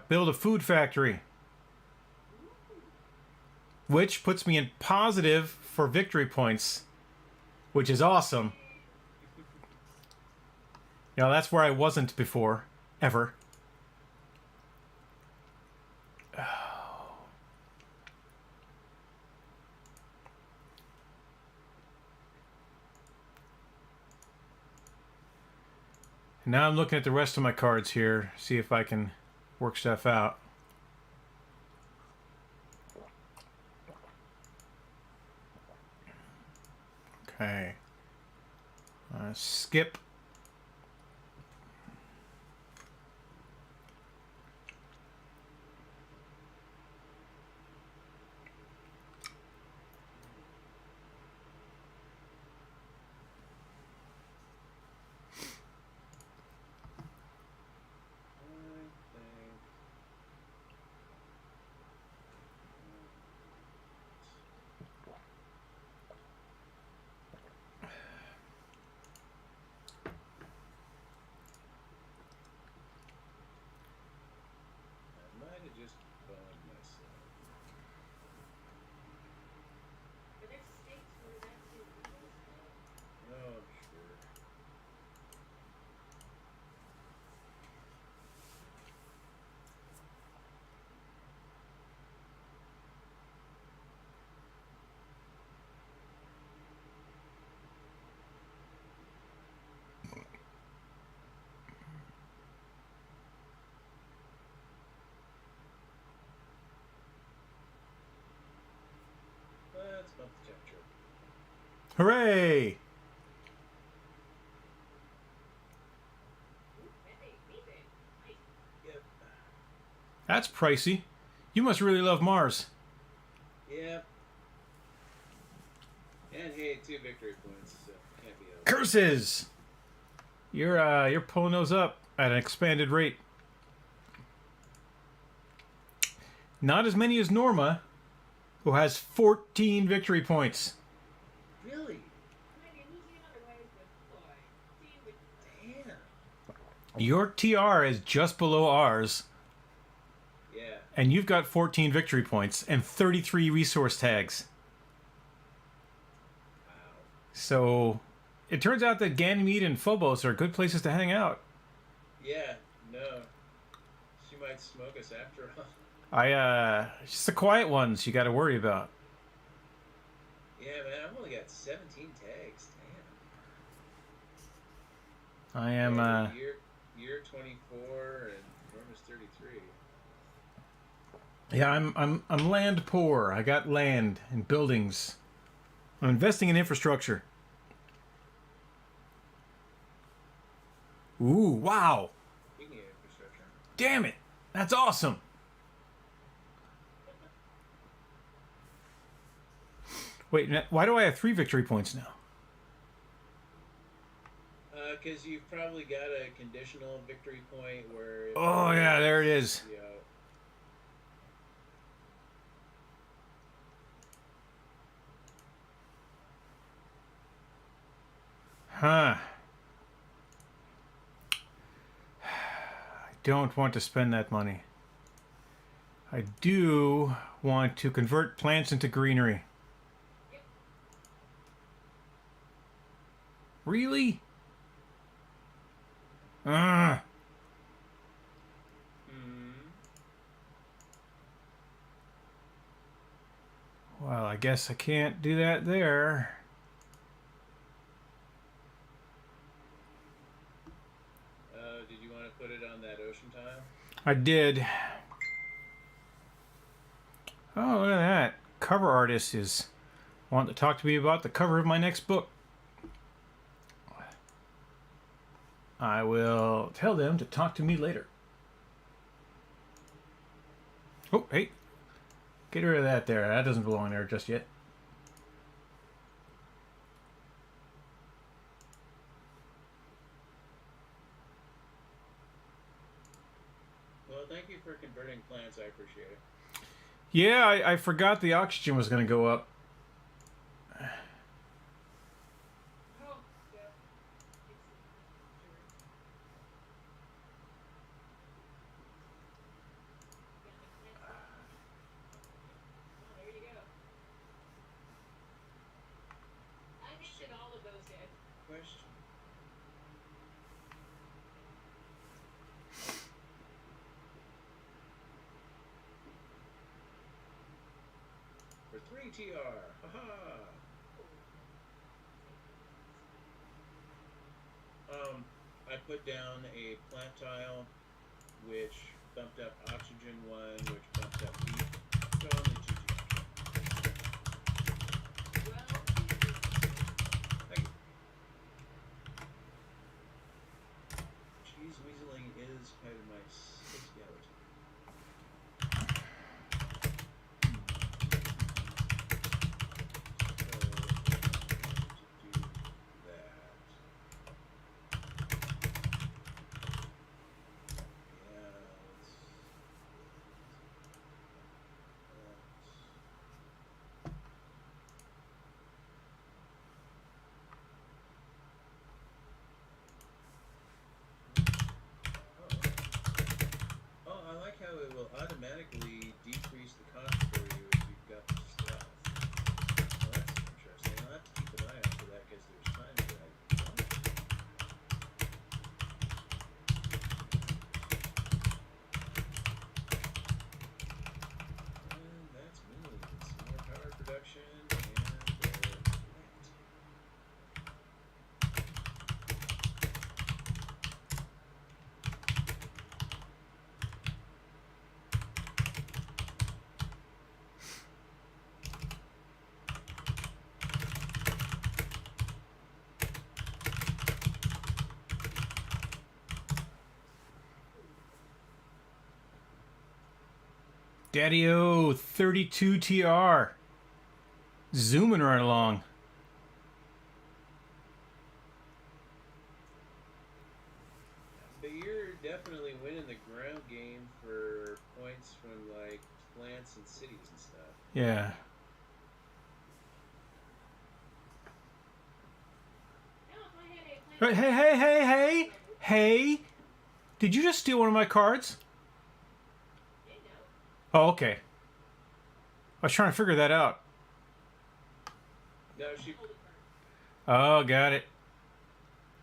S1: build a food factory, which puts me in positive for victory points, which is awesome. You know, that's where I wasn't before, ever. Now I'm looking at the rest of my cards here, see if I can work stuff out. Okay. Skip.
S2: Just boned myself.
S3: But there's states where that's illegal, so.
S2: Oh, sure. Let's bump the temperature.
S1: Hooray!
S3: Ooh, hey, anything. Nice.
S2: Yep.
S1: That's pricey. You must really love Mars.
S2: Yep. And hey, 2 victory points, so can't be over.
S1: Curses! You're pulling those up at an expanded rate. Not as many as Norma, who has 14 victory points.
S2: Really?
S3: Might be losing in other ways, but boy, seeing with
S2: Damn.
S1: Your TR is just below ours,
S2: Yeah.
S1: and you've got 14 victory points and 33 resource tags.
S2: Wow.
S1: So it turns out that Ganymede and Phobos are good places to hang out.
S2: Yeah, no. She might smoke us after all.
S1: It's just the quiet ones you got to worry about.
S2: Yeah, man, I've only got 17 tags. Damn.
S1: I am,
S2: Year 24 and Norm is 33.
S1: yeah, I'm land poor. I got land and buildings. I'm investing in infrastructure. Ooh, wow.
S2: Speaking of infrastructure.
S1: Damn it. That's awesome. Wait, why do I have 3 victory points now?
S2: Because you've probably got a conditional victory point where...
S1: Oh, yeah, there it is.
S2: You know,
S1: Huh. I don't want to spend that money. I do want to convert plants into greenery. Really?
S2: mm,
S1: Well, I guess I can't do that there.
S2: did you want to put it on that ocean tile?
S1: I did. Oh, look at that. Cover artist is wanting to talk to me about the cover of my next book. I will tell them to talk to me later. Oh, hey. Get rid of that there. That doesn't belong there just yet.
S2: Well, thank you for converting plants. I appreciate it.
S1: Yeah, I forgot the oxygen was going to go up.
S3: Oh, yeah. Oh, there you go. I think that all of those did.
S2: Question. For 3 TR. Haha. I put down a plant tile, which bumped up oxygen 1, which bumped up heat. So only 2 TR.
S3: Well,
S2: Thank you. Cheese weaseling is kind of my specialty. Oh, I like how it will automatically decrease the cost for you if you've got the stealth. Well, that's interesting. I'll have to keep an eye out for that because there's times that I don't. And that's millions. More power production and plant.
S1: Daddy-o, 32 TR. Zooming right along.
S2: But you're definitely winning the ground game for points from like plants and cities and stuff.
S1: Yeah.
S3: now if I had a plant.
S1: Hey. Hey. Did you just steal one of my cards?
S3: You know.
S1: Oh, okay. I was trying to figure that out.
S2: No, she.
S3: Hold it first.
S1: Oh, got it.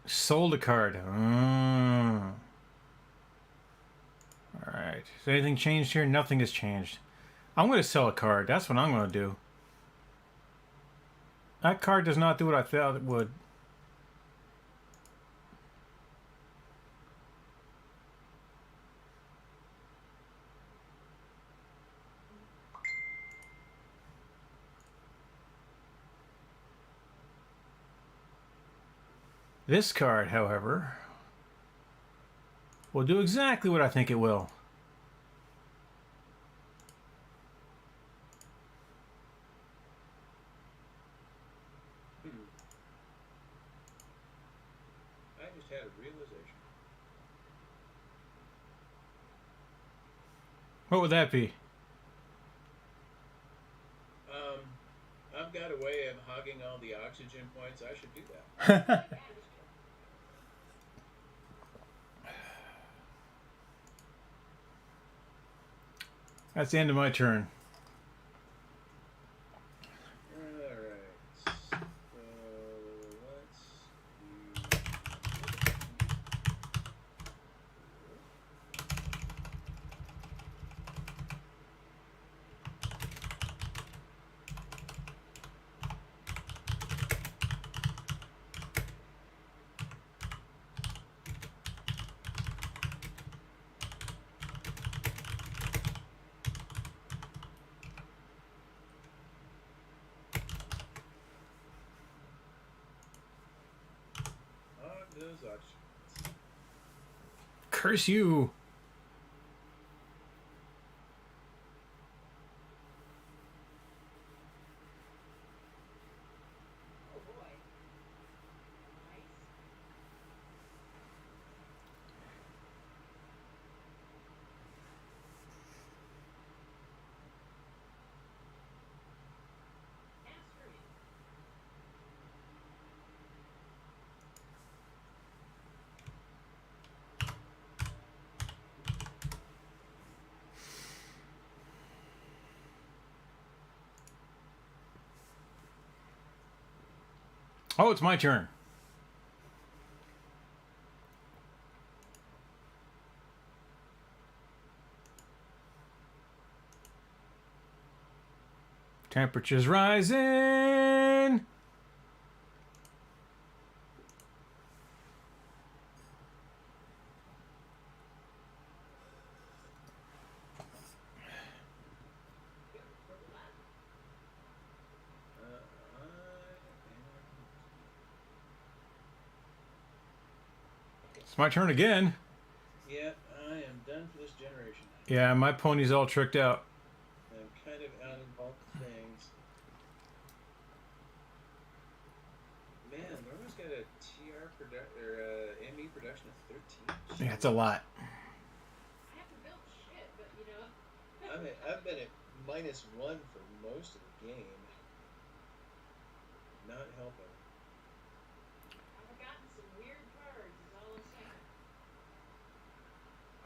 S1: Sold a card. Alright. Alright. Has anything changed here? Nothing has changed. I'm going to sell a card. That's what I'm going to do. That card does not do what I thought it would. This card, however, will do exactly what I think it will.
S2: I just had a realization.
S1: What would that be?
S2: I've got a way of hogging all the oxygen points. I should do that.
S1: That's the end of my turn.
S2: Alright. So let's hog those oxygen.
S1: Curse you!
S3: Oh boy. Nice. Pass turn.
S1: Oh, it's my turn. Temperature's rising. It's my turn again.
S2: Yeah, I am done for this generation.
S1: Yeah, my pony's all tricked out.
S2: I'm kind of out of bulk things. Man, Norma's got a ME production of 13.
S1: Yeah, it's a lot.
S3: I haven't built shit, but you know.
S2: I've been at -1 for most of the game. Not helping.
S3: I've gotten some weird cards, is all I'm saying.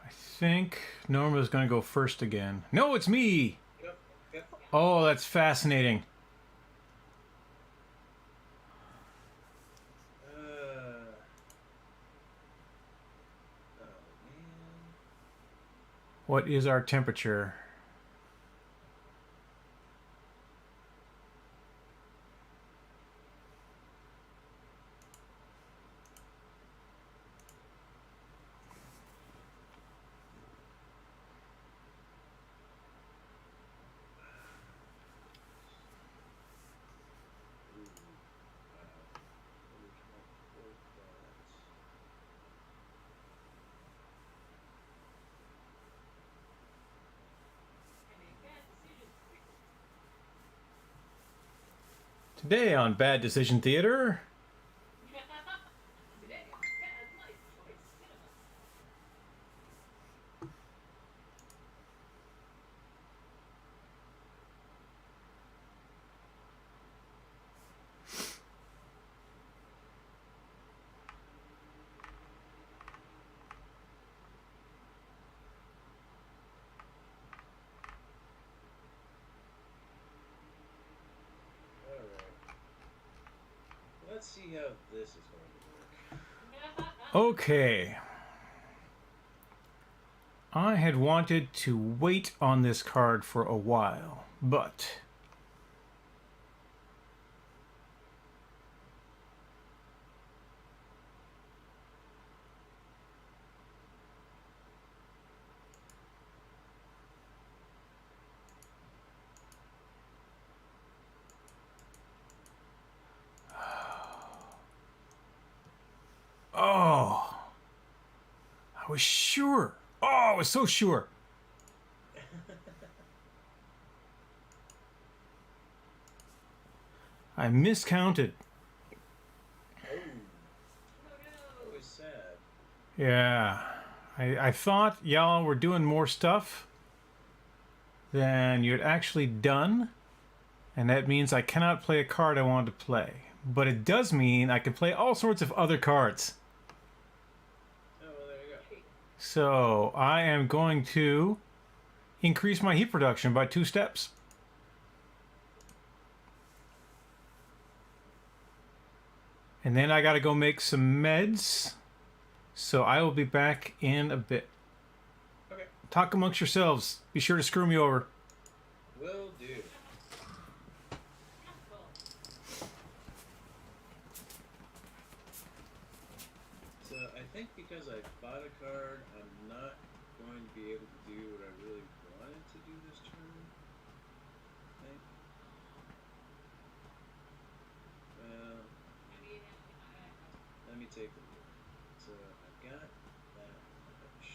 S1: I think Norma's gonna go first again. No, it's me!
S2: Yep, yep.
S1: Oh, that's fascinating.
S2: Oh man.
S1: What is our temperature?
S3: I made bad decisions.
S1: Today on Bad Decision Theater.
S3: Today, bad life choice cinema.
S2: Alright. Let's see how this is going to work.
S1: Okay. I had wanted to wait on this card for a while, but oh, I was sure. Oh, I was so sure. I miscounted.
S2: Oh, that was sad.
S1: Yeah. I thought y'all were doing more stuff than you'd actually done. And that means I cannot play a card I wanted to play. But it does mean I can play all sorts of other cards.
S2: Oh, well, there you go.
S1: So I am going to increase my heat production by 2 steps. And then I gotta go make some meds. So I will be back in a bit.
S2: Okay.
S1: Talk amongst yourselves. Be sure to screw me over.
S2: Will do. So I think because I bought a card, I'm not going to be able to do what I really wanted to do this turn. I think. Well, let me take a look. So I've got that much.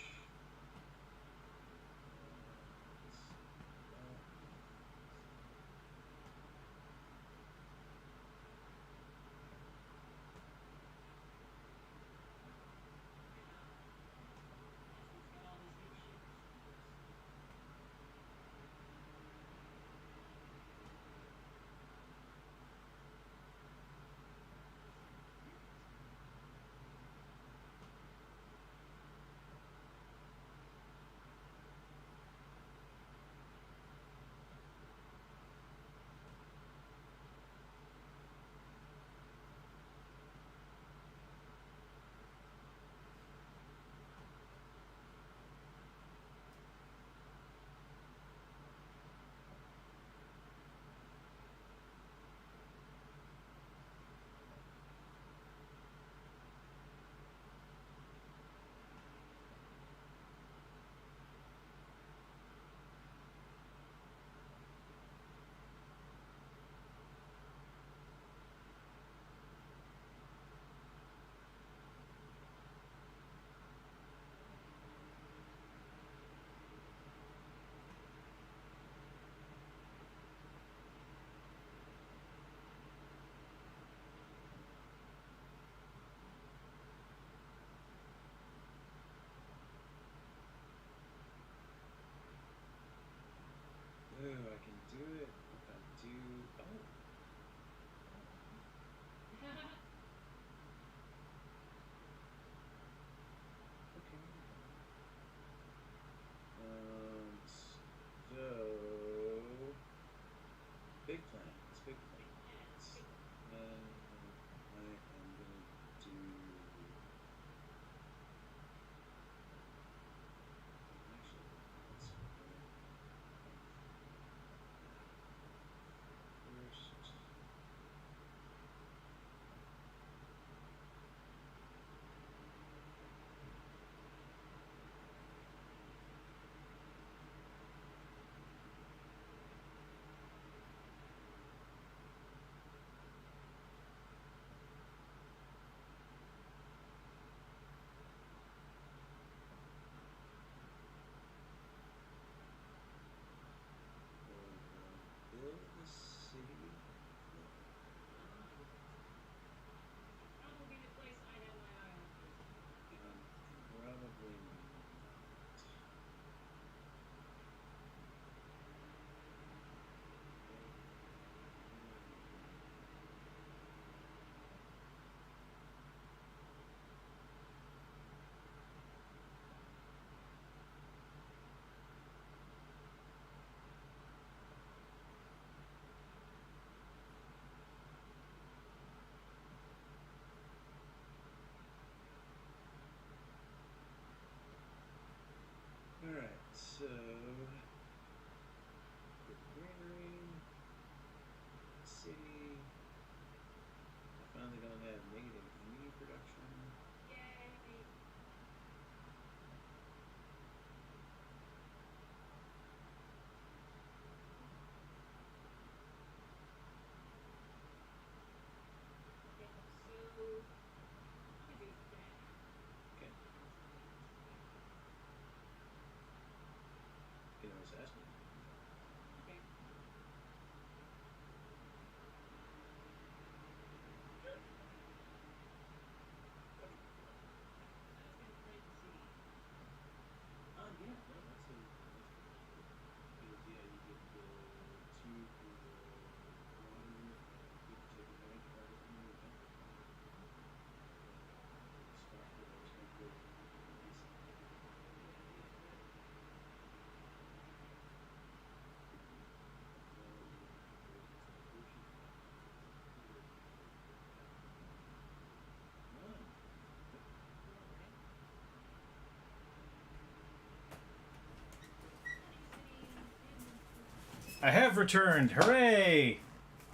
S1: I have returned. Hooray!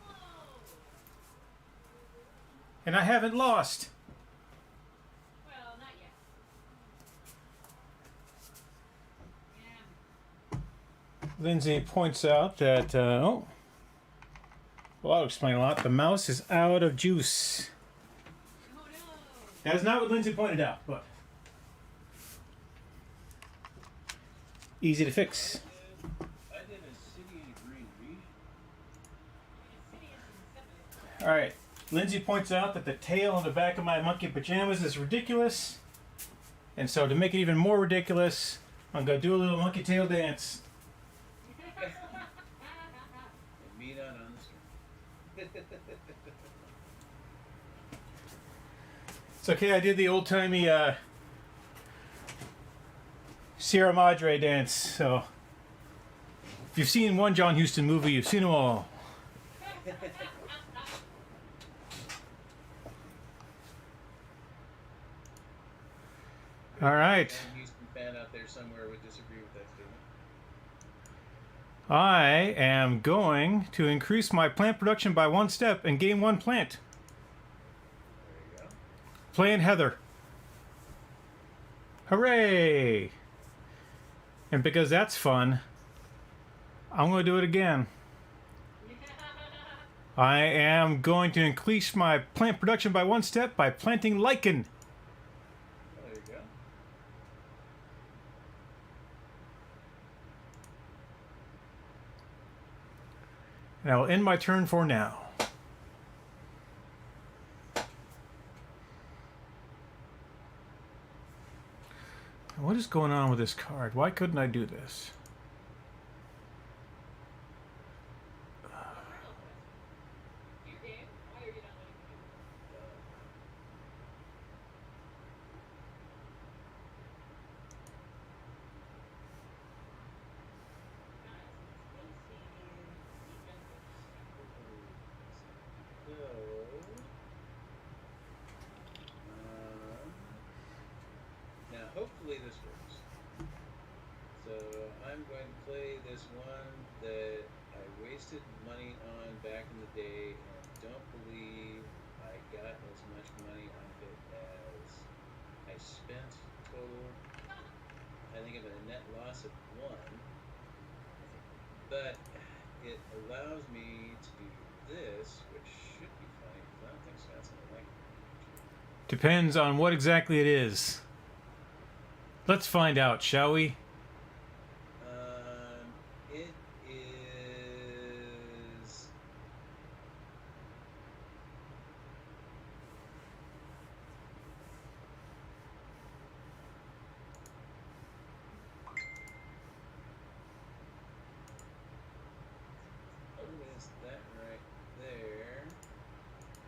S3: Whoa!
S1: And I haven't lost.
S3: Well, not yet. Yeah.
S1: Lindsay points out that, well, I'll explain a lot. The mouse is out of juice.
S3: Oh no!
S1: That's not what Lindsay pointed out, but easy to fix.
S2: I did a city and a green region.
S1: All right. Lindsay points out that the tail on the back of my monkey pajamas is ridiculous. And so to make it even more ridiculous, I'm going to do a little monkey tail dance.
S2: And me not on the screen.
S1: It's okay, I did the old-timey Sierra Madre dance, so if you've seen one John Huston movie, you've seen them all. All right.
S2: John Houston fan out there somewhere would disagree with that statement.
S1: I am going to increase my plant production by 1 step and gain 1 plant.
S2: There you go.
S1: Playing Heather. Hooray! And because that's fun, I'm going to do it again. I am going to increase my plant production by 1 step by planting lichen.
S2: Oh, there you go.
S1: And I will end my turn for now. What is going on with this card? Why couldn't I do this?
S3: Your game? Why are you not letting me do it?
S2: So, now hopefully this works. So I'm going to play this one that I wasted money on back in the day and don't believe I got as much money on it as I spent total. I think of a net loss of 1. But it allows me to do this, which should be funny, because I don't think Scott's going to like it.
S1: Depends on what exactly it is. Let's find out, shall we?
S2: It is. What is that right there?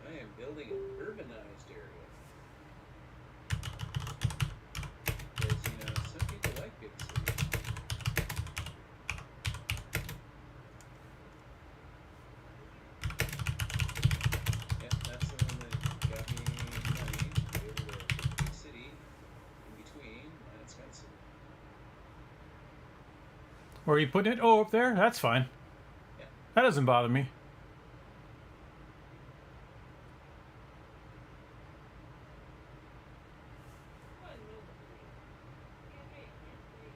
S2: I am building an urbanized area. Because, some people like big cities. Yep, that's the one that got me money to be able to put a big city in between my expensive.
S1: Where are you putting it? Oh, up there? That's fine.
S2: Yeah.
S1: That doesn't bother me.
S3: What a noble thing. Campaign, campaign.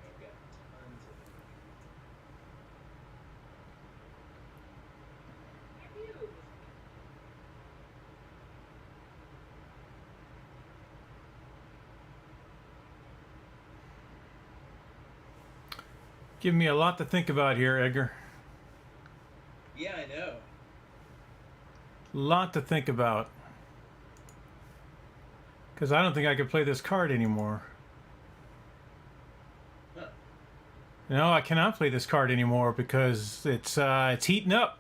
S2: I've got tons of them.
S3: Phew.
S1: Give me a lot to think about here, Edgar.
S2: Yeah, I know.
S1: Lot to think about. Because I don't think I could play this card anymore.
S2: Huh.
S1: No, I cannot play this card anymore because it's heating up.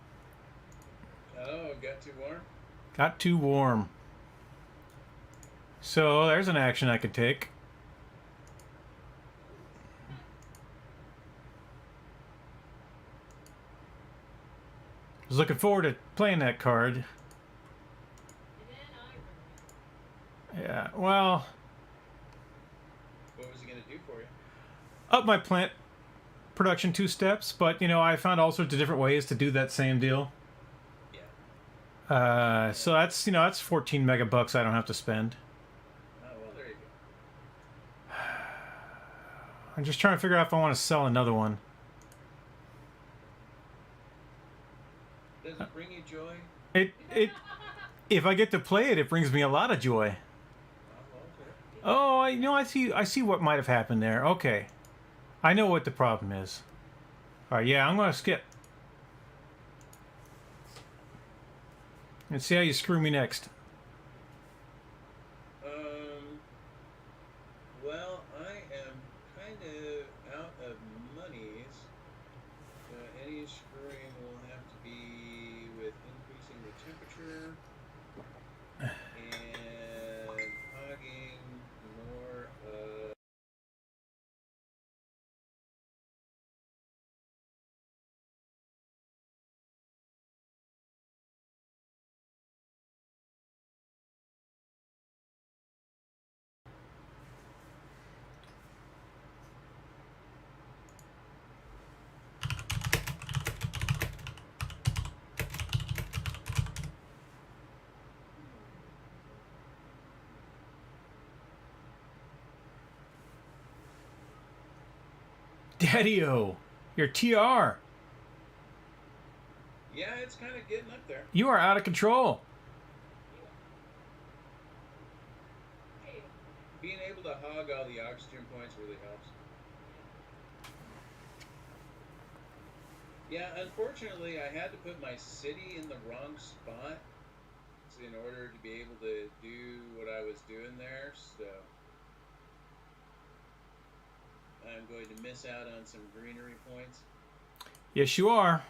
S2: Oh, it got too warm?
S1: Got too warm. So there's an action I could take. I was looking forward to playing that card.
S3: And then I remember.
S1: Yeah, well,
S2: What was he going to do for you?
S1: up my plant production 2 steps, but you know, I found all sorts of different ways to do that same deal.
S2: Yeah.
S1: So that's, you know, that's 14 megabucks I don't have to spend.
S2: Oh, well, there you go.
S1: I'm just trying to figure out if I want to sell another one.
S2: Does it bring you joy?
S1: If I get to play it, it brings me a lot of joy.
S2: Oh, okay.
S1: Oh, you know, I see what might have happened there. Okay. I know what the problem is. Alright, yeah, I'm gonna skip. Let's see how you screw me next.
S2: Well, I am kind of out of monies. Any screwing will have to be with increasing the temperature and hogging more
S1: Daddy-o, your TR.
S2: yeah, it's kind of getting up there.
S1: You are out of control.
S3: Hey,
S2: Being able to hog all the oxygen points really helps. Yeah, unfortunately, I had to put my city in the wrong spot in order to be able to do what I was doing there, so I'm going to miss out on some greenery points.
S1: Yes, you are.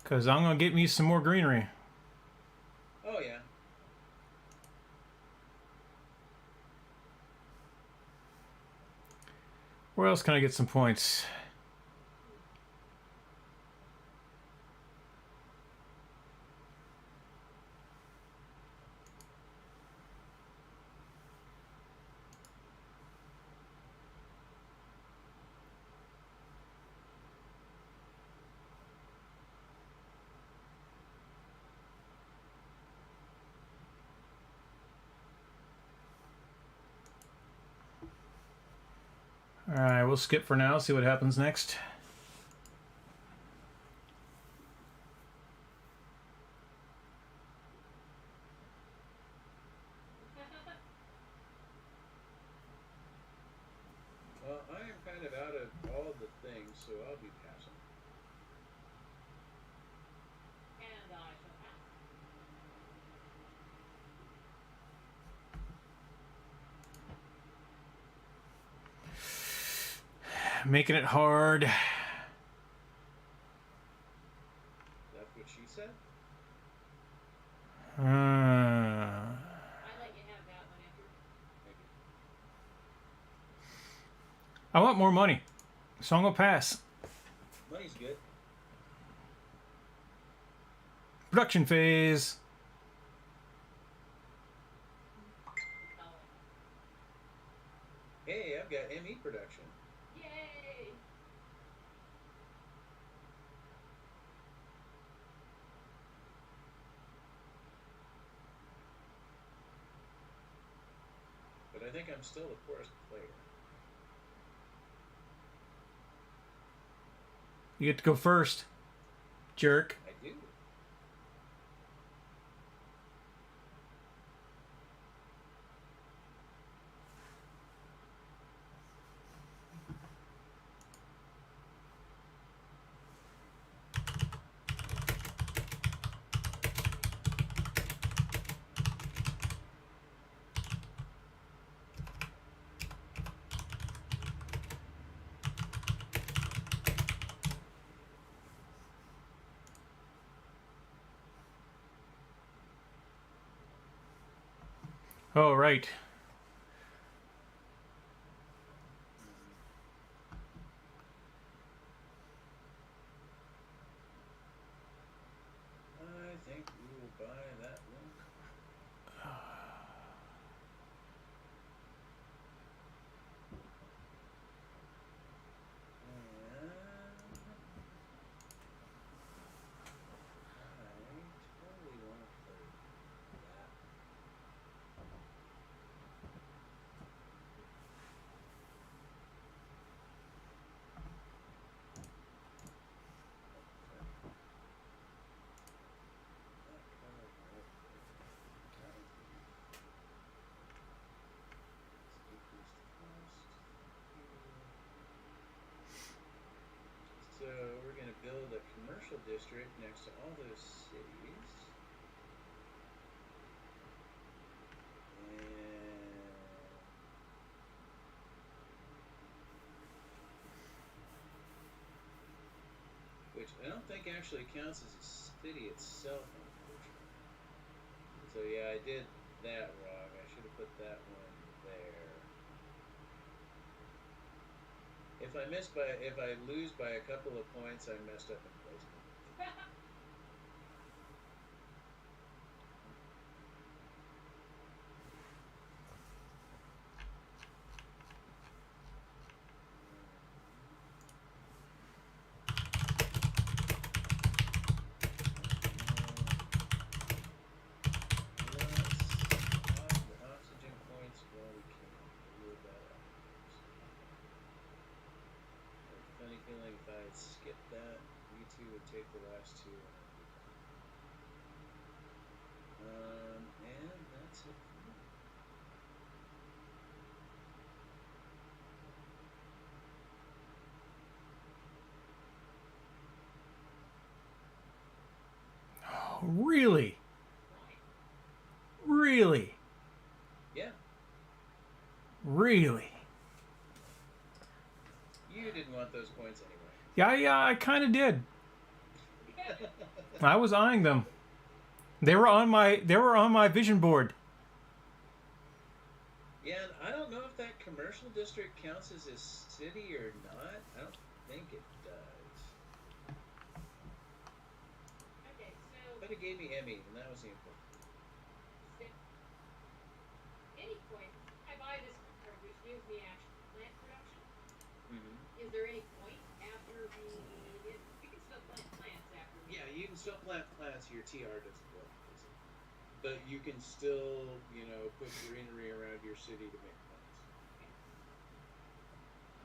S1: Because I'm going to get me some more greenery.
S2: Oh, yeah.
S1: Where else can I get some points? Alright, we'll skip for now, see what happens next.
S2: Well, I am kind of out of all the things, so I'll be passing.
S3: and I shall pass.
S1: Making it hard.
S2: That's what she said?
S1: Uh,
S3: I let you have that one, Andrew.
S2: Maybe.
S1: I want more money, so I'm going to pass.
S2: Money's good.
S1: Production phase.
S3: Oh,
S2: Hey, I've got ME production.
S3: yay!
S2: But I think I'm still the poorest player.
S1: You get to go first, jerk.
S2: I do.
S1: Oh, right.
S2: I think we will buy that one. And I totally want to play that. So we're going to build a commercial district next to all those cities. And which I don't think actually counts as a city itself, unfortunately. So yeah, I did that wrong. I should have put that one there. If I lose by a couple of points, I messed up in placement. Let's the oxygen points while we can. Build that up. I have a funny feeling if I had skipped that, you two would take the last two and I'd be done. And that's it for me.
S1: Oh, really? Really?
S2: Yeah.
S1: Really?
S2: You didn't want those points anyway.
S1: Yeah, I kind of did. I was eyeing them. They were on my vision board.
S2: Yeah, and I don't know if that commercial district counts as a city or not. I don't think it does.
S3: Okay, so
S2: But it gave me Emmy, and that was the important.
S3: any point I buy this card, which gives me actual plant production.
S2: Mm-hmm.
S3: Is there any point after the? You can still plant plants after.
S2: Yeah, you can still plant plants. Your TR doesn't work, but you can still, put greenery around your city to make plants.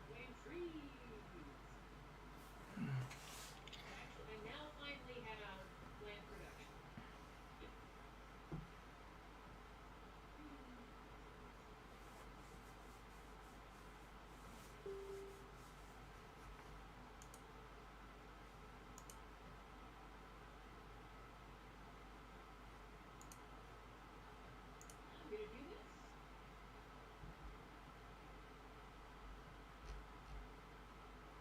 S3: Plant trees. Actually, I now finally have plant production. I'm gonna do this.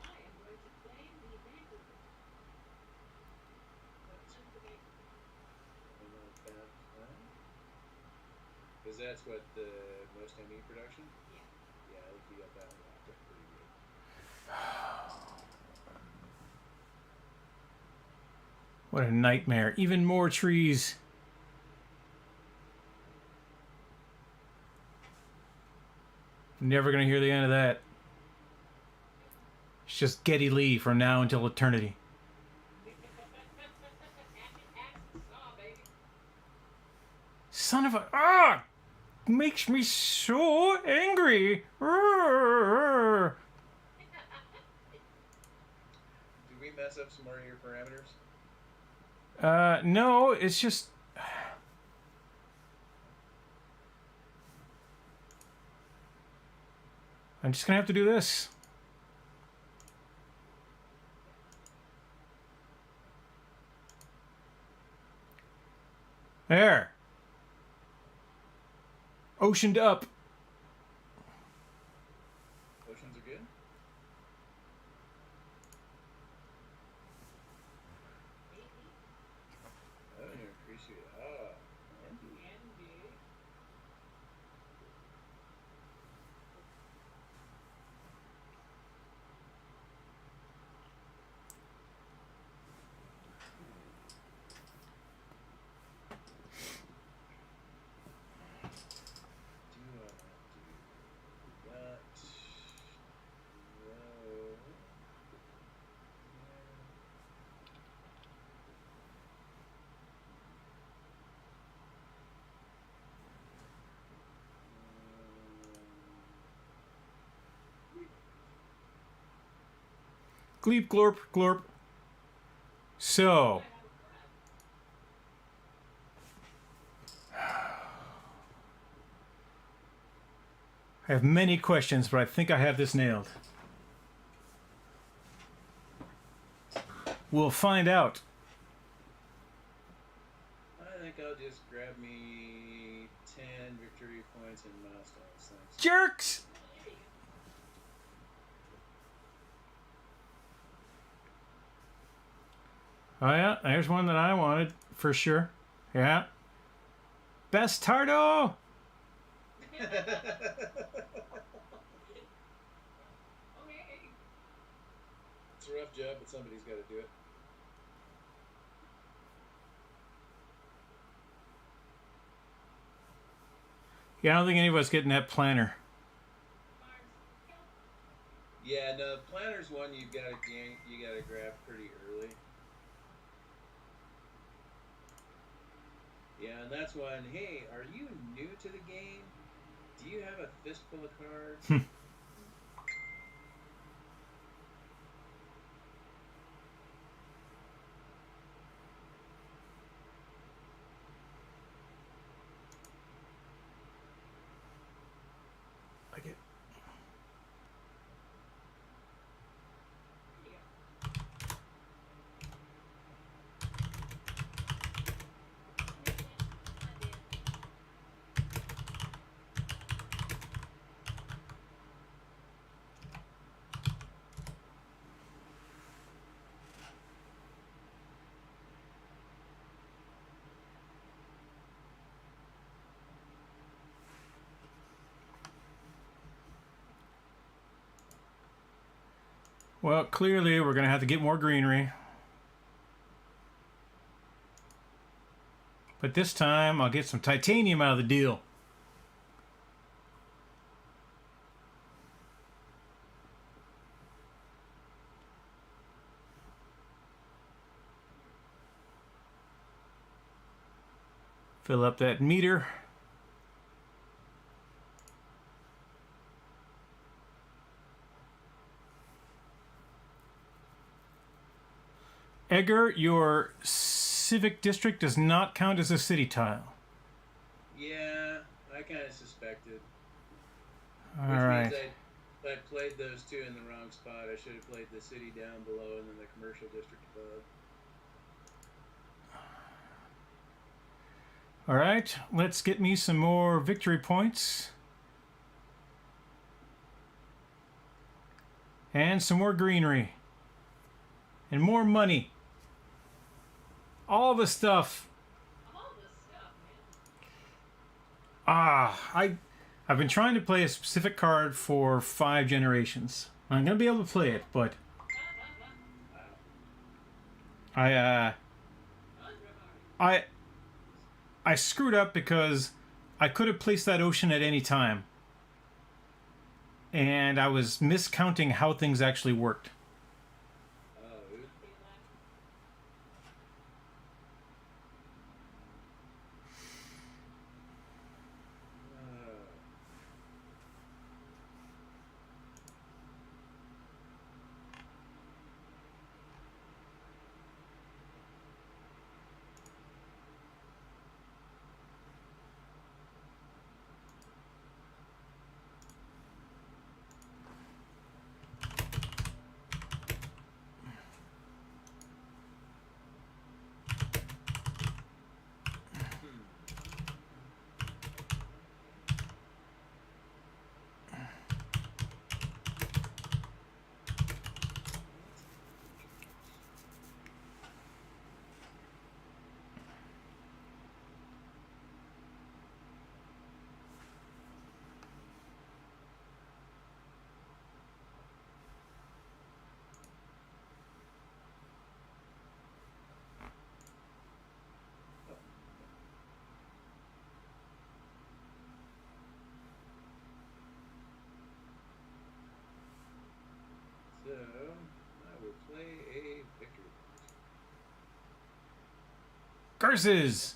S3: I am going to claim the banker.
S2: That's
S3: Hunt the banker.
S2: not a bad plan. Because that's what the most Emmy production.
S3: Yeah.
S2: Yeah, I think you got that one locked up pretty good.
S1: What a nightmare. Even more trees. Never gonna hear the end of that. It's just Geddy Lee from now until eternity. Son of a... Ah! Makes me so angry.
S2: Did we mess up some more of your parameters?
S1: No, it's just... I'm just gonna have to do this. There. Oceaned up.
S2: Oceans are good? Oh, you increase your... Ah, handy.
S1: Gleep, glorp, glorp. So, I have many questions, but I think I have this nailed. We'll find out.
S2: I think I'll just grab me 10 victory points and milestones. Thanks.
S1: Jerks! Oh yeah, there's one that I wanted, for sure. Yeah. Bastardo!
S3: Okay.
S2: It's a rough job, but somebody's got to do it.
S1: Yeah, I don't think any of us getting that planner.
S2: Yeah, no, planner's one you gotta grab pretty early. Yeah, and that's one. Hey, are you new to the game? Do you have a fistful of cards?
S1: Like it. Well, clearly we're going to have to get more greenery. But this time I'll get some titanium out of the deal. Fill up that meter. Edgar, your civic district does not count as a city tile.
S2: Yeah, I kind of suspected.
S1: All
S2: Which
S1: right.
S2: means I played those two in the wrong spot. I should have played the city down below and then the commercial district above.
S1: All right, let's get me some more victory points. And some more greenery. And more money. All the stuff.
S3: All this stuff, man.
S1: I've been trying to play a specific card for 5 generations. I'm gonna be able to play it, but I screwed up because I could have placed that ocean at any time. And I was miscounting how things actually worked.
S2: So, I will play a victory.
S1: Curses!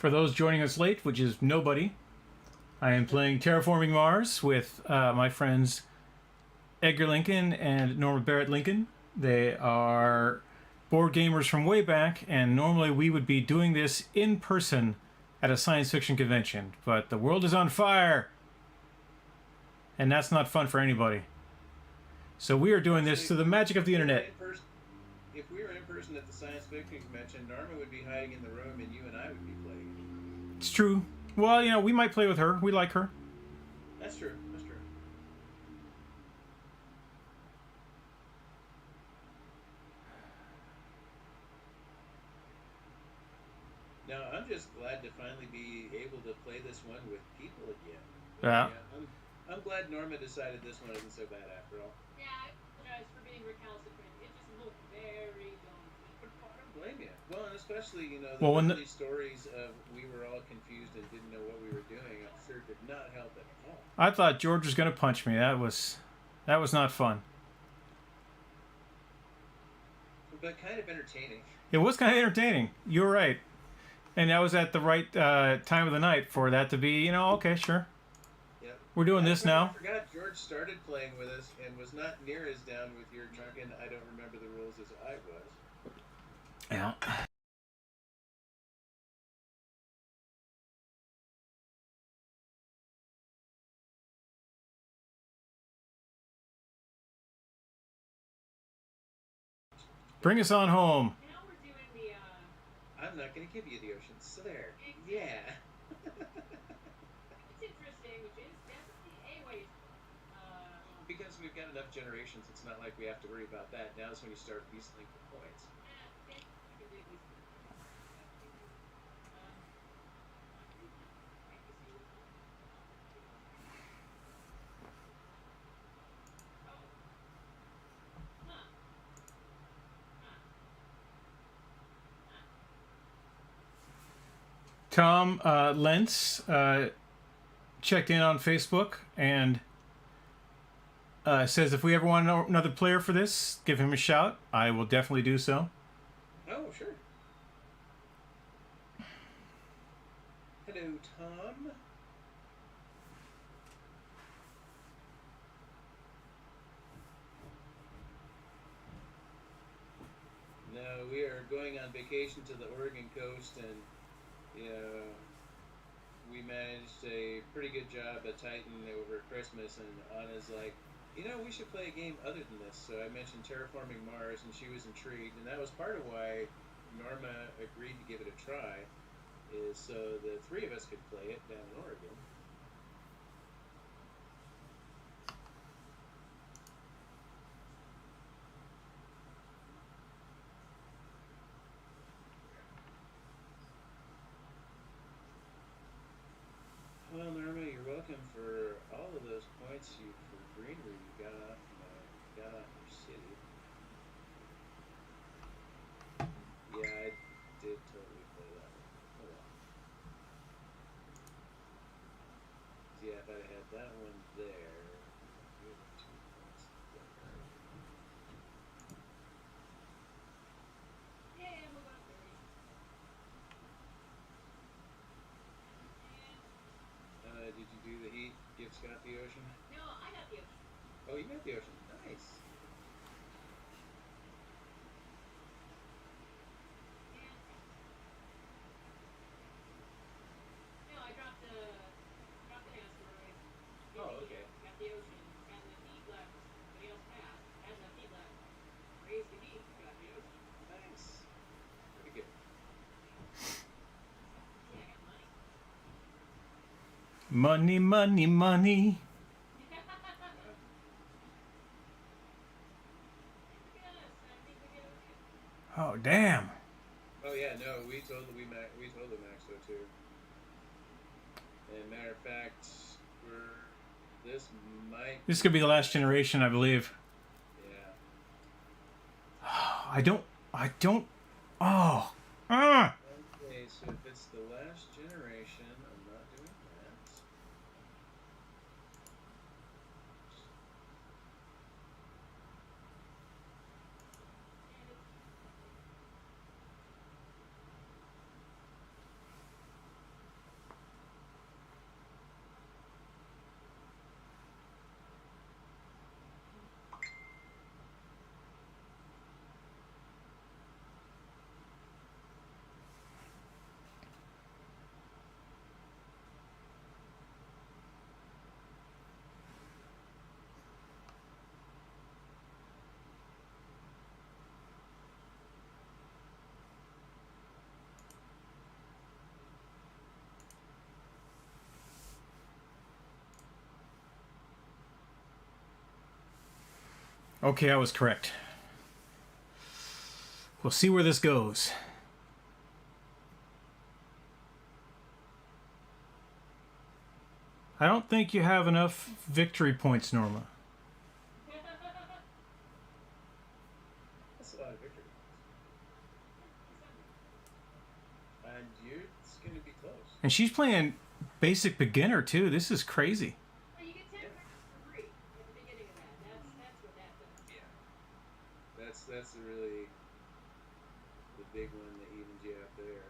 S1: For those joining us late, which is nobody, I am playing Terraforming Mars with my friends Edgar Lincoln and Norma Barrett Lincoln. They are board gamers from way back, and normally we would be doing this in person at a science fiction convention. But the world is on fire, and that's not fun for anybody. So we are doing this through the magic of the internet.
S2: If we were in person at the science fiction convention, Norma would be hiding in the room, and you and I would be playing.
S1: It's true. Well, you know, we might play with her. We like her.
S2: That's true. That's true. Now, I'm just glad to finally be able to play this one with people again.
S1: Yeah.
S2: I'm glad Norma decided this one isn't so bad after all.
S3: Yeah, I apologize for being recalcitrant. It just looked very daunting.
S2: But I don't blame you. Well, and especially, you know,
S1: Well, when
S2: these stories of we were all confused and didn't know what we were doing, it sure did not help at all.
S1: I thought George was going to punch me. That was not fun.
S2: But kind of entertaining.
S1: It was kind of entertaining. You're right. And that was at the right time of the night for that to be, you know, okay, sure.
S2: Yep.
S1: We're doing this now.
S2: I forgot George started playing with us and was not near as down with your drunken, I don't remember the rules as I was.
S1: Yeah. Bring us on home.
S3: Now we're doing the,
S2: I'm not going to give you the ocean, so there. Yeah.
S3: it's interesting, which is definitely a waste.
S2: Because we've got enough generations, it's not like we have to worry about that. Now is when you start beastling for points.
S3: I can do these.
S1: Tom Lentz checked in on Facebook and says if we ever want another player for this, give him a shout. I will definitely do so.
S2: Oh, sure. Hello, Tom. No, we are going on vacation to the Oregon coast, and we managed a pretty good job at Titan over Christmas, and Anna's like, you know, we should play a game other than this. So I mentioned Terraforming Mars, and she was intrigued, and that was part of why Norma agreed to give it a try, is so the three of us could play it down in Oregon. Well, Norma, you're welcome for all of those points for greenery you got off your city. Yeah, I did totally play that one. Hold on. Yeah, if I had that one there, you would have 2 points there.
S3: Yeah, move on 30.
S2: Did you do the heat? Give Scott the ocean?
S3: No, I got the ocean.
S2: Oh, you got the ocean. Nice.
S3: No, I dropped the asteroid.
S2: Oh, okay.
S3: Got the ocean. Had enough heat left. Somebody else passed. Had enough heat left. Raised the heat. Got the ocean.
S2: Nice. Pretty good.
S3: Yeah, I got money.
S1: Money, money, money.
S3: Look at us. I think we get okay.
S1: Oh, damn.
S2: Oh yeah, no, we totally maxed out too. And matter of fact, this might.
S1: This could be the last generation, I believe.
S2: Yeah.
S1: I don't. Oh. Ah.
S2: Okay, so if it's the last generation, I'm not doing that.
S1: Okay, I was correct. We'll see where this goes. I don't think you have enough victory points, Norma.
S2: That's a lot of victory. And it's going to be close.
S1: And she's playing basic beginner too. This is crazy.
S3: Well, you get 10 credits for free at the beginning of that. That's what that does.
S2: Yeah. That's really the big one that evens you out there.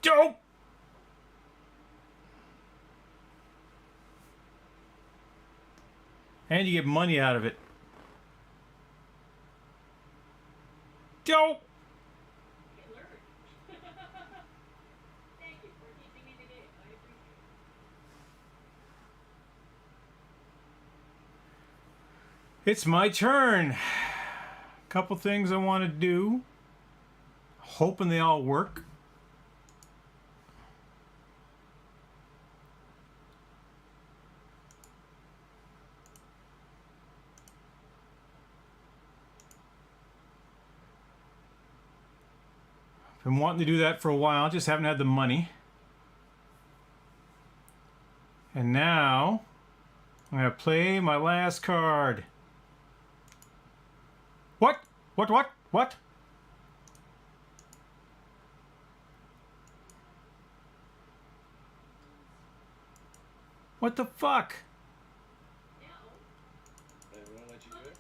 S1: Dope! And you get money out of it. Dope!
S3: You can learn. Thank you for teaching me the game. I appreciate it.
S1: It's my turn. Couple things I want to do. Hoping they all work. Been wanting to do that for a while, just haven't had the money. And now, I'm going to play my last card. What? What? What the fuck?
S3: No.
S2: I won't let you do it.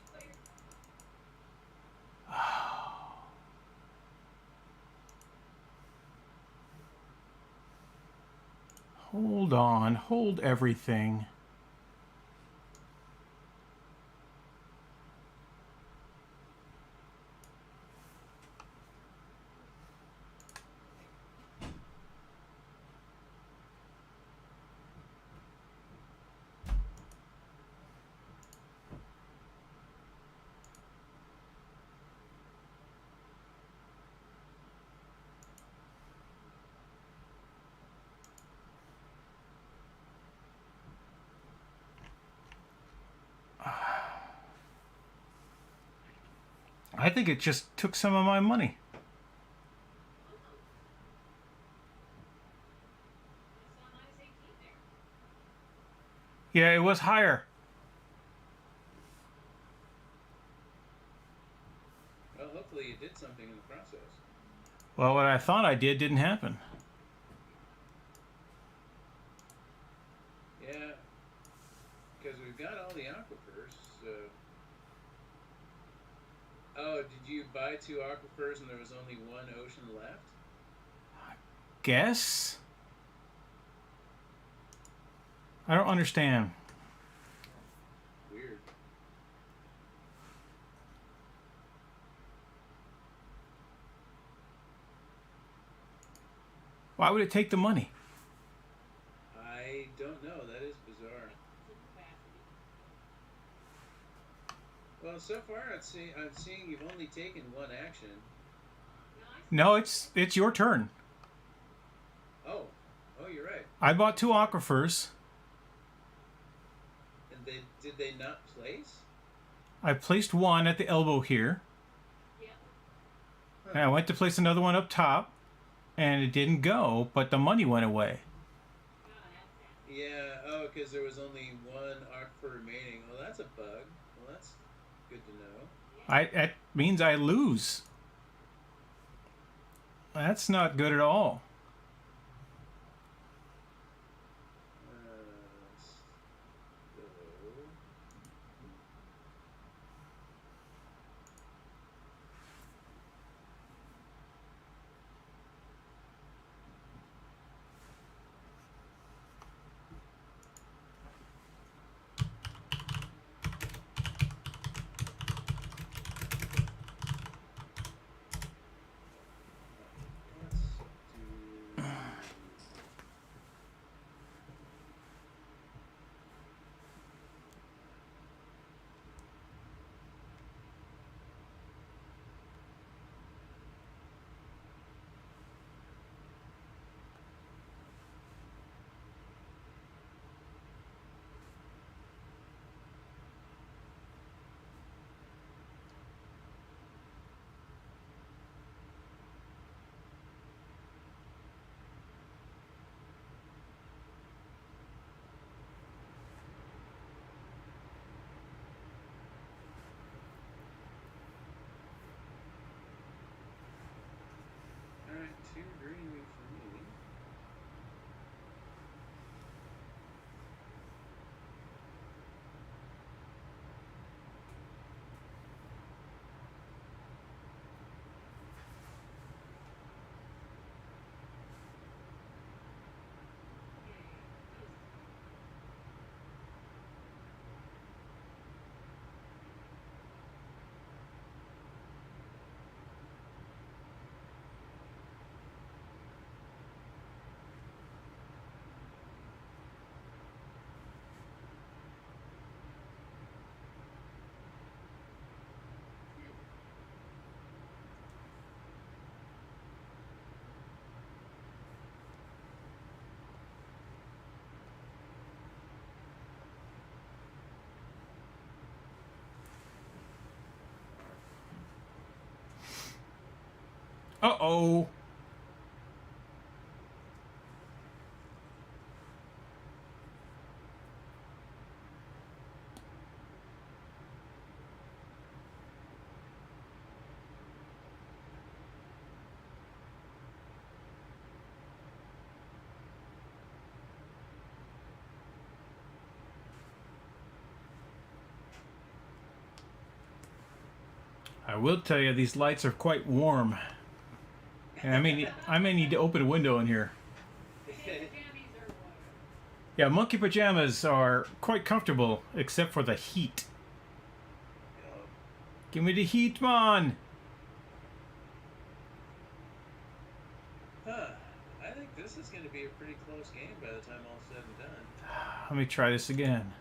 S1: Hold on, hold everything. I think it just took some of my money.
S3: I saw minus 18 there.
S1: Yeah, it was higher.
S2: Well, hopefully you did something in the process.
S1: Well, what I thought I did didn't happen.
S2: Yeah. Because we've got all the aquifers, so... Oh, did you buy 2 aquifers and there was only 1 ocean left?
S1: Guess? I don't understand.
S2: Weird.
S1: Why would it take the money?
S2: I don't know. That is bizarre.
S3: It's in capacity.
S2: Well, so far I'm seeing you've only taken 1 action.
S3: No, I
S1: No, it's your turn.
S2: Oh, you're right.
S1: I bought 2 aquifers.
S2: And did they not place?
S1: I placed one at the elbow here.
S3: yeah.
S1: And I went to place another one up top. And it didn't go, but the money went away.
S3: Oh, that's that.
S2: Yeah. Oh, because there was only 1 aquifer remaining. Oh, that's a bug. Well, that's good to know.
S1: That means I lose. That's not good at all.
S2: So-
S1: Uh-oh. I will tell you, these lights are quite warm. And I may need to open a window in here.
S3: Jammies or whatever.
S1: Yeah, monkey pajamas are quite comfortable, except for the heat. Give me the heat, man!
S2: Huh. I think this is going to be a pretty close game by the time all's said and done.
S1: Let me try this again.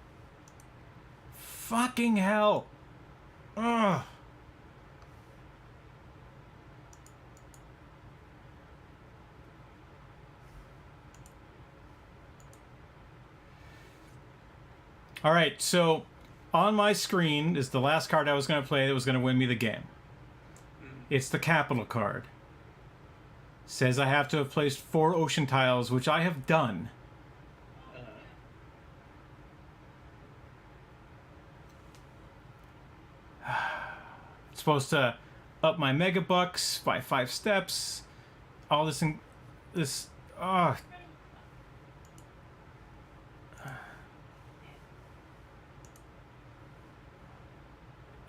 S1: Fucking hell! Ugh! All right, so on my screen is the last card I was going to play that was going to win me the game. It's the capital card. Says I have to have placed 4 ocean tiles, which I have done. It's supposed to up my megabucks by 5 steps. All this and this.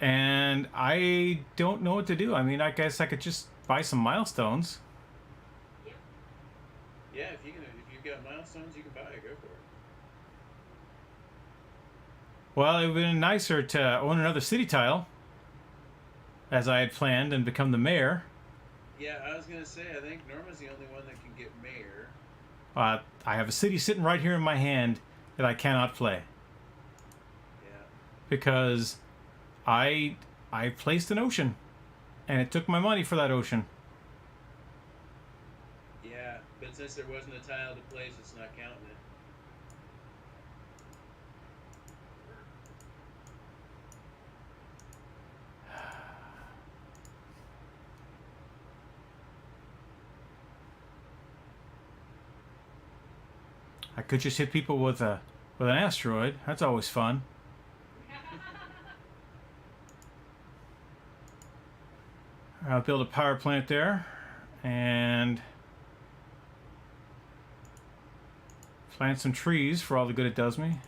S1: And I don't know what to do. I mean, I guess I could just buy some milestones.
S3: Yep.
S2: Yeah, if you've got milestones, you can buy it. Go for it.
S1: Well, it would have been nicer to own another city tile, as I had planned, and become the mayor.
S2: Yeah, I was gonna say, I think Norma's the only one that can get mayor.
S1: I have a city sitting right here in my hand that I cannot play.
S2: Yeah.
S1: Because I placed an ocean, and it took my money for that ocean.
S2: Yeah, but since there wasn't a tile to place, it's not counting it.
S1: I could just hit people with an asteroid. That's always fun. I'll build a power plant there, and plant some trees for all the good it does me.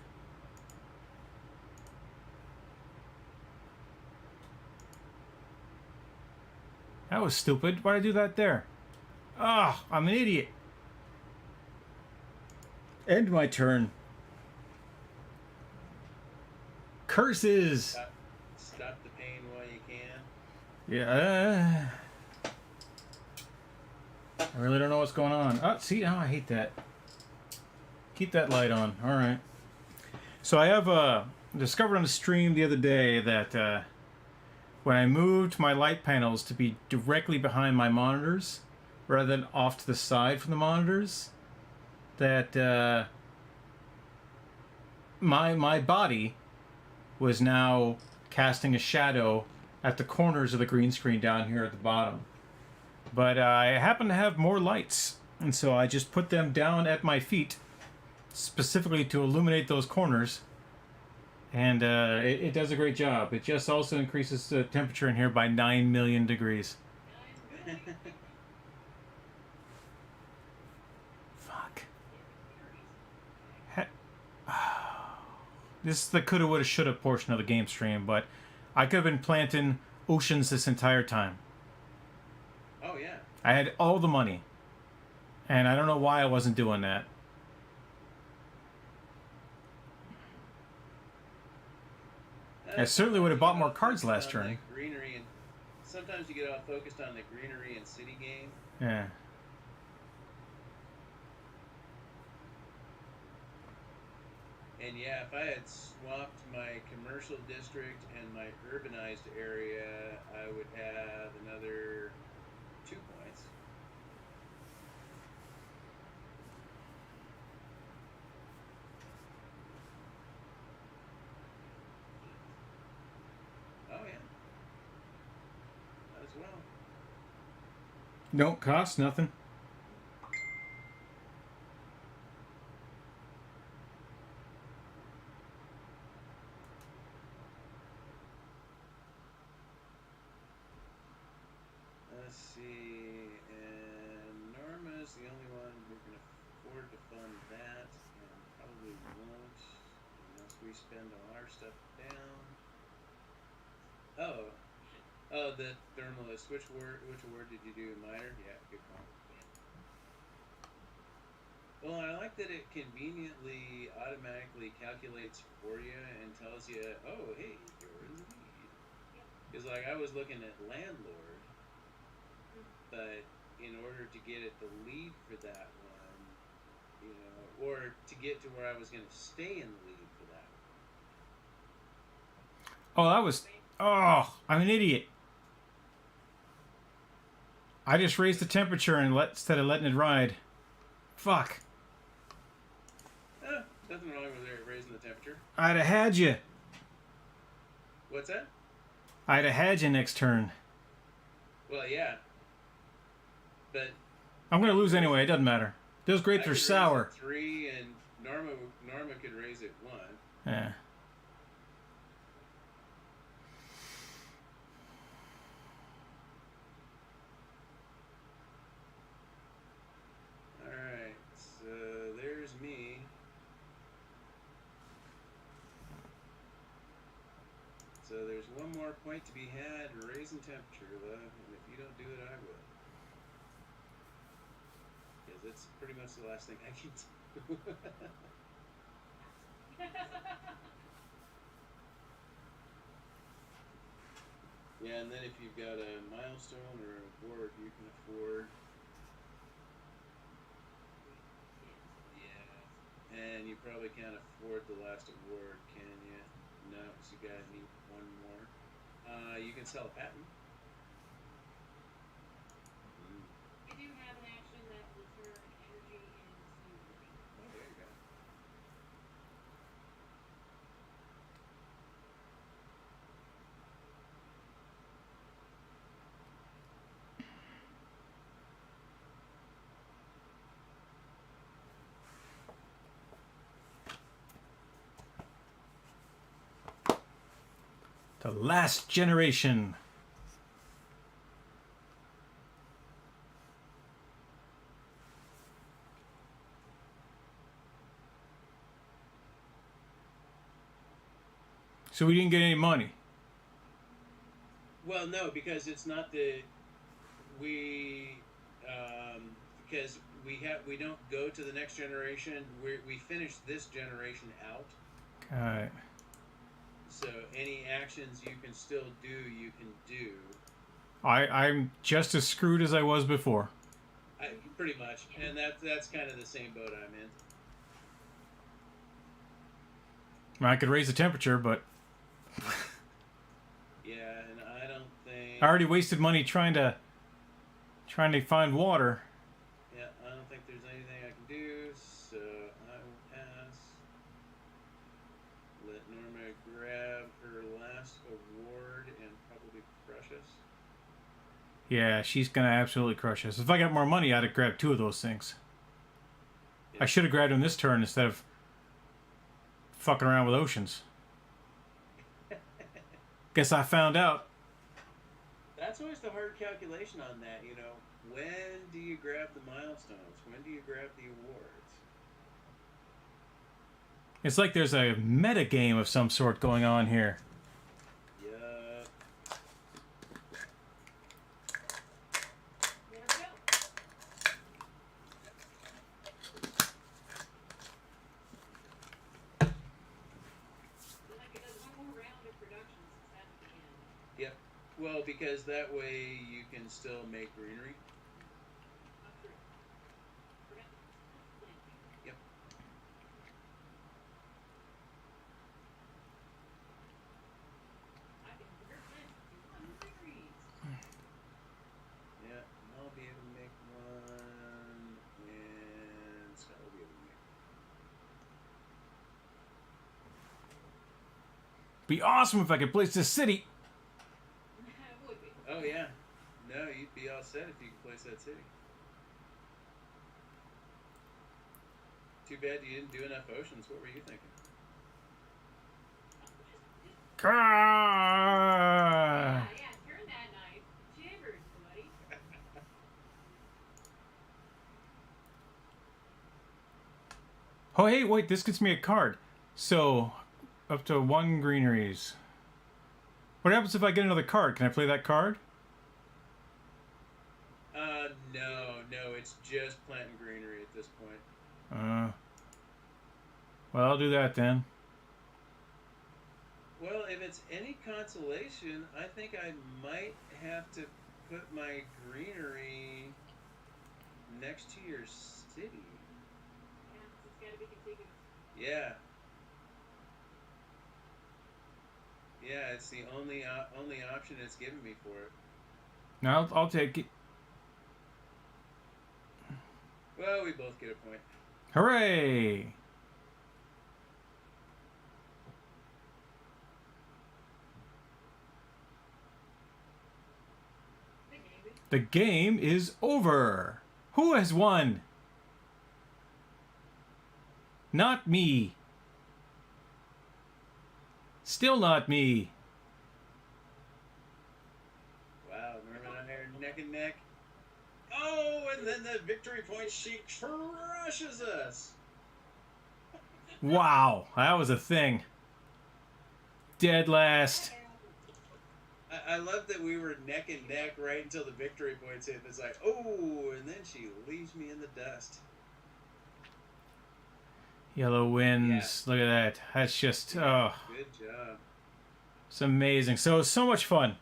S1: That was stupid. Why'd I do that there? Ah, I'm an idiot. End my turn. Curses!
S2: Stop the pain while you can.
S1: Yeah. I really don't know what's going on. Oh, see, oh, I hate that. Keep that light on. All right. So I have discovered on the stream the other day that when I moved my light panels to be directly behind my monitors rather than off to the side from the monitors, that my body was now casting a shadow at the corners of the green screen down here at the bottom. But I happen to have more lights, and so I just put them down at my feet specifically to illuminate those corners, and it does a great job. It just also increases the temperature in here by 9 million degrees. Fuck. This is the coulda, woulda, shoulda portion of the game stream, but I could have been planting oceans this entire time.
S2: Oh, yeah.
S1: I had all the money, and I don't know why I wasn't doing that. I certainly would have bought more cards last turn.
S2: Like greenery, and sometimes you get all focused on the greenery and city game.
S1: Yeah.
S2: And yeah, if I had swapped my commercial district and my urbanized area, I would have another 2 points. Oh yeah. As well.
S1: Don't cost nothing.
S2: Let's see, and Norma's the only one who can afford to fund that, and probably won't unless we spend all our stuff down. Oh, the thermalist. Which award did you do? Minor? Yeah, good call. Well, I like that it conveniently automatically calculates for you and tells you, oh, hey, you're in the lead. Because, like, I was looking at landlord, but in order to get it the lead for that one, you know, or to get to where I was going to stay in the lead for that one.
S1: Oh, that was... Oh, I'm an idiot. I just raised the temperature and instead of letting it ride. Fuck.
S2: Nothing wrong with raising the temperature.
S1: I'd have had you.
S2: What's that?
S1: I'd have had you next turn.
S2: Well, yeah. But
S1: I'm going to lose anyway. It doesn't matter. Those grapes are sour.
S2: 3, and Norma could raise it 1.
S1: Yeah.
S2: Alright, so there's me. So there's one more point to be had, raising temperature, love, and if you don't do it, I will. Because it's pretty much the last thing I can do. Yeah, and then if you've got a milestone or a award you can afford. Yeah. And you probably can't afford the last award, can you? No, so you gotta need one more. You can sell a patent.
S3: I do have an action that will turn energy into...
S2: Oh, there you go.
S1: The last generation. So we didn't get any money.
S2: Well, no, because it's not the because we don't go to the next generation. We finish this generation out.
S1: Alright.
S2: So any actions you can still do, you can do.
S1: I'm just as screwed as I was before.
S2: Pretty much, and that's kind of the same boat I'm in.
S1: I could raise the temperature, but
S2: Yeah, and I don't think.
S1: I already wasted money trying to find water.
S2: Yeah, I don't think there's anything I can do, so I will pass. Let Norma grab her last award and probably crush us.
S1: Yeah, she's gonna absolutely crush us. If I got more money, I'd have grabbed 2 of those things.
S2: Yeah.
S1: I should have grabbed them this turn instead of fucking around with oceans. Guess I found out.
S2: That's always the hard calculation on that, you know. When do you grab the milestones? When do you grab the awards?
S1: It's like there's a meta game of some sort going on here.
S2: Yeah.
S3: There we go. Like it does one more round of production since that's the end.
S2: Yep. Well, because that way you can still make greenery.
S3: Not true. Forgot the planting.
S2: Yep.
S3: I can convert plants into 1 degrees.
S2: Yeah, and I'll be able to make one, and Scott will be able to make
S1: Be awesome if I could place this city.
S3: Would be.
S2: one. Oh, yeah. No, you'd be all set if you could place that city. Too bad you didn't do enough oceans. What were you thinking?
S3: Yeah, turn that knife. Jibbers, buddy.
S1: Oh, hey, wait, this gets me a card. So, up to 1 greeneries. What happens if I get another card? Can I play that card?
S2: No, it's just planting greenery at this point.
S1: Well, I'll do that then.
S2: Well, if it's any consolation, I think I might have to put my greenery next to your city.
S3: Yeah, it's gotta be contiguous.
S2: Yeah. Yeah, it's the only option it's given me for it.
S1: Now I'll take it.
S2: Well, we both get a point.
S1: Hooray! The game is over. Who has won? Not me. Still not me.
S2: Wow, Norman and I are neck and neck. Oh, and then the victory point, she crushes us.
S1: Wow, that was a thing. Dead last.
S2: I love that we were neck and neck right until the victory points hit. It's like, oh, and then she leaves me in the dust.
S1: Yellow wins. Look at that. That's just, oh,
S2: Good job.
S1: it's amazing. So it was so much fun.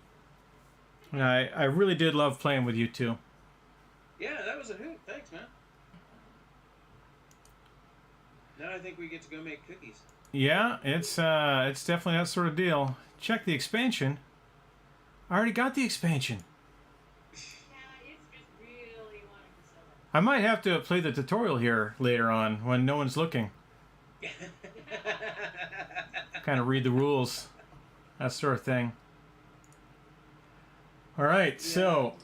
S1: And I really did love playing with you two.
S2: Yeah, that was a hoot. Thanks, man. Now I think we get to go make cookies.
S1: Yeah, it's definitely that sort of deal. Check the expansion. I already got the expansion.
S3: Yeah, it's just really wanting to sell it.
S1: I might have to play the tutorial here later on when no one's looking. Kind of read the rules. That sort of thing. All right,
S2: Yeah.
S1: so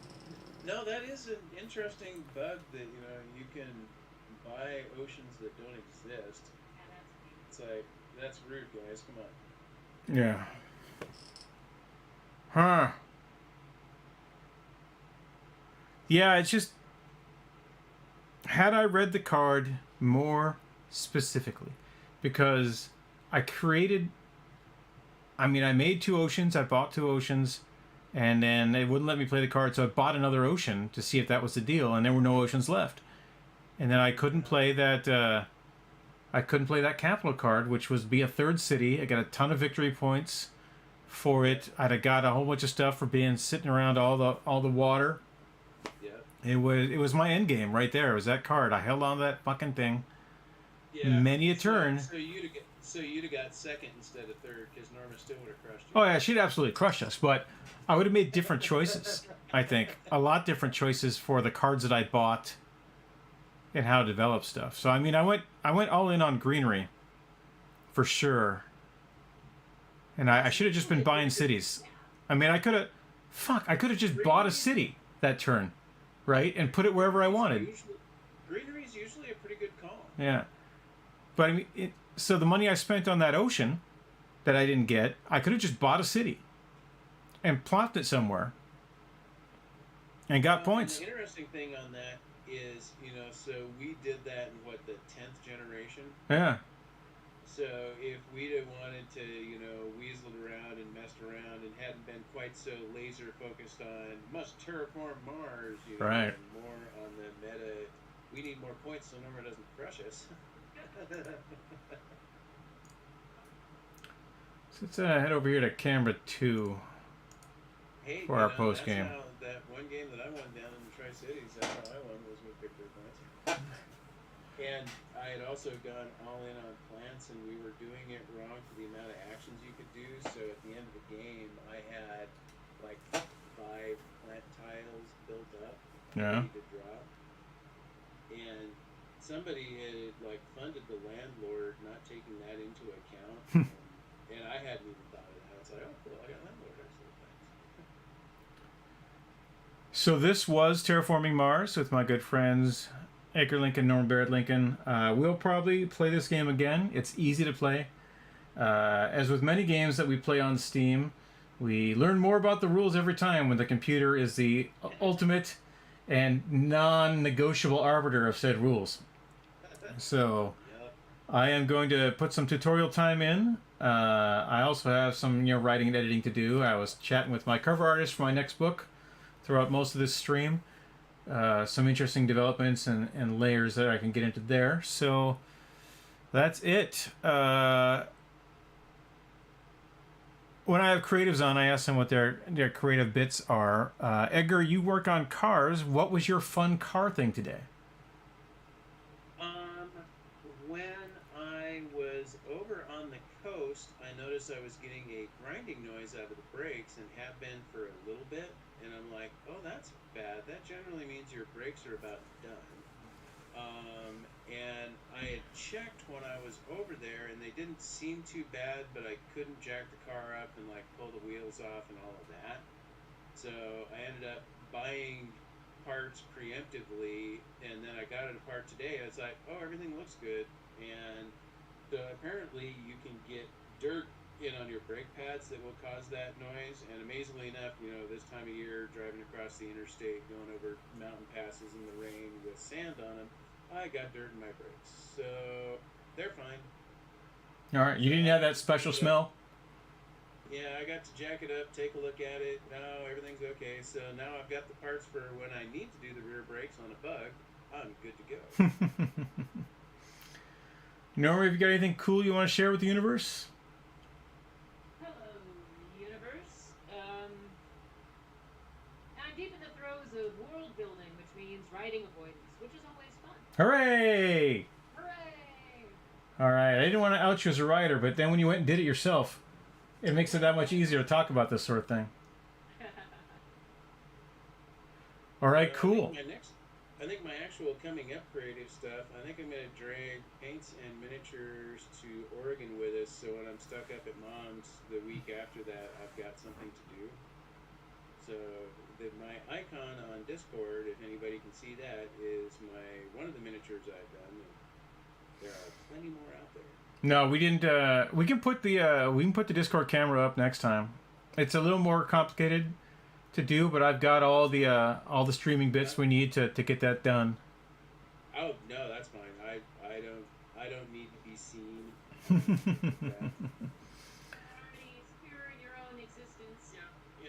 S2: No, that is an interesting bug that, you can buy oceans that don't exist.
S3: Yeah, that's neat.
S2: It's like, that's rude, guys. Come on.
S1: yeah. Huh. Yeah, it's just had I read the card more specifically, because I made 2 oceans, I bought 2 oceans, and then they wouldn't let me play the card, so I bought another ocean to see if that was the deal, and there were no oceans left. And then I couldn't play that capital card, which was be a 3rd city. I got a ton of victory points for it. I'd have got a whole bunch of stuff for being sitting around all the water.
S2: Yeah.
S1: It was my end game right there. It was that card. I held on to that fucking thing.
S2: Yeah.
S1: Many a turn.
S2: So you'd have got second instead of third, because Norma still would have crushed you.
S1: Oh yeah, she'd absolutely crushed us, but I would have made different choices. I think a lot different choices for the cards that I bought and how to develop stuff. So I went all in on greenery for sure. And I should have just been buying cities. I could have just bought a city that turn, right, and put it wherever I wanted.
S2: Greenery is usually a pretty good call.
S1: Yeah, but so the money I spent on that ocean that I didn't get, I could have just bought a city and plopped it somewhere and got points.
S2: And the interesting thing on that is, so we did that in the 10th generation.
S1: Yeah.
S2: So if we'd have wanted to, weasel around and messed around and hadn't been quite so laser focused on must terraform Mars,
S1: Right.
S2: and more on the meta, we need more points so Norma doesn't crush us.
S1: So let's head over here to Canberra 2
S2: Hey,
S1: for our post
S2: that's
S1: game.
S2: how that one game that I won down in the Tri-Cities, that's how I won, was with victory points. And I had also gone all in on plants, and we were doing it wrong for the amount of actions you could do. So at the end of the game, I had like 5 plant tiles built up,
S1: Yeah.
S2: ready to drop. And somebody had funded the landlord, not taking that into account. And I hadn't even thought of that. It's like, oh cool, I got landlord. Excellent, thanks.
S1: So this was Terraforming Mars with my good friends Edgar Lincoln, Norman Barrett Lincoln. We'll probably play this game again. It's easy to play. As with many games that we play on Steam, we learn more about the rules every time when the computer is the ultimate and non-negotiable arbiter of said rules. So
S2: Yep.
S1: I am going to put some tutorial time in. I also have some writing and editing to do. I was chatting with my cover artist for my next book throughout most of this stream. Some interesting developments and layers that I can get into there. So that's it. When I have creatives on, I ask them what their creative bits are. Edgar, you work on cars. What was your fun car thing today?
S2: When I was over on the coast, I noticed I was getting a grinding noise out of the brakes and have been for a little bit. And I'm like, oh, that's bad. That generally means your brakes are about done. And I had checked when I was over there, and they didn't seem too bad, but I couldn't jack the car up and like pull the wheels off and all of that. So I ended up buying parts preemptively, and then I got it apart today. I was like, oh, everything looks good. And so apparently you can get dirt in on your brake pads that will cause that noise. And amazingly enough, this time of year, driving across the interstate, going over mountain passes in the rain with sand on them, I got dirt in my brakes. So they're fine.
S1: All right, you didn't have that special smell?
S2: Yeah, I got to jack it up, take a look at it. No, everything's okay. So now I've got the parts for when I need to do the rear brakes on a bug. I'm good to go.
S1: Norma, have you got anything cool you want to share with the universe?
S3: Hello, universe. I'm deep in the throes of world building, which means writing avoidance, which is always fun.
S1: Hooray!
S3: Hooray!
S1: All right, I didn't want to out you as a writer, but then when you went and did it yourself, it makes it that much easier to talk about this sort of thing. All right, cool.
S2: I think my actual coming up creative stuff, I think I'm going to drag paints and miniatures to Oregon with us, so when I'm stuck up at Mom's the week after that, I've got something to do. So my icon on Discord, if anybody can see that, is one of the miniatures I've done. And there are plenty more out there.
S1: No, we didn't. We can put the Discord camera up next time. It's a little more complicated to do, but I've got all the streaming bits we need to get that done.
S2: Oh no, that's fine. I don't need to be seen. Yeah.
S3: Already secure in your own existence.
S2: Yeah.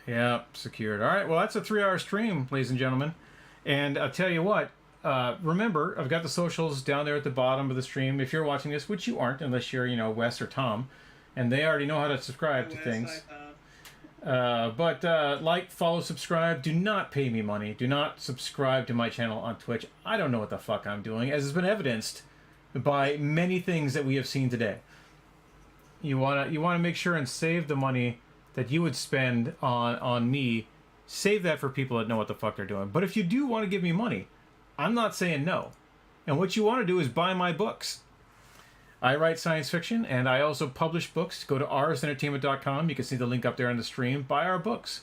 S1: Yeah, secured. All right, well, that's a 3-hour stream, ladies and gentlemen. And I'll tell you what, remember, I've got the socials down there at the bottom of the stream. If you're watching this, which you aren't, unless you're, Wes or Tom, and they already know how to subscribe to things. But like, follow, subscribe. Do not pay me money. Do not subscribe to my channel on Twitch. I don't know what the fuck I'm doing, as has been evidenced by many things that we have seen today. You wanna make sure and save the money that you would spend on me. Save that for people that know what the fuck they're doing. But if you do want to give me money, I'm not saying no. And what you want to do is buy my books. I write science fiction, and I also publish books. Go to rsentertainment.com. You can see the link up there on the stream. Buy our books.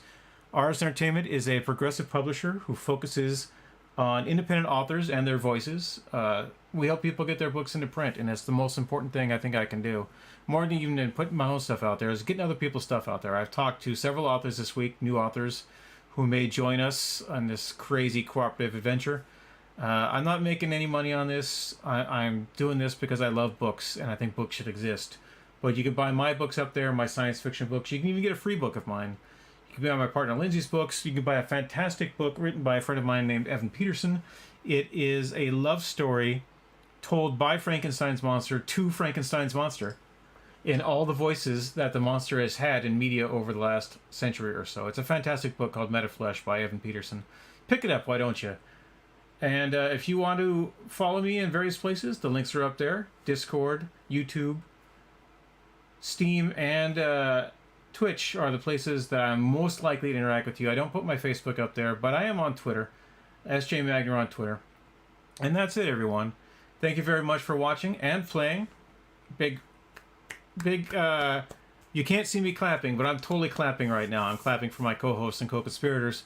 S1: Ars Entertainment is a progressive publisher who focuses on independent authors and their voices. We help people get their books into print, and it's the most important thing I think I can do. More than even putting my own stuff out there is getting other people's stuff out there. I've talked to several authors this week, new authors, who may join us on this crazy cooperative adventure. I'm not making any money on this. I'm doing this because I love books, and I think books should exist. But you can buy my books up there, my science fiction books. You can even get a free book of mine. You can buy my partner Lindsay's books. You can buy a fantastic book written by a friend of mine named Evan Peterson. It is a love story told by Frankenstein's monster to Frankenstein's monster in all the voices that the monster has had in media over the last century or so. It's a fantastic book called Metaflesh by Evan Peterson. Pick it up, why don't you? And if you want to follow me in various places, the links are up there. Discord, YouTube, Steam, and Twitch are the places that I'm most likely to interact with you. I don't put my Facebook up there, but I am on Twitter. SJ Magner on Twitter. And that's it, everyone. Thank you very much for watching and playing. Big, you can't see me clapping, but I'm totally clapping right now. I'm clapping for my co-hosts and co-conspirators.